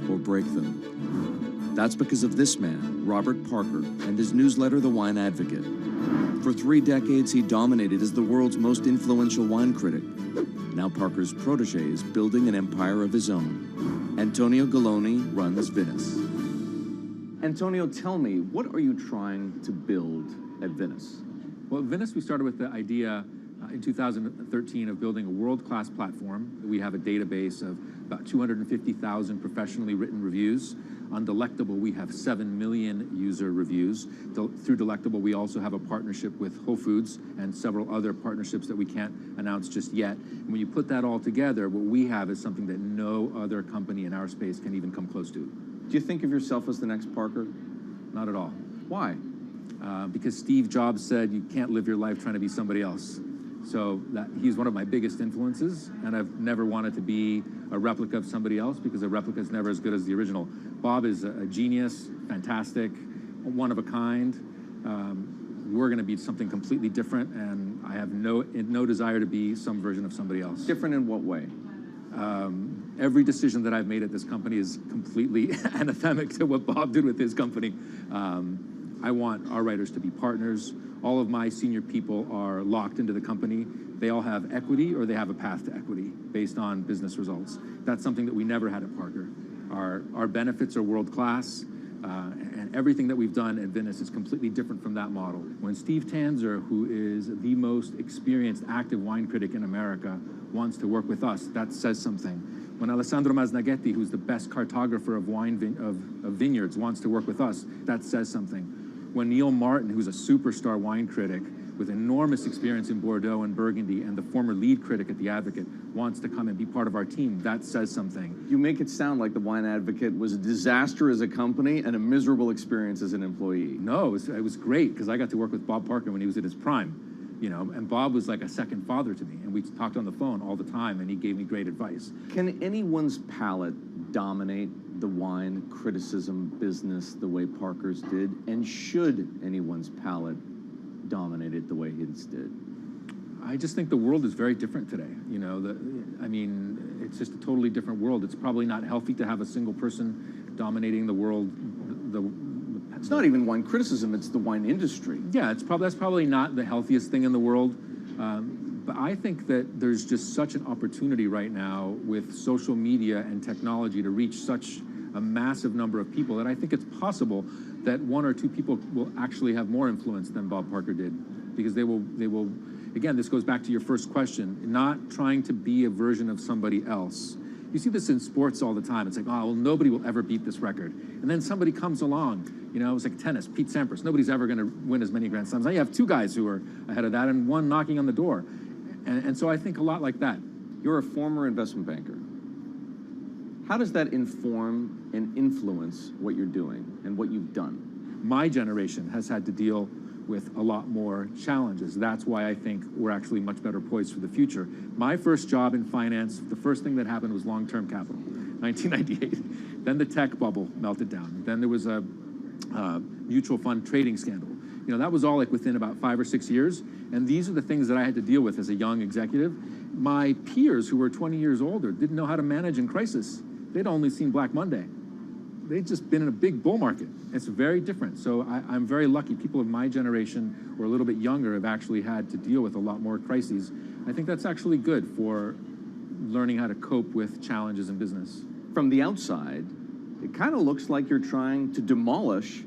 or break them. That's because of this man, Robert Parker, and his newsletter, The Wine Advocate. For 3 decades, he dominated as the world's most influential wine critic. Now Parker's protege is building an empire of his own. Antonio Galloni runs Venice. Antonio, tell me, what are you trying to build at Venice? Well, at Venice, we started with the idea in 2013 of building a world-class platform. We have a database of about 250,000 professionally written reviews. On Delectable, we have 7 million user reviews. Through Delectable, we also have a partnership with Whole Foods and several other partnerships that we can't announce just yet. And when you put that all together, what we have is something that no other company in our space can even come close to. Do you think of yourself as the next Parker? Not at all. Why? Because Steve Jobs said you can't live your life trying to be somebody else. So he's one of my biggest influences, and I've never wanted to be a replica of somebody else because a replica is never as good as the original. Bob is a genius, fantastic, one of a kind. We're going to be something completely different, and I have no desire to be some version of somebody else. Different in what way? Every decision that I've made at this company is completely anathemic to what Bob did with his company. I want our writers to be partners. All of my senior people are locked into the company. They all have equity or they have a path to equity based on business results. That's something that we never had at Parker. Our benefits are world-class, and everything that we've done at Venice is completely different from that model. When Steve Tanzer, who is the most experienced active wine critic in America, wants to work with us, that says something. When Alessandro Masnaghetti, who's the best cartographer of vineyards, wants to work with us, that says something. When Neil Martin, who's a superstar wine critic with enormous experience in Bordeaux and Burgundy and the former lead critic at The Advocate, wants to come and be part of our team, that says something. You make it sound like The Wine Advocate was a disaster as a company and a miserable experience as an employee. No, it was great because I got to work with Bob Parker when he was at his prime, you know, and Bob was like a second father to me, and we talked on the phone all the time, and he gave me great advice. Can anyone's palate dominate the wine criticism business the way Parker's did? And should anyone's palate dominate it the way his did? I just think the world is very different today. You know, it's just a totally different world. It's probably not healthy to have a single person dominating the world. It's not even wine criticism, it's the wine industry. Yeah, that's probably not the healthiest thing in the world. But I think that there's just such an opportunity right now with social media and technology to reach such a massive number of people that I think it's possible that 1 or 2 people will actually have more influence than Bob Parker did, because they will, again, this goes back to your first question, not trying to be a version of somebody else. You see this in sports all the time. It's like, oh, well, nobody will ever beat this record. And then somebody comes along, you know, it was like tennis, Pete Sampras. Nobody's ever going to win as many Grand Slams. Now you have 2 guys who are ahead of that and 1 knocking on the door. And so I think a lot like that. You're a former investment banker. How does that inform and influence what you're doing and what you've done? My generation has had to deal with a lot more challenges. That's why I think we're actually much better poised for the future. My first job in finance, the first thing that happened was long-term capital, 1998. Then the tech bubble melted down. Then there was a mutual fund trading scandal. You know, that was all like within about 5 or 6 years. And these are the things that I had to deal with as a young executive. My peers who were 20 years older didn't know how to manage in crisis. They'd only seen Black Monday. They'd just been in a big bull market. It's very different. So I'm very lucky. People of my generation or a little bit younger have actually had to deal with a lot more crises. I think that's actually good for learning how to cope with challenges in business. From the outside, it kind of looks like you're trying to demolish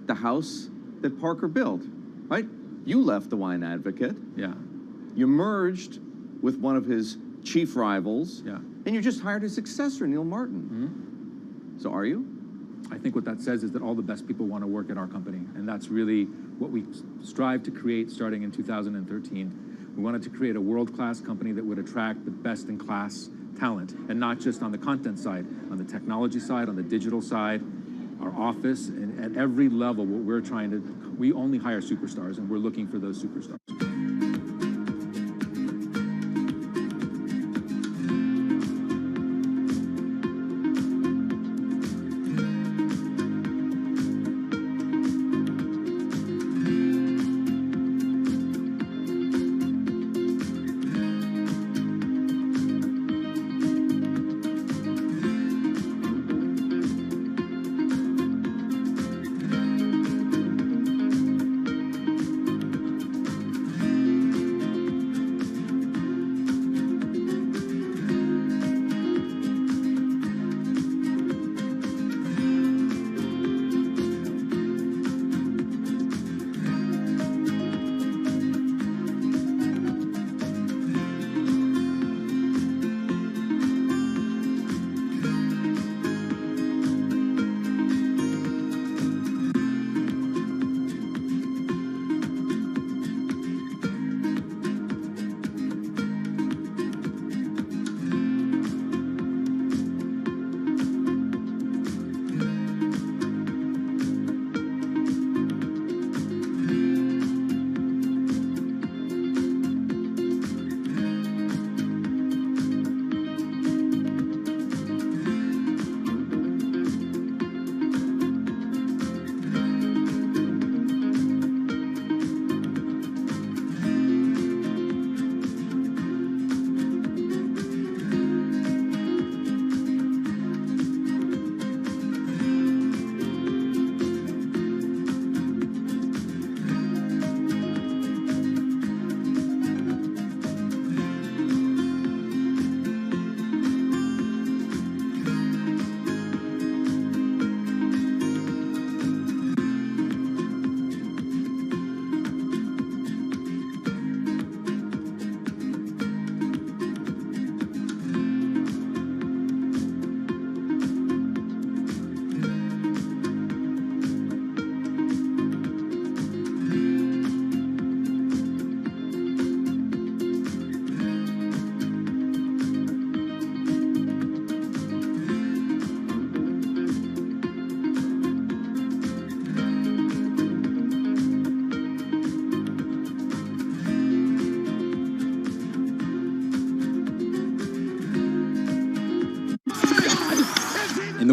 the house that Parker built, right? You left The Wine Advocate. Yeah. You merged with one of his chief rivals. Yeah. And you just hired his successor, Neil Martin. Mm-hmm. So are you? I think what that says is that all the best people want to work at our company. And that's really what we strive to create starting in 2013. We wanted to create a world-class company that would attract the best-in-class talent, and not just on the content side, on the technology side, on the digital side, our office, and at every level, what we're trying to, we only hire superstars, and we're looking for those superstars.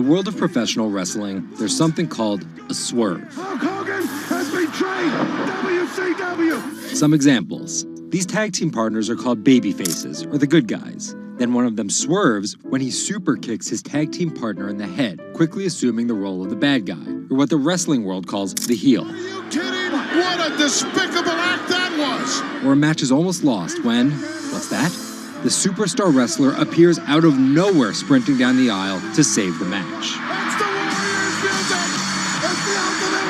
the world of professional wrestling, there's something called a swerve. Hulk Hogan has betrayed WCW! Some examples. These tag team partners are called baby faces, or the good guys. Then one of them swerves when he super kicks his tag team partner in the head, quickly assuming the role of the bad guy, or what the wrestling world calls the heel. Are you kidding? What a despicable act that was! Or a match is almost lost when, what's that? The superstar wrestler appears out of nowhere sprinting down the aisle to save the match. That's the Warriors music! It's the Ultimate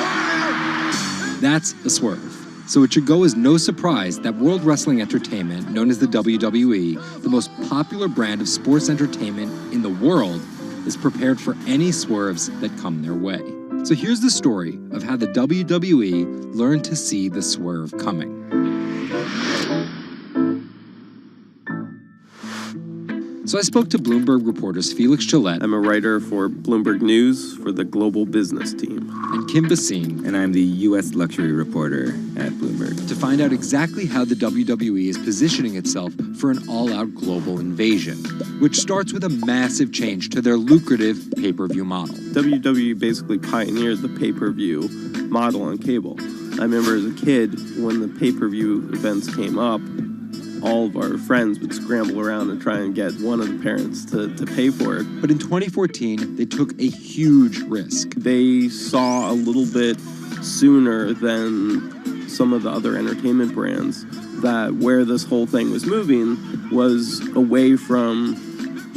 Warrior! That's a swerve. So it should go as no surprise that World Wrestling Entertainment, known as the WWE, the most popular brand of sports entertainment in the world, is prepared for any swerves that come their way. So here's the story of how the WWE learned to see the swerve coming. So I spoke to Bloomberg reporters Felix Gillette. I'm a writer for Bloomberg News for the global business team. And Kim Basine. And I'm the U.S. luxury reporter at Bloomberg. To find out exactly how the WWE is positioning itself for an all-out global invasion, which starts with a massive change to their lucrative pay-per-view model. WWE basically pioneered the pay-per-view model on cable. I remember as a kid, when the pay-per-view events came up, all of our friends would scramble around and try and get one of the parents to pay for it. But in 2014, they took a huge risk. They saw a little bit sooner than some of the other entertainment brands that where this whole thing was moving was away from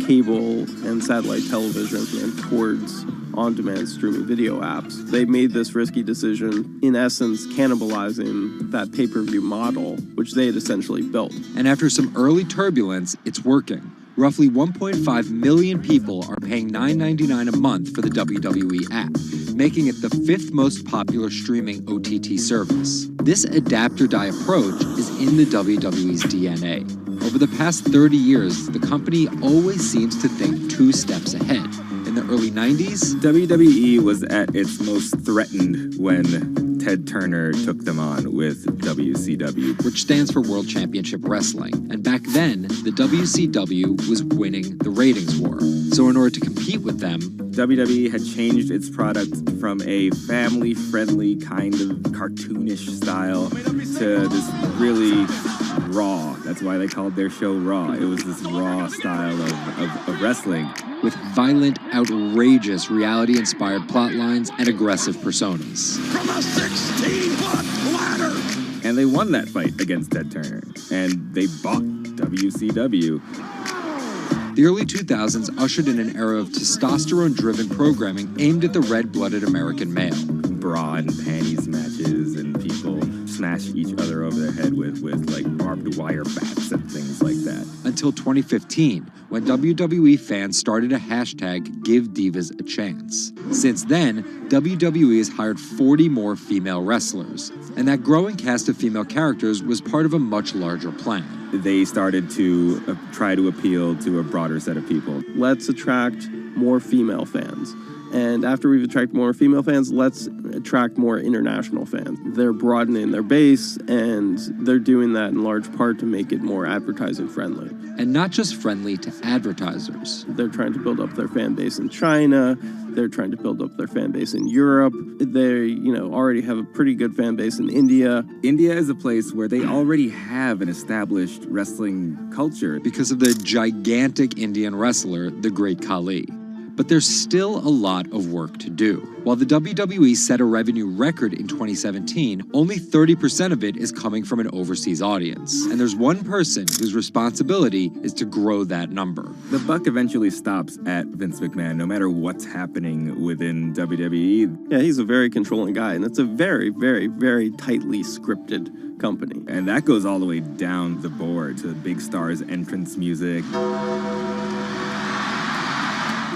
cable and satellite television and towards on-demand streaming video apps. They made this risky decision, in essence, cannibalizing that pay-per-view model, which they had essentially built. And after some early turbulence, it's working. Roughly 1.5 million people are paying $9.99 a month for the WWE app, making it the 5th most popular streaming OTT service. This adapt-or-die approach is in the WWE's DNA. Over the past 30 years, the company always seems to think 2 steps ahead. In the early 90s, WWE was at its most threatened when Ted Turner took them on with WCW, which stands for World Championship Wrestling. And back then, the WCW was winning the ratings war. So in order to compete with them, WWE had changed its product from a family-friendly kind of cartoonish style to this really raw. That's why they called their show Raw. It was this raw style of wrestling. With violent, outrageous, reality-inspired plot lines and aggressive personas. From a 16-foot ladder! And they won that fight against Ted Turner. And they bought WCW. The early 2000s ushered in an era of testosterone-driven programming aimed at the red-blooded American male. Bra and panties matches, and people smash each other over their head with like barbed wire bats and things like that. Until 2015, when WWE fans started a hashtag Give Divas a Chance. Since then, WWE has hired 40 more female wrestlers, and that growing cast of female characters was part of a much larger plan. They started to try to appeal to a broader set of people. Let's attract more female fans. And after we've attracted more female fans, let's attract more international fans. They're broadening their base, and they're doing that in large part to make it more advertising friendly. And not just friendly to advertisers. They're trying to build up their fan base in China. They're trying to build up their fan base in Europe. They, already have a pretty good fan base in India. India is a place where they already have an established wrestling culture. Because of the gigantic Indian wrestler, the Great Khali. But there's still a lot of work to do. While the WWE set a revenue record in 2017, only 30% of it is coming from an overseas audience. And there's one person whose responsibility is to grow that number. The buck eventually stops at Vince McMahon, no matter what's happening within WWE. Yeah, he's a very controlling guy, and it's a very, very, very tightly scripted company. And that goes all the way down the board to the big stars' entrance music.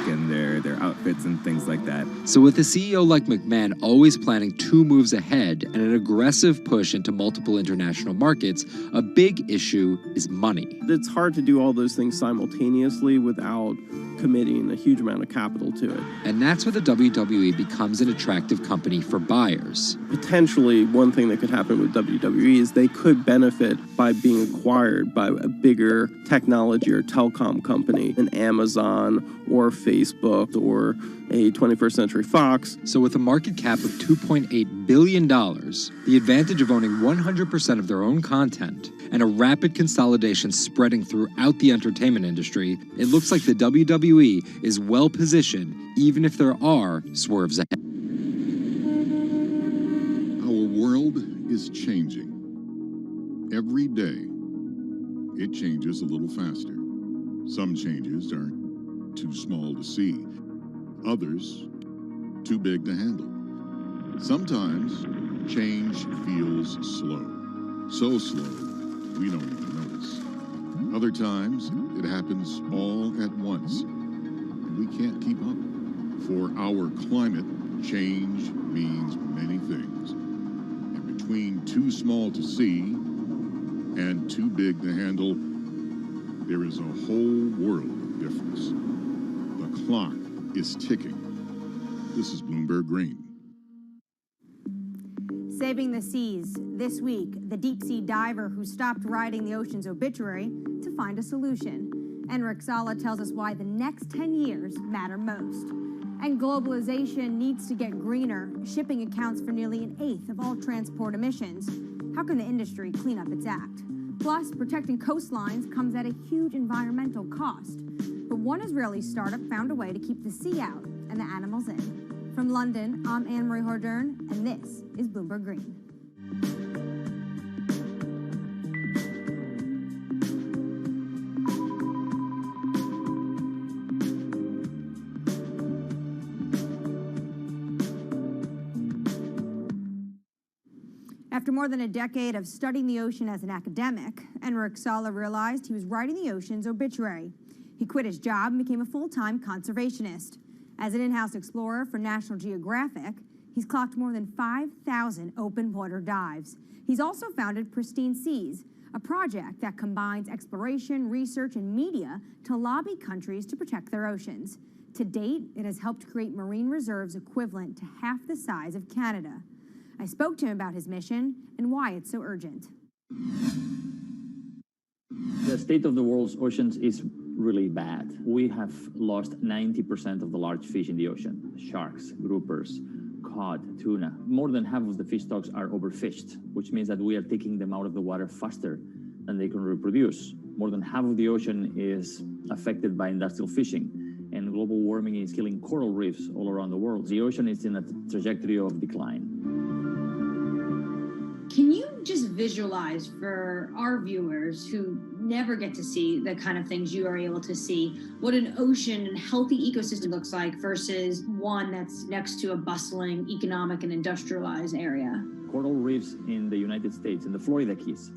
And their outfits and things like that. So with a CEO like McMahon always planning 2 moves ahead and an aggressive push into multiple international markets, a big issue is money. It's hard to do all those things simultaneously without committing a huge amount of capital to it. And that's where the WWE becomes an attractive company for buyers. Potentially, one thing that could happen with WWE is they could benefit by being acquired by a bigger technology or telecom company, an Amazon or Facebook or a 21st Century Fox. So with a market cap of $2.8 billion, the advantage of owning 100% of their own content, and a rapid consolidation spreading throughout the entertainment industry, it looks like the WWE is well positioned, even if there are swerves ahead. Our world is changing. Every day, it changes a little faster. Some changes are too small to see. Others, too big to handle. Sometimes, change feels slow. So slow, we don't even notice. Other times, it happens all at once, and we can't keep up. For our climate, change means many things. And between too small to see and too big to handle, there is a whole world of difference. The clock is ticking. This is Bloomberg Green. Saving the seas. This week, the deep-sea diver who stopped writing the ocean's obituary to find a solution. Enric Sala tells us why the next 10 years matter most. And globalization needs to get greener. Shipping accounts for nearly an eighth of all transport emissions. How can the industry clean up its act? Plus, protecting coastlines comes at a huge environmental cost. But one Israeli startup found a way to keep the sea out and the animals in. From London, I'm Anne-Marie Hordern, and this is Bloomberg Green. After more than a decade of studying the ocean as an academic, Enric Sala realized he was writing the ocean's obituary. He quit his job and became a full-time conservationist. As an in-house explorer for National Geographic, he's clocked more than 5,000 open water dives. He's also founded Pristine Seas, a project that combines exploration, research, and media to lobby countries to protect their oceans. To date, it has helped create marine reserves equivalent to half the size of Canada. I spoke to him about his mission and why it's so urgent. The state of the world's oceans is really bad. We have lost 90% of the large fish in the ocean. Sharks, groupers, cod, tuna. More than half of the fish stocks are overfished, which means that we are taking them out of the water faster than they can reproduce. More than half of the ocean is affected by industrial fishing, and global warming is killing coral reefs all around the world. The ocean is in a trajectory of decline. Can you just visualize for our viewers who never get to see the kind of things you are able to see, what an ocean and healthy ecosystem looks like versus one that's next to a bustling economic and industrialized area? Coral reefs in the United States, in the Florida Keys,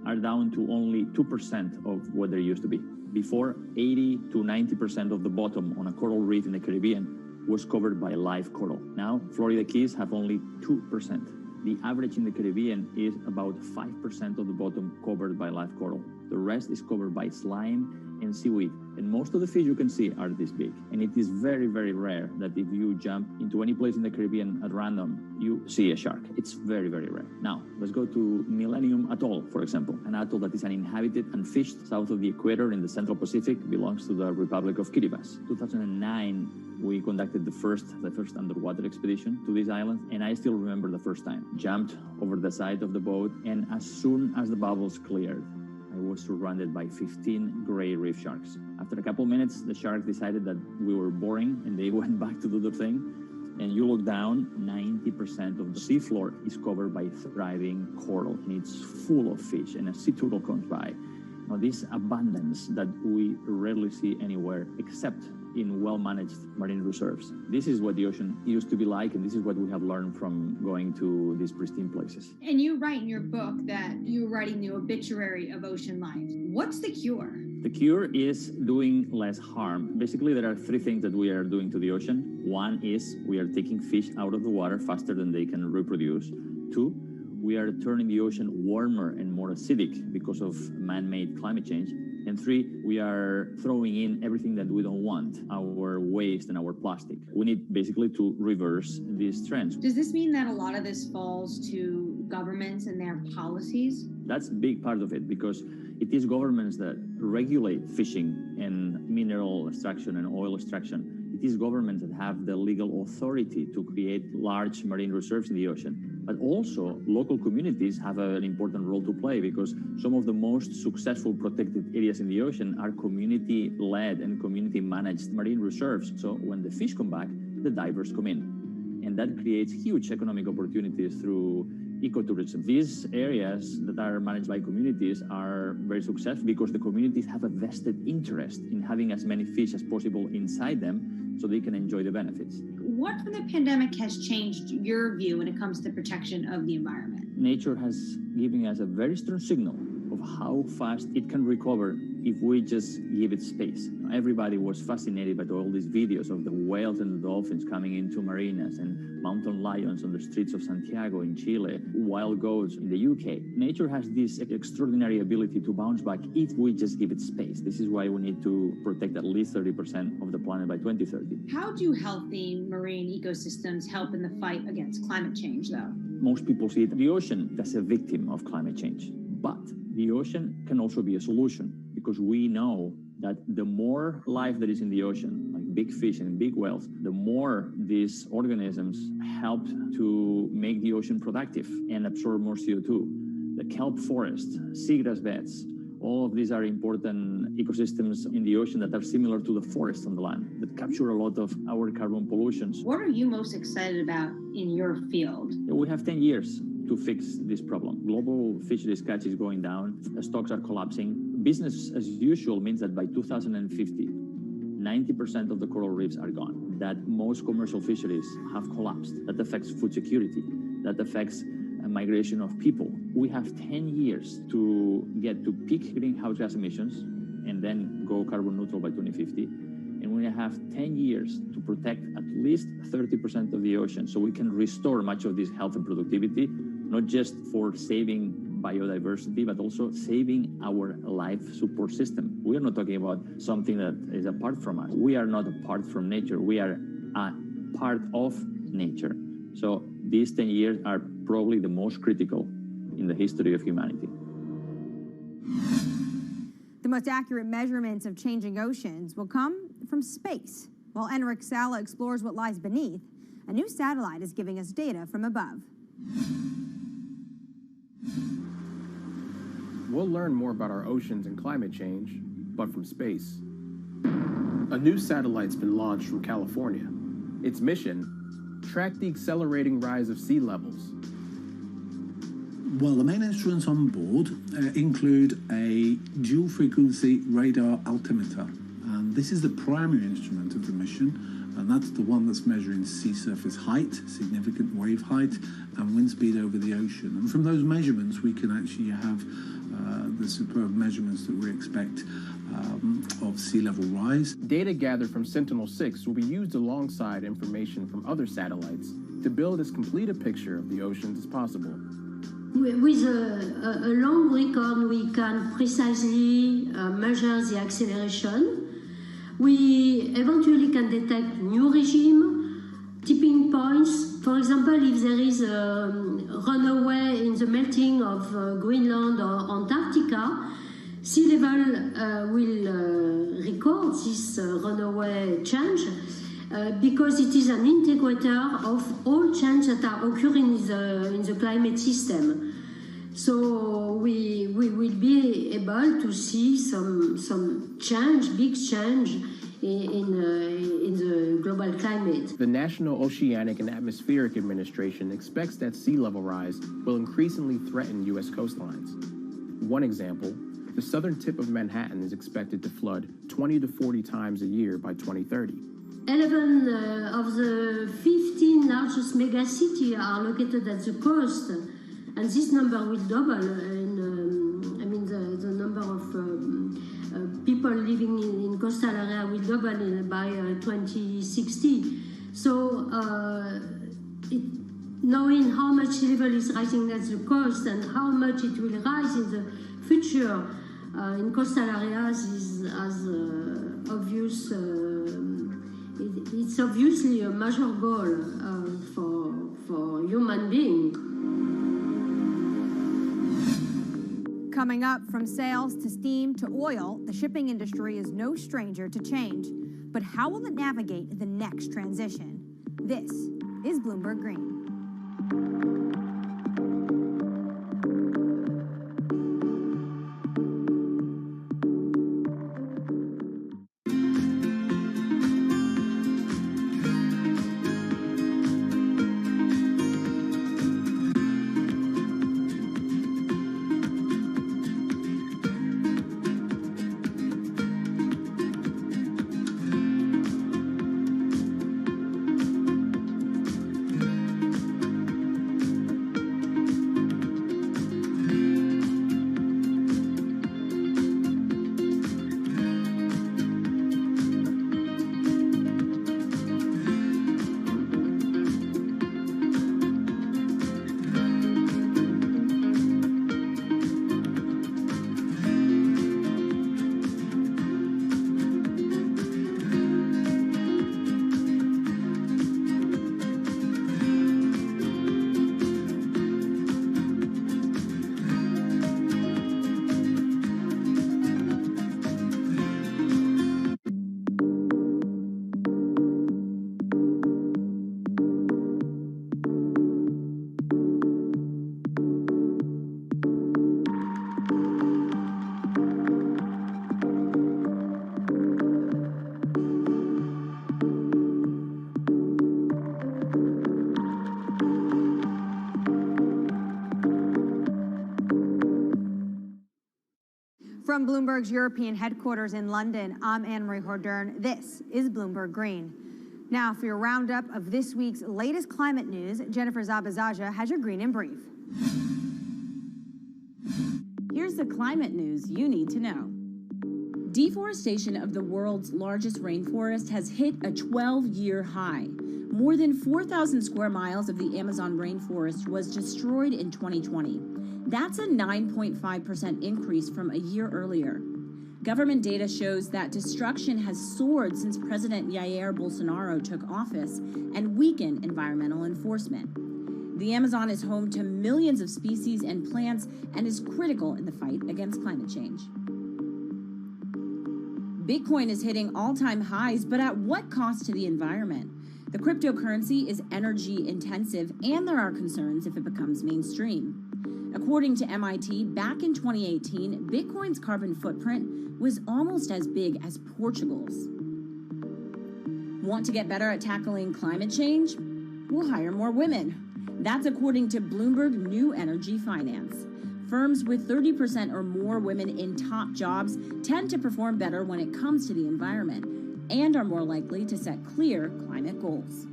are down to only 2% of what they used to be. Before, 80 to 90% of the bottom on a coral reef in the Caribbean was covered by live coral. Now, Florida Keys have only 2%. The average in the Caribbean is about 5% of the bottom covered by live coral. The rest is covered by slime and seaweed. And most of the fish you can see are this big. And it is very, very rare that if you jump into any place in the Caribbean at random, you see a shark. It's very, very rare. Now, let's go to Millennium Atoll, for example. An atoll that is uninhabited and fished south of the equator in the Central Pacific, belongs to the Republic of Kiribati. 2009, we conducted the first underwater expedition to this island, and I still remember the first time. Jumped over the side of the boat, and as soon as the bubbles cleared, I was surrounded by 15 gray reef sharks. After a couple minutes, the sharks decided that we were boring, and they went back to do their thing. And you look down, 90% of the seafloor is covered by thriving coral, and it's full of fish, and a sea turtle comes by. Now, this abundance that we rarely see anywhere except in well-managed marine reserves. This is what the ocean used to be like, and this is what we have learned from going to these pristine places. And you write in your book that you're writing the obituary of ocean life. What's the cure? The cure is doing less harm. Basically, there are three things that we are doing to the ocean. One is we are taking fish out of the water faster than they can reproduce. Two, we are turning the ocean warmer and more acidic because of man-made climate change. And three, we are throwing in everything that we don't want, our waste and our plastic. We need basically to reverse these trends. Does this mean that a lot of this falls to governments and their policies? That's a big part of it, because it is governments that regulate fishing and mineral extraction and oil extraction. It is governments that have the legal authority to create large marine reserves in the ocean. But also, local communities have an important role to play because some of the most successful protected areas in the ocean are community-led and community-managed marine reserves. So when the fish come back, the divers come in. And that creates huge economic opportunities through ecotourism. These areas that are managed by communities are very successful because the communities have a vested interest in having as many fish as possible inside them so they can enjoy the benefits. What from the pandemic has changed your view when it comes to protection of the environment? Nature has given us a very strong signal of how fast it can recover if we just give it space. Everybody was fascinated by all these videos of the whales and the dolphins coming into marinas and mountain lions on the streets of Santiago in Chile, wild goats in the UK. Nature has this extraordinary ability to bounce back if we just give it space. This is why we need to protect at least 30% of the planet by 2030. How do healthy marine ecosystems help in the fight against climate change, though? Most people see the ocean as a victim of climate change, but the ocean can also be a solution because we know that the more life that is in the ocean, like big fish and big whales, the more these organisms help to make the ocean productive and absorb more CO2. The kelp forest, seagrass beds, all of these are important ecosystems in the ocean that are similar to the forests on the land that capture a lot of our carbon pollutions. What are you most excited about in your field? We have 10 years to fix this problem. Global fisheries catch is going down, stocks are collapsing. Business as usual means that by 2050, 90% of the coral reefs are gone, that most commercial fisheries have collapsed. That affects food security, that affects migration of people. We have 10 years to get to peak greenhouse gas emissions and then go carbon neutral by 2050. And we have 10 years to protect at least 30% of the ocean so we can restore much of this health and productivity, not just for saving biodiversity, but also saving our life support system. We are not talking about something that is apart from us. We are not apart from nature. We are a part of nature. So these 10 years are probably the most critical in the history of humanity. The most accurate measurements of changing oceans will come from space. While Enric Sala explores what lies beneath, a new satellite is giving us data from above. We'll learn more about our oceans and climate change, but from space. A new satellite's been launched from California. Its mission, track the accelerating rise of sea levels. Well, the main instruments on board include a dual-frequency radar altimeter. And this is the primary instrument of the mission, and that's the one that's measuring sea surface height, significant wave height, and wind speed over the ocean. And from those measurements, we can actually have the superb measurements that we expect of sea level rise. Data gathered from Sentinel-6 will be used alongside information from other satellites to build as complete a picture of the oceans as possible. With a long record, we can precisely measure the acceleration. We eventually can detect new regime, tipping points. For example, if there is a runaway in the melting of Greenland or Antarctica, sea level will record this runaway change because it is an integrator of all changes that are occurring in the climate system. So we will be able to see some change, big change in the global climate. The National Oceanic and Atmospheric Administration expects that sea level rise will increasingly threaten U.S. coastlines. One example, the southern tip of Manhattan is expected to flood 20 to 40 times a year by 2030. 11 of the 15 largest megacities are located at the coast, and this number will double. The number of people living in coastal area will double by 2060. So, knowing how much sea level is rising at the coast and how much it will rise in the future in coastal areas is as obvious. It's obviously a major goal for human beings. Coming up, from sails to steam to oil, the shipping industry is no stranger to change. But how will it navigate the next transition? This is Bloomberg Green. From Bloomberg's European headquarters in London, I'm Anne-Marie Hordern. This is Bloomberg Green. Now, for your roundup of this week's latest climate news, Jennifer Zabazaja has your Green in Brief. Here's the climate news you need to know. Deforestation of the world's largest rainforest has hit a 12-year high. More than 4,000 square miles of the Amazon rainforest was destroyed in 2020. That's a 9.5% increase from a year earlier. Government data shows that destruction has soared since President Jair Bolsonaro took office and weakened environmental enforcement. The Amazon is home to millions of species and plants and is critical in the fight against climate change. Bitcoin is hitting all-time highs, but at what cost to the environment? The cryptocurrency is energy intensive, and there are concerns if it becomes mainstream. According to MIT, back in 2018, Bitcoin's carbon footprint was almost as big as Portugal's. Want to get better at tackling climate change? We'll hire more women. That's according to Bloomberg New Energy Finance. Firms with 30% or more women in top jobs tend to perform better when it comes to the environment and are more likely to set clear climate goals.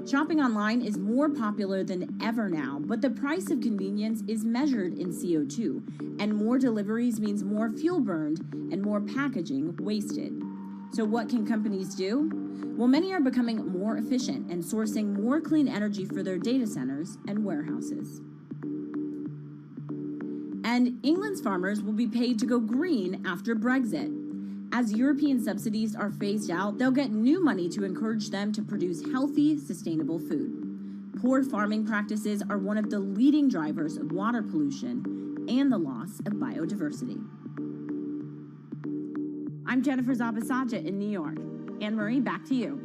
Shopping online is more popular than ever now, but the price of convenience is measured in CO2, and more deliveries means more fuel burned and more packaging wasted. So what can companies do? Well, many are becoming more efficient and sourcing more clean energy for their data centers and warehouses. And England's farmers will be paid to go green after Brexit. As European subsidies are phased out, they'll get new money to encourage them to produce healthy, sustainable food. Poor farming practices are one of the leading drivers of water pollution and the loss of biodiversity. I'm Jennifer Zabasaja in New York. Anne-Marie, back to you.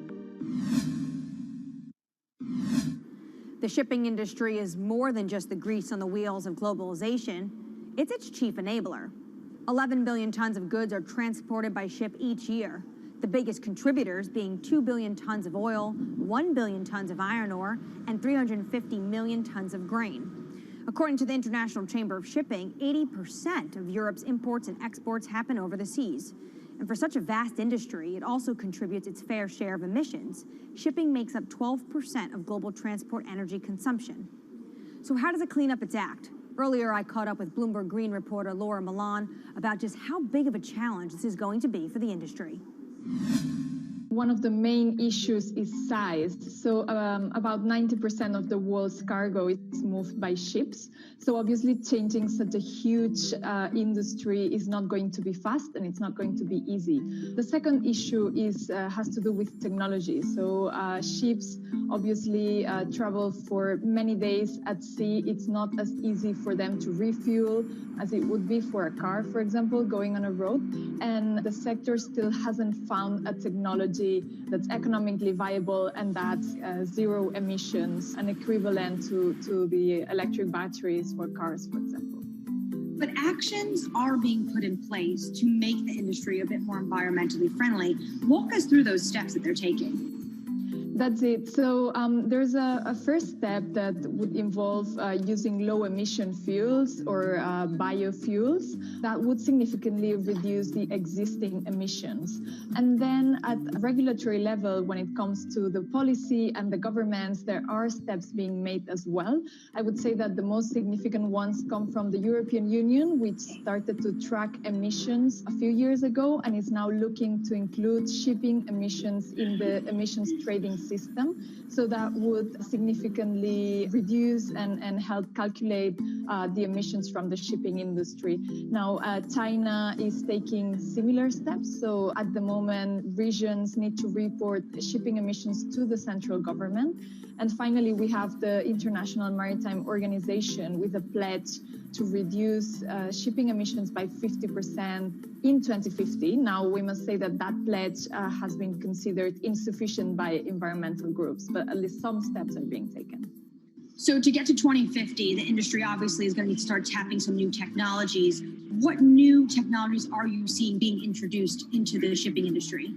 The shipping industry is more than just the grease on the wheels of globalization. It's its chief enabler. 11 billion tons of goods are transported by ship each year, the biggest contributors being 2 billion tons of oil, 1 billion tons of iron ore, and 350 million tons of grain. According to the International Chamber of Shipping, 80% of Europe's imports and exports happen over the seas. And for such a vast industry, it also contributes its fair share of emissions. Shipping makes up 12% of global transport energy consumption. So how does it clean up its act? Earlier, I caught up with Bloomberg Green reporter Laura Milan about just how big of a challenge this is going to be for the industry. One of the main issues is size. So about 90% of the world's cargo is moved by ships. So obviously changing such a huge industry is not going to be fast and it's not going to be easy. The second issue has to do with technology. So ships obviously travel for many days at sea. It's not as easy for them to refuel as it would be for a car, for example, going on a road. And the sector still hasn't found a technology that's economically viable and that's zero emissions and equivalent to the electric batteries for cars, for example. But actions are being put in place to make the industry a bit more environmentally friendly. Walk us through those steps that they're taking. That's it. So there's a first step that would involve using low emission fuels or biofuels that would significantly reduce the existing emissions. And then at a regulatory level, when it comes to the policy and the governments, there are steps being made as well. I would say that the most significant ones come from the European Union, which started to track emissions a few years ago and is now looking to include shipping emissions in the emissions trading system. So that would significantly reduce and help calculate the emissions from the shipping industry. Now, China is taking similar steps. So at the moment, regions need to report shipping emissions to the central government. And finally, we have the International Maritime Organization with a pledge to reduce shipping emissions by 50% in 2050. Now, we must say that that pledge has been considered insufficient by environmental groups, but at least some steps are being taken. So to get to 2050, the industry obviously is going to need to start tapping some new technologies. What new technologies are you seeing being introduced into the shipping industry?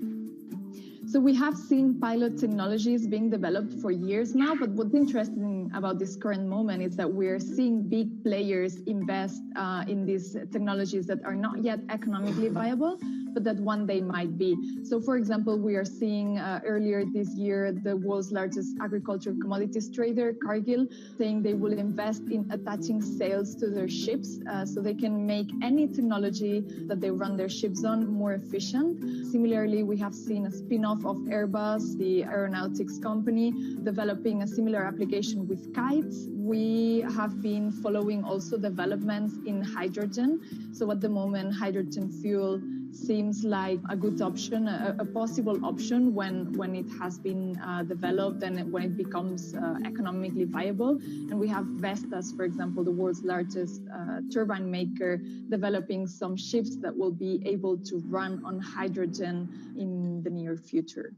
So we have seen pilot technologies being developed for years now, but what's interesting about this current moment is that we're seeing big players invest in these technologies that are not yet economically viable, but that one day might be. So for example, we are seeing earlier this year, the world's largest agricultural commodities trader, Cargill, saying they will invest in attaching sails to their ships so they can make any technology that they run their ships on more efficient. Similarly, we have seen a spin-off of Airbus, the aeronautics company, developing a similar application with kites. We have been following also developments in hydrogen. So at the moment, hydrogen fuel seems like a good option, a possible option when it has been developed and when it becomes economically viable. And we have Vestas, for example, the world's largest turbine maker, developing some ships that will be able to run on hydrogen in the near future.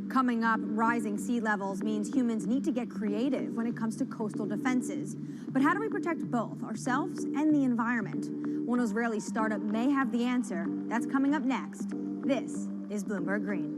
Coming up, rising sea levels means humans need to get creative when it comes to coastal defenses. But how do we protect both ourselves and the environment? One Israeli startup may have the answer. That's coming up next. This is Bloomberg Green.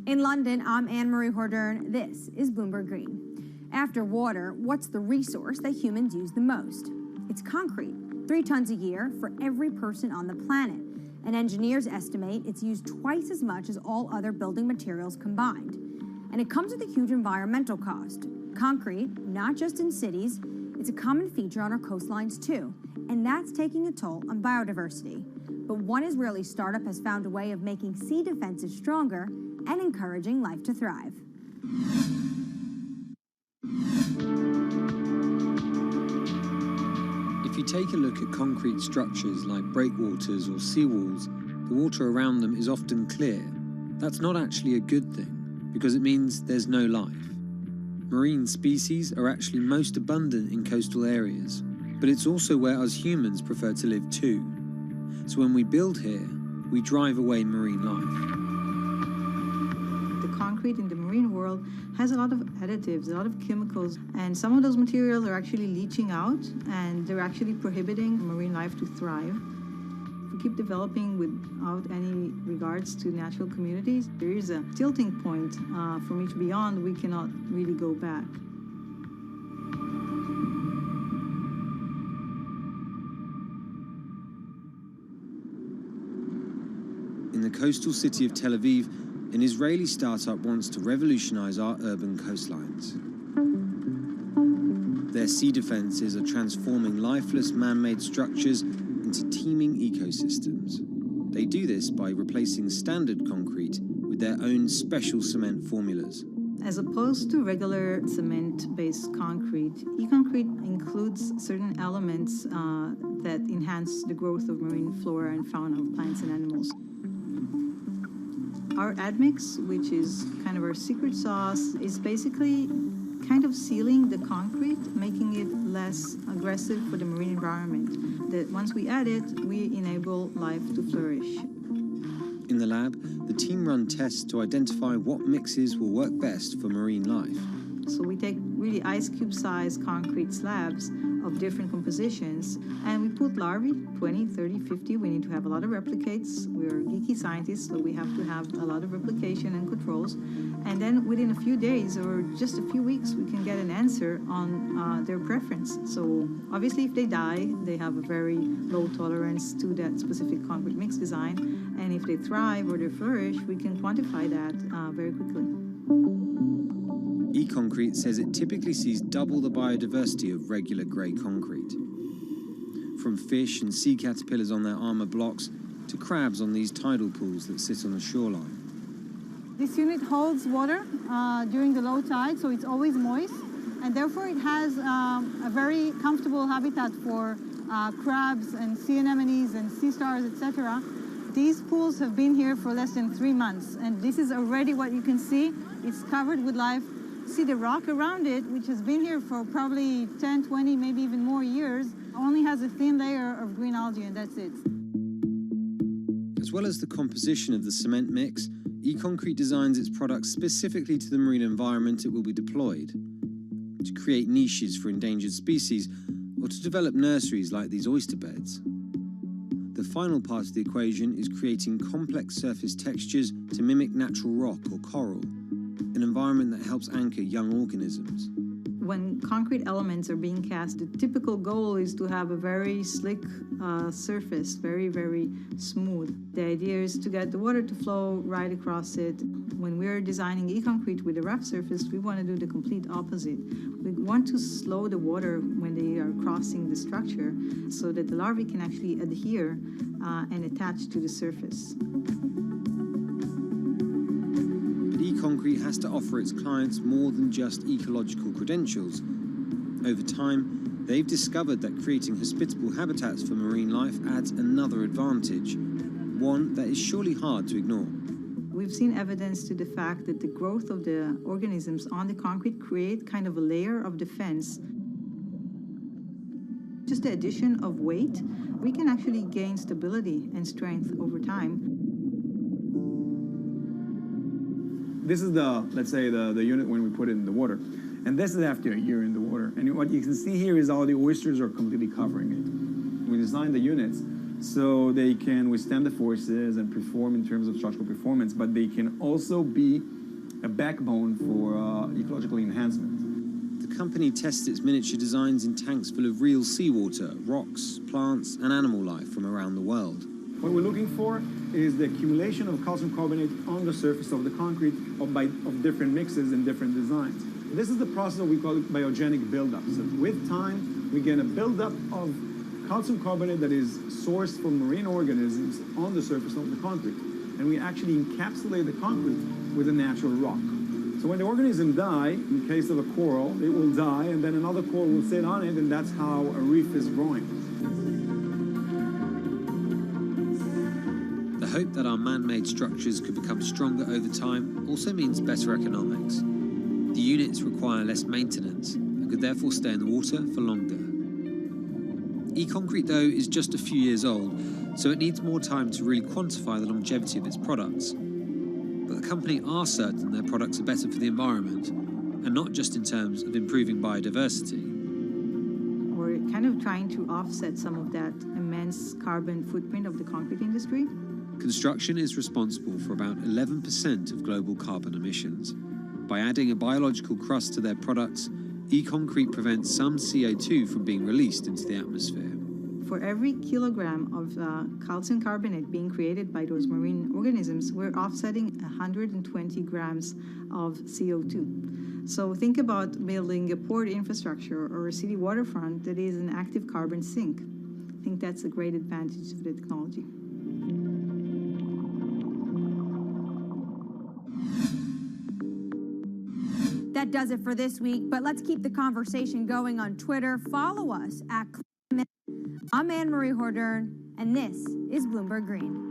In London, I'm Anne-Marie Hordern. This is Bloomberg Green. After water, what's the resource that humans use the most? It's concrete, 3 tons a year for every person on the planet. And engineers estimate it's used twice as much as all other building materials combined. And it comes with a huge environmental cost. Concrete, not just in cities, it's a common feature on our coastlines too. And that's taking a toll on biodiversity. But one Israeli startup has found a way of making sea defenses stronger and encouraging life to thrive. If you take a look at concrete structures like breakwaters or seawalls, the water around them is often clear. That's not actually a good thing, because it means there's no life. Marine species are actually most abundant in coastal areas, but it's also where us humans prefer to live too. So when we build here, we drive away marine life. The concrete in the marine world has a lot of additives, a lot of chemicals, and some of those materials are actually leaching out, and they're actually prohibiting marine life to thrive. If we keep developing without any regards to natural communities, there is a tilting point from which beyond we cannot really go back. In the coastal city of Tel Aviv, an Israeli startup wants to revolutionize our urban coastlines. Their sea defenses are transforming lifeless man-made structures into teeming ecosystems. They do this by replacing standard concrete with their own special cement formulas. As opposed to regular cement-based concrete, e-concrete includes certain elements that enhance the growth of marine flora and fauna of plants and animals. Our admix, which is kind of our secret sauce, is basically kind of sealing the concrete, making it less aggressive for the marine environment. That once we add it, we enable life to flourish. In the lab, the team run tests to identify what mixes will work best for marine life. So we take really ice cube sized concrete slabs of different compositions, and we put larvae, 20, 30, 50. We need to have a lot of replicates. We're geeky scientists, so we have to have a lot of replication and controls. And then within a few days or just a few weeks, we can get an answer on their preference. So obviously, if they die, they have a very low tolerance to that specific concrete mix design. And if they thrive or they flourish, we can quantify that very quickly. E-concrete says it typically sees double the biodiversity of regular grey concrete. From fish and sea caterpillars on their armour blocks to crabs on these tidal pools that sit on the shoreline. This unit holds water during the low tide, so it's always moist, and therefore it has a very comfortable habitat for crabs and sea anemones and sea stars, etc. These pools have been here for less than 3 months, and this is already what you can see. It's covered with life. See the rock around it, which has been here for probably 10, 20, maybe even more years, only has a thin layer of green algae, and that's it. As well as the composition of the cement mix, E-concrete designs its products specifically to the marine environment it will be deployed, to create niches for endangered species, or to develop nurseries like these oyster beds. The final part of the equation is creating complex surface textures to mimic natural rock or coral, an environment that helps anchor young organisms. When concrete elements are being cast, the typical goal is to have a very slick surface, very, very smooth. The idea is to get the water to flow right across it. When we're designing e-concrete with a rough surface, we want to do the complete opposite. We want to slow the water when they are crossing the structure so that the larvae can actually adhere and attach to the surface. E-concrete has to offer its clients more than just ecological credentials. Over time, they've discovered that creating hospitable habitats for marine life adds another advantage, one that is surely hard to ignore. We've seen evidence to the fact that the growth of the organisms on the concrete create kind of a layer of defense. Just the addition of weight, we can actually gain stability and strength over time. This is let's say the unit when we put it in the water. And this is after a year in the water. And what you can see here is all the oysters are completely covering it. We designed the units so they can withstand the forces and perform in terms of structural performance, but they can also be a backbone for ecological enhancement. The company tests its miniature designs in tanks full of real seawater, rocks, plants, and animal life from around the world. What we're looking for is the accumulation of calcium carbonate on the surface of the concrete of different mixes and different designs. This is the process that we call biogenic buildup. So with time, we get a buildup of calcium carbonate that is sourced from marine organisms on the surface of the concrete. And we actually encapsulate the concrete with a natural rock. So when the organism die, in case of a coral, it will die, and then another coral will sit on it, and that's how a reef is growing. The hope that our man-made structures could become stronger over time also means better economics. The The units require less maintenance and could therefore stay in the water for longer. E-concrete, though, is just a few years old, so it needs more time to really quantify the longevity of its products. But the company are certain their products are better for the environment, and not just in terms of improving biodiversity. We're kind of trying to offset some of that immense carbon footprint of the concrete industry. Construction is responsible for about 11% of global carbon emissions. By adding a biological crust to their products, e-concrete prevents some CO2 from being released into the atmosphere. For every kilogram of calcium carbonate being created by those marine organisms, we're offsetting 120 grams of CO2. So think about building a port infrastructure or a city waterfront that is an active carbon sink. I think that's a great advantage of the technology. That does it for this week, but let's keep the conversation going on Twitter. Follow us at Climate. I'm Anne-Marie Hordern, and this is Bloomberg Green.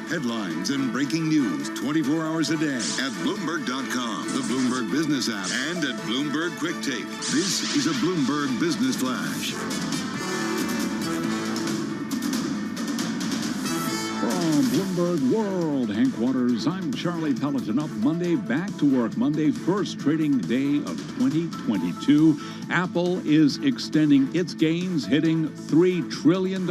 Headlines and breaking news 24 hours a day at Bloomberg.com, the Bloomberg Business app, and at Bloomberg Quick Take. This is a Bloomberg Business Flash. From Bloomberg World headquarters, I'm Charlie Pelleton. Up Monday, back to work. Monday, first trading day of 2022. Apple is extending its gains, hitting $3 trillion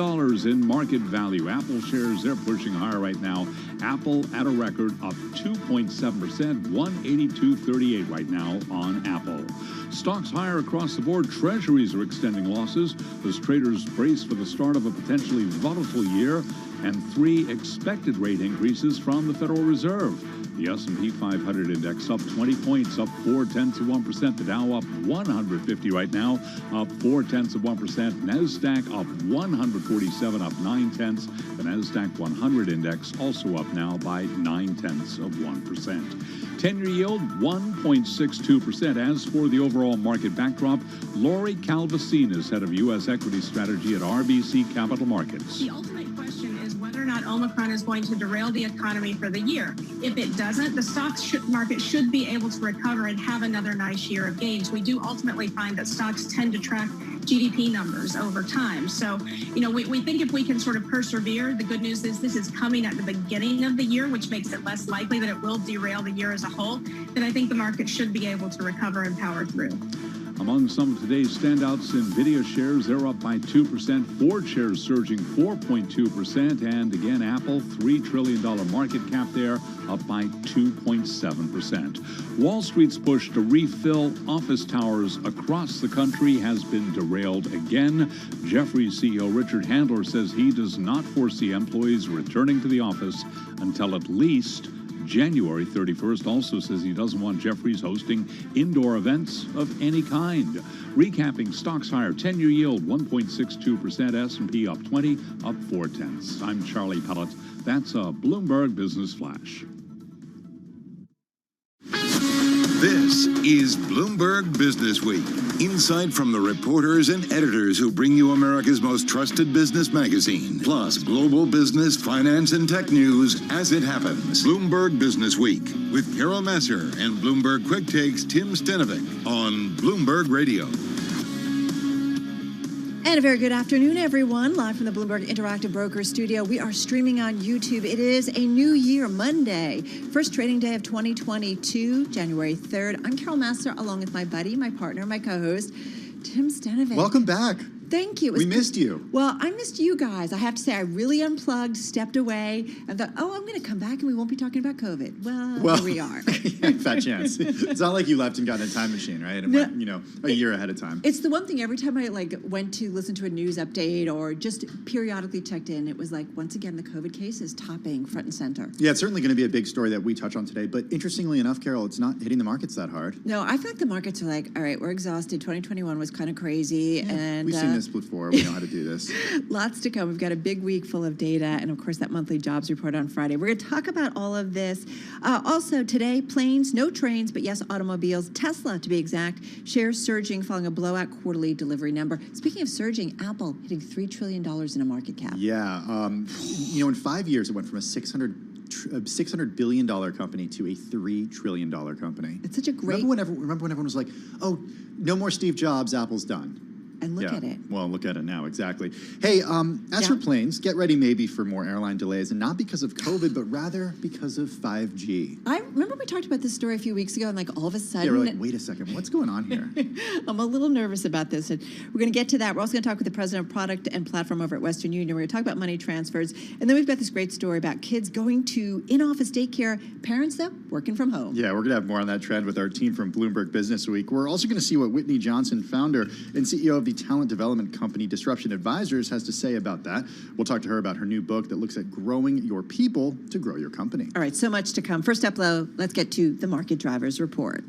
in market value. Apple shares, they're pushing higher right now. Apple at a record up 2.7%, 182.38 right now on Apple. Stocks higher across the board. Treasuries are extending losses as traders brace for the start of a potentially volatile year and 3 expected rate increases from the Federal Reserve. The S&P 500 index up 20 points, up 0.4%. The Dow up 150 right now, up 0.4%. NASDAQ up 147, up 0.9. The NASDAQ 100 index also up now by 0.9%. 10-year yield 1.62%. As for the overall market backdrop, Lori Calvasine is head of U.S. equity strategy at RBC Capital Markets. The ultimate question is whether or not Omicron is going to derail the economy for the year. If it doesn't, the stock market should be able to recover and have another nice year of gains. We do ultimately find that stocks tend to track GDP numbers over time. So, we think if we can sort of persevere, the good news is this is coming at the beginning of the year, which makes it less likely that it will derail the year as a whole, then I think the market should be able to recover and power through. Among some of today's standouts, NVIDIA shares, they're up by 2%. Ford shares surging 4.2%. And again, Apple, $3 trillion market cap there, up by 2.7%. Wall Street's push to refill office towers across the country has been derailed again. Jefferies CEO Richard Handler says he does not foresee employees returning to the office until at least January 31st. Also says he doesn't want Jefferies hosting indoor events of any kind. Recapping stocks higher, 10-year yield 1.62%, S&P up 20, up 0.4. I'm Charlie Pellet. That's a Bloomberg Business Flash. This is Bloomberg Business Week. Insight from the reporters and editors who bring you America's most trusted business magazine, plus global business, finance, and tech news as it happens. Bloomberg Business Week with Carol Masser and Bloomberg Quick Takes Tim Stenovic on Bloomberg Radio. And a very good afternoon, everyone. Live from the Bloomberg Interactive Brokers studio. We are streaming on YouTube. It is a new year, Monday, first trading day of 2022, January 3rd. I'm Carol Masser, along with my buddy, my partner, my co-host, Tim Stenovic. Welcome back. Thank you. We missed you. Well, I missed you guys. I have to say, I really unplugged, stepped away, and thought, oh, I'm going to come back and we won't be talking about COVID. Well, here we are. Fat chance. It's not like you left and got in a time machine, right? And went, a year ahead of time. It's the one thing, every time I went to listen to a news update or just periodically checked in, it was like, once again, the COVID case is topping front and center. Yeah, it's certainly going to be a big story that we touch on today. But interestingly enough, Carol, it's not hitting the markets that hard. No, I feel like the markets are like, all right, we're exhausted. 2021 was kind of crazy. Yeah, and we've seen this before. We know how to do this. Lots to come. We've got a big week full of data and, of course, that monthly jobs report on Friday. We're going to talk about all of this. Also, today, planes, no trains, but yes, automobiles. Tesla, to be exact, shares surging following a blowout quarterly delivery number. Speaking of surging, Apple hitting $3 trillion in a market cap. Yeah. In 5 years, it went from a $600 billion company to a $3 trillion company. It's such a great... Remember when everyone was like, oh, no more Steve Jobs, Apple's done. And look at it. Well, look at it now, exactly. Hey, as for planes, get ready maybe for more airline delays, and not because of COVID, but rather because of 5G. I remember we talked about this story a few weeks ago, and all of a sudden... Yeah, we're like, wait a second, what's going on here? I'm a little nervous about this, and we're going to get to that. We're also going to talk with the president of product and platform over at Western Union. We're going to talk about money transfers, and then we've got this great story about kids going to in-office daycare, parents, though, working from home. Yeah, we're going to have more on that trend with our team from Bloomberg Business Week. We're also going to see what Whitney Johnson, founder and CEO of the talent development company Disruption Advisors, has to say about that. We'll talk to her about her new book that looks at growing your people to grow your company. All right, so much to come. First up, though, let's get to the Market Drivers Report.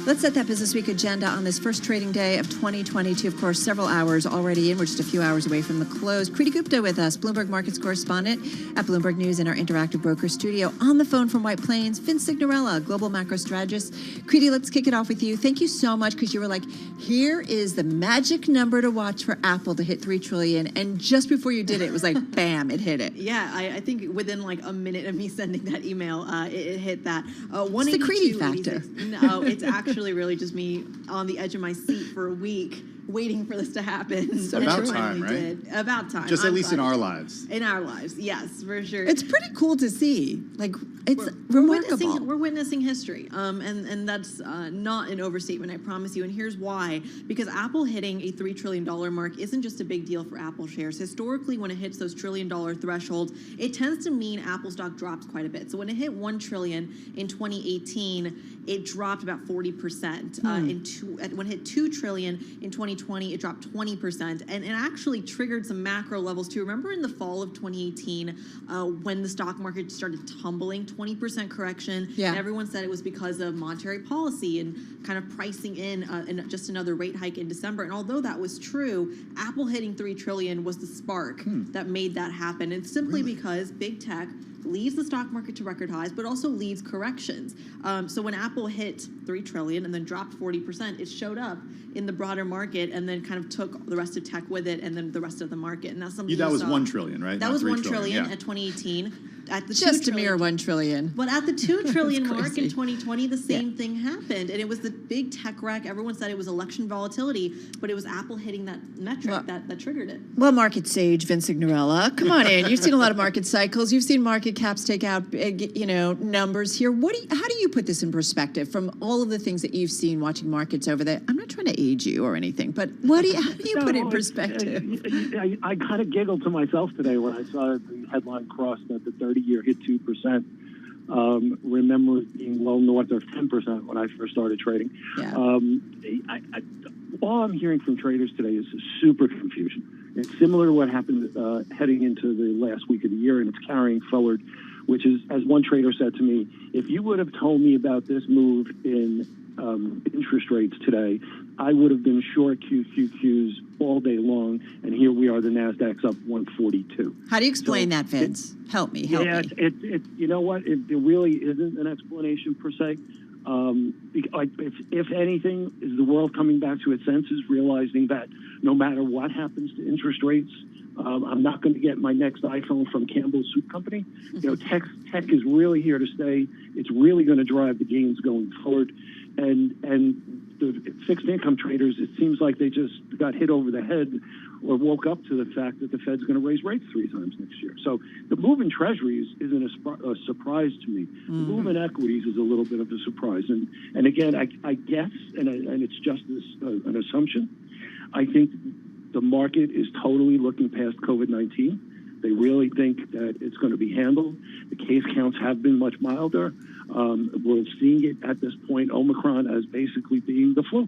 Let's set that Business Week agenda on this first trading day of 2022. Of course, several hours already in. We're just a few hours away from the close. Kriti Gupta with us, Bloomberg Markets correspondent at Bloomberg News in our Interactive Broker studio. On the phone from White Plains, Vince Signorella, global macro strategist. Kriti, let's kick it off with you. Thank you so much, because you were like, here is the magic number to watch for Apple to hit $3 trillion. And just before you did it, it was like, bam, it hit it. Yeah, I think within a minute of me sending that email, it hit that. It's the Kriti factor. No, it's actually really just me on the edge of my seat for a week waiting for this to happen. So about time, right? Did. About time. Just at least in our lives. In our lives, yes, for sure. It's pretty cool to see. It's remarkable. We're witnessing history, and that's not an overstatement, I promise you. And here's why. Because Apple hitting a $3 trillion mark isn't just a big deal for Apple shares. Historically, when it hits those $1 trillion thresholds, it tends to mean Apple stock drops quite a bit. So when it hit $1 trillion in 2018, it dropped about 40%. When it hit $2 trillion in 2020, it dropped 20%. And it actually triggered some macro levels too. Remember in the fall of 2018, when the stock market started tumbling, 20% correction. Yeah. And everyone said it was because of monetary policy and kind of pricing in just another rate hike in December. And although that was true, Apple hitting $3 trillion was the spark that made that happen. And simply because big tech leads the stock market to record highs, but also leads corrections. So when Apple hit $3 trillion and then dropped 40%, it showed up in the broader market and then kind of took the rest of tech with it and then the rest of the market. And that's something that was $1 trillion, right? That was $1 trillion yeah. at 2018. at the Just $2 a mere $1 trillion. But at the $2 trillion That's mark in crazy. 2020, the same thing happened, and it was the big tech wreck. Everyone said it was election volatility, but it was Apple hitting that metric that triggered it. Well, market sage, Vince Signorella, come on in. You've seen a lot of market cycles. You've seen market caps take out big, numbers here. How do you put this in perspective from all of the things that you've seen watching markets over there? I'm not trying to age you or anything, but how do you put it in perspective? I kind of giggled to myself today when I saw the headline cross that the 30-year hit 2%. Remember it being well north of 10% when I first started trading. Yeah. All I'm hearing from traders today is super confusion. It's similar to what happened heading into the last week of the year, and it's carrying forward, which is, as one trader said to me, if you would have told me about this move in interest rates today, I would have been short QQQs all day long, and here we are, the Nasdaq's up 142. How do you explain that, Vince? Help me. It you know what? There really isn't an explanation per se. If anything, is the world coming back to its senses, realizing that no matter what happens to interest rates, I'm not going to get my next iPhone from Campbell's Soup Company. Tech is really here to stay. It's really going to drive the gains going forward. And the fixed income traders, it seems like they just got hit over the head or woke up to the fact that the Fed's going to raise rates 3 times next year. So the move in treasuries isn't a surprise to me. The move in equities is a little bit of a surprise. And again, I guess, and it's just an assumption, I think the market is totally looking past COVID-19. They really think that it's going to be handled. The case counts have been much milder. We're seeing it at this point, Omicron, as basically being the flu.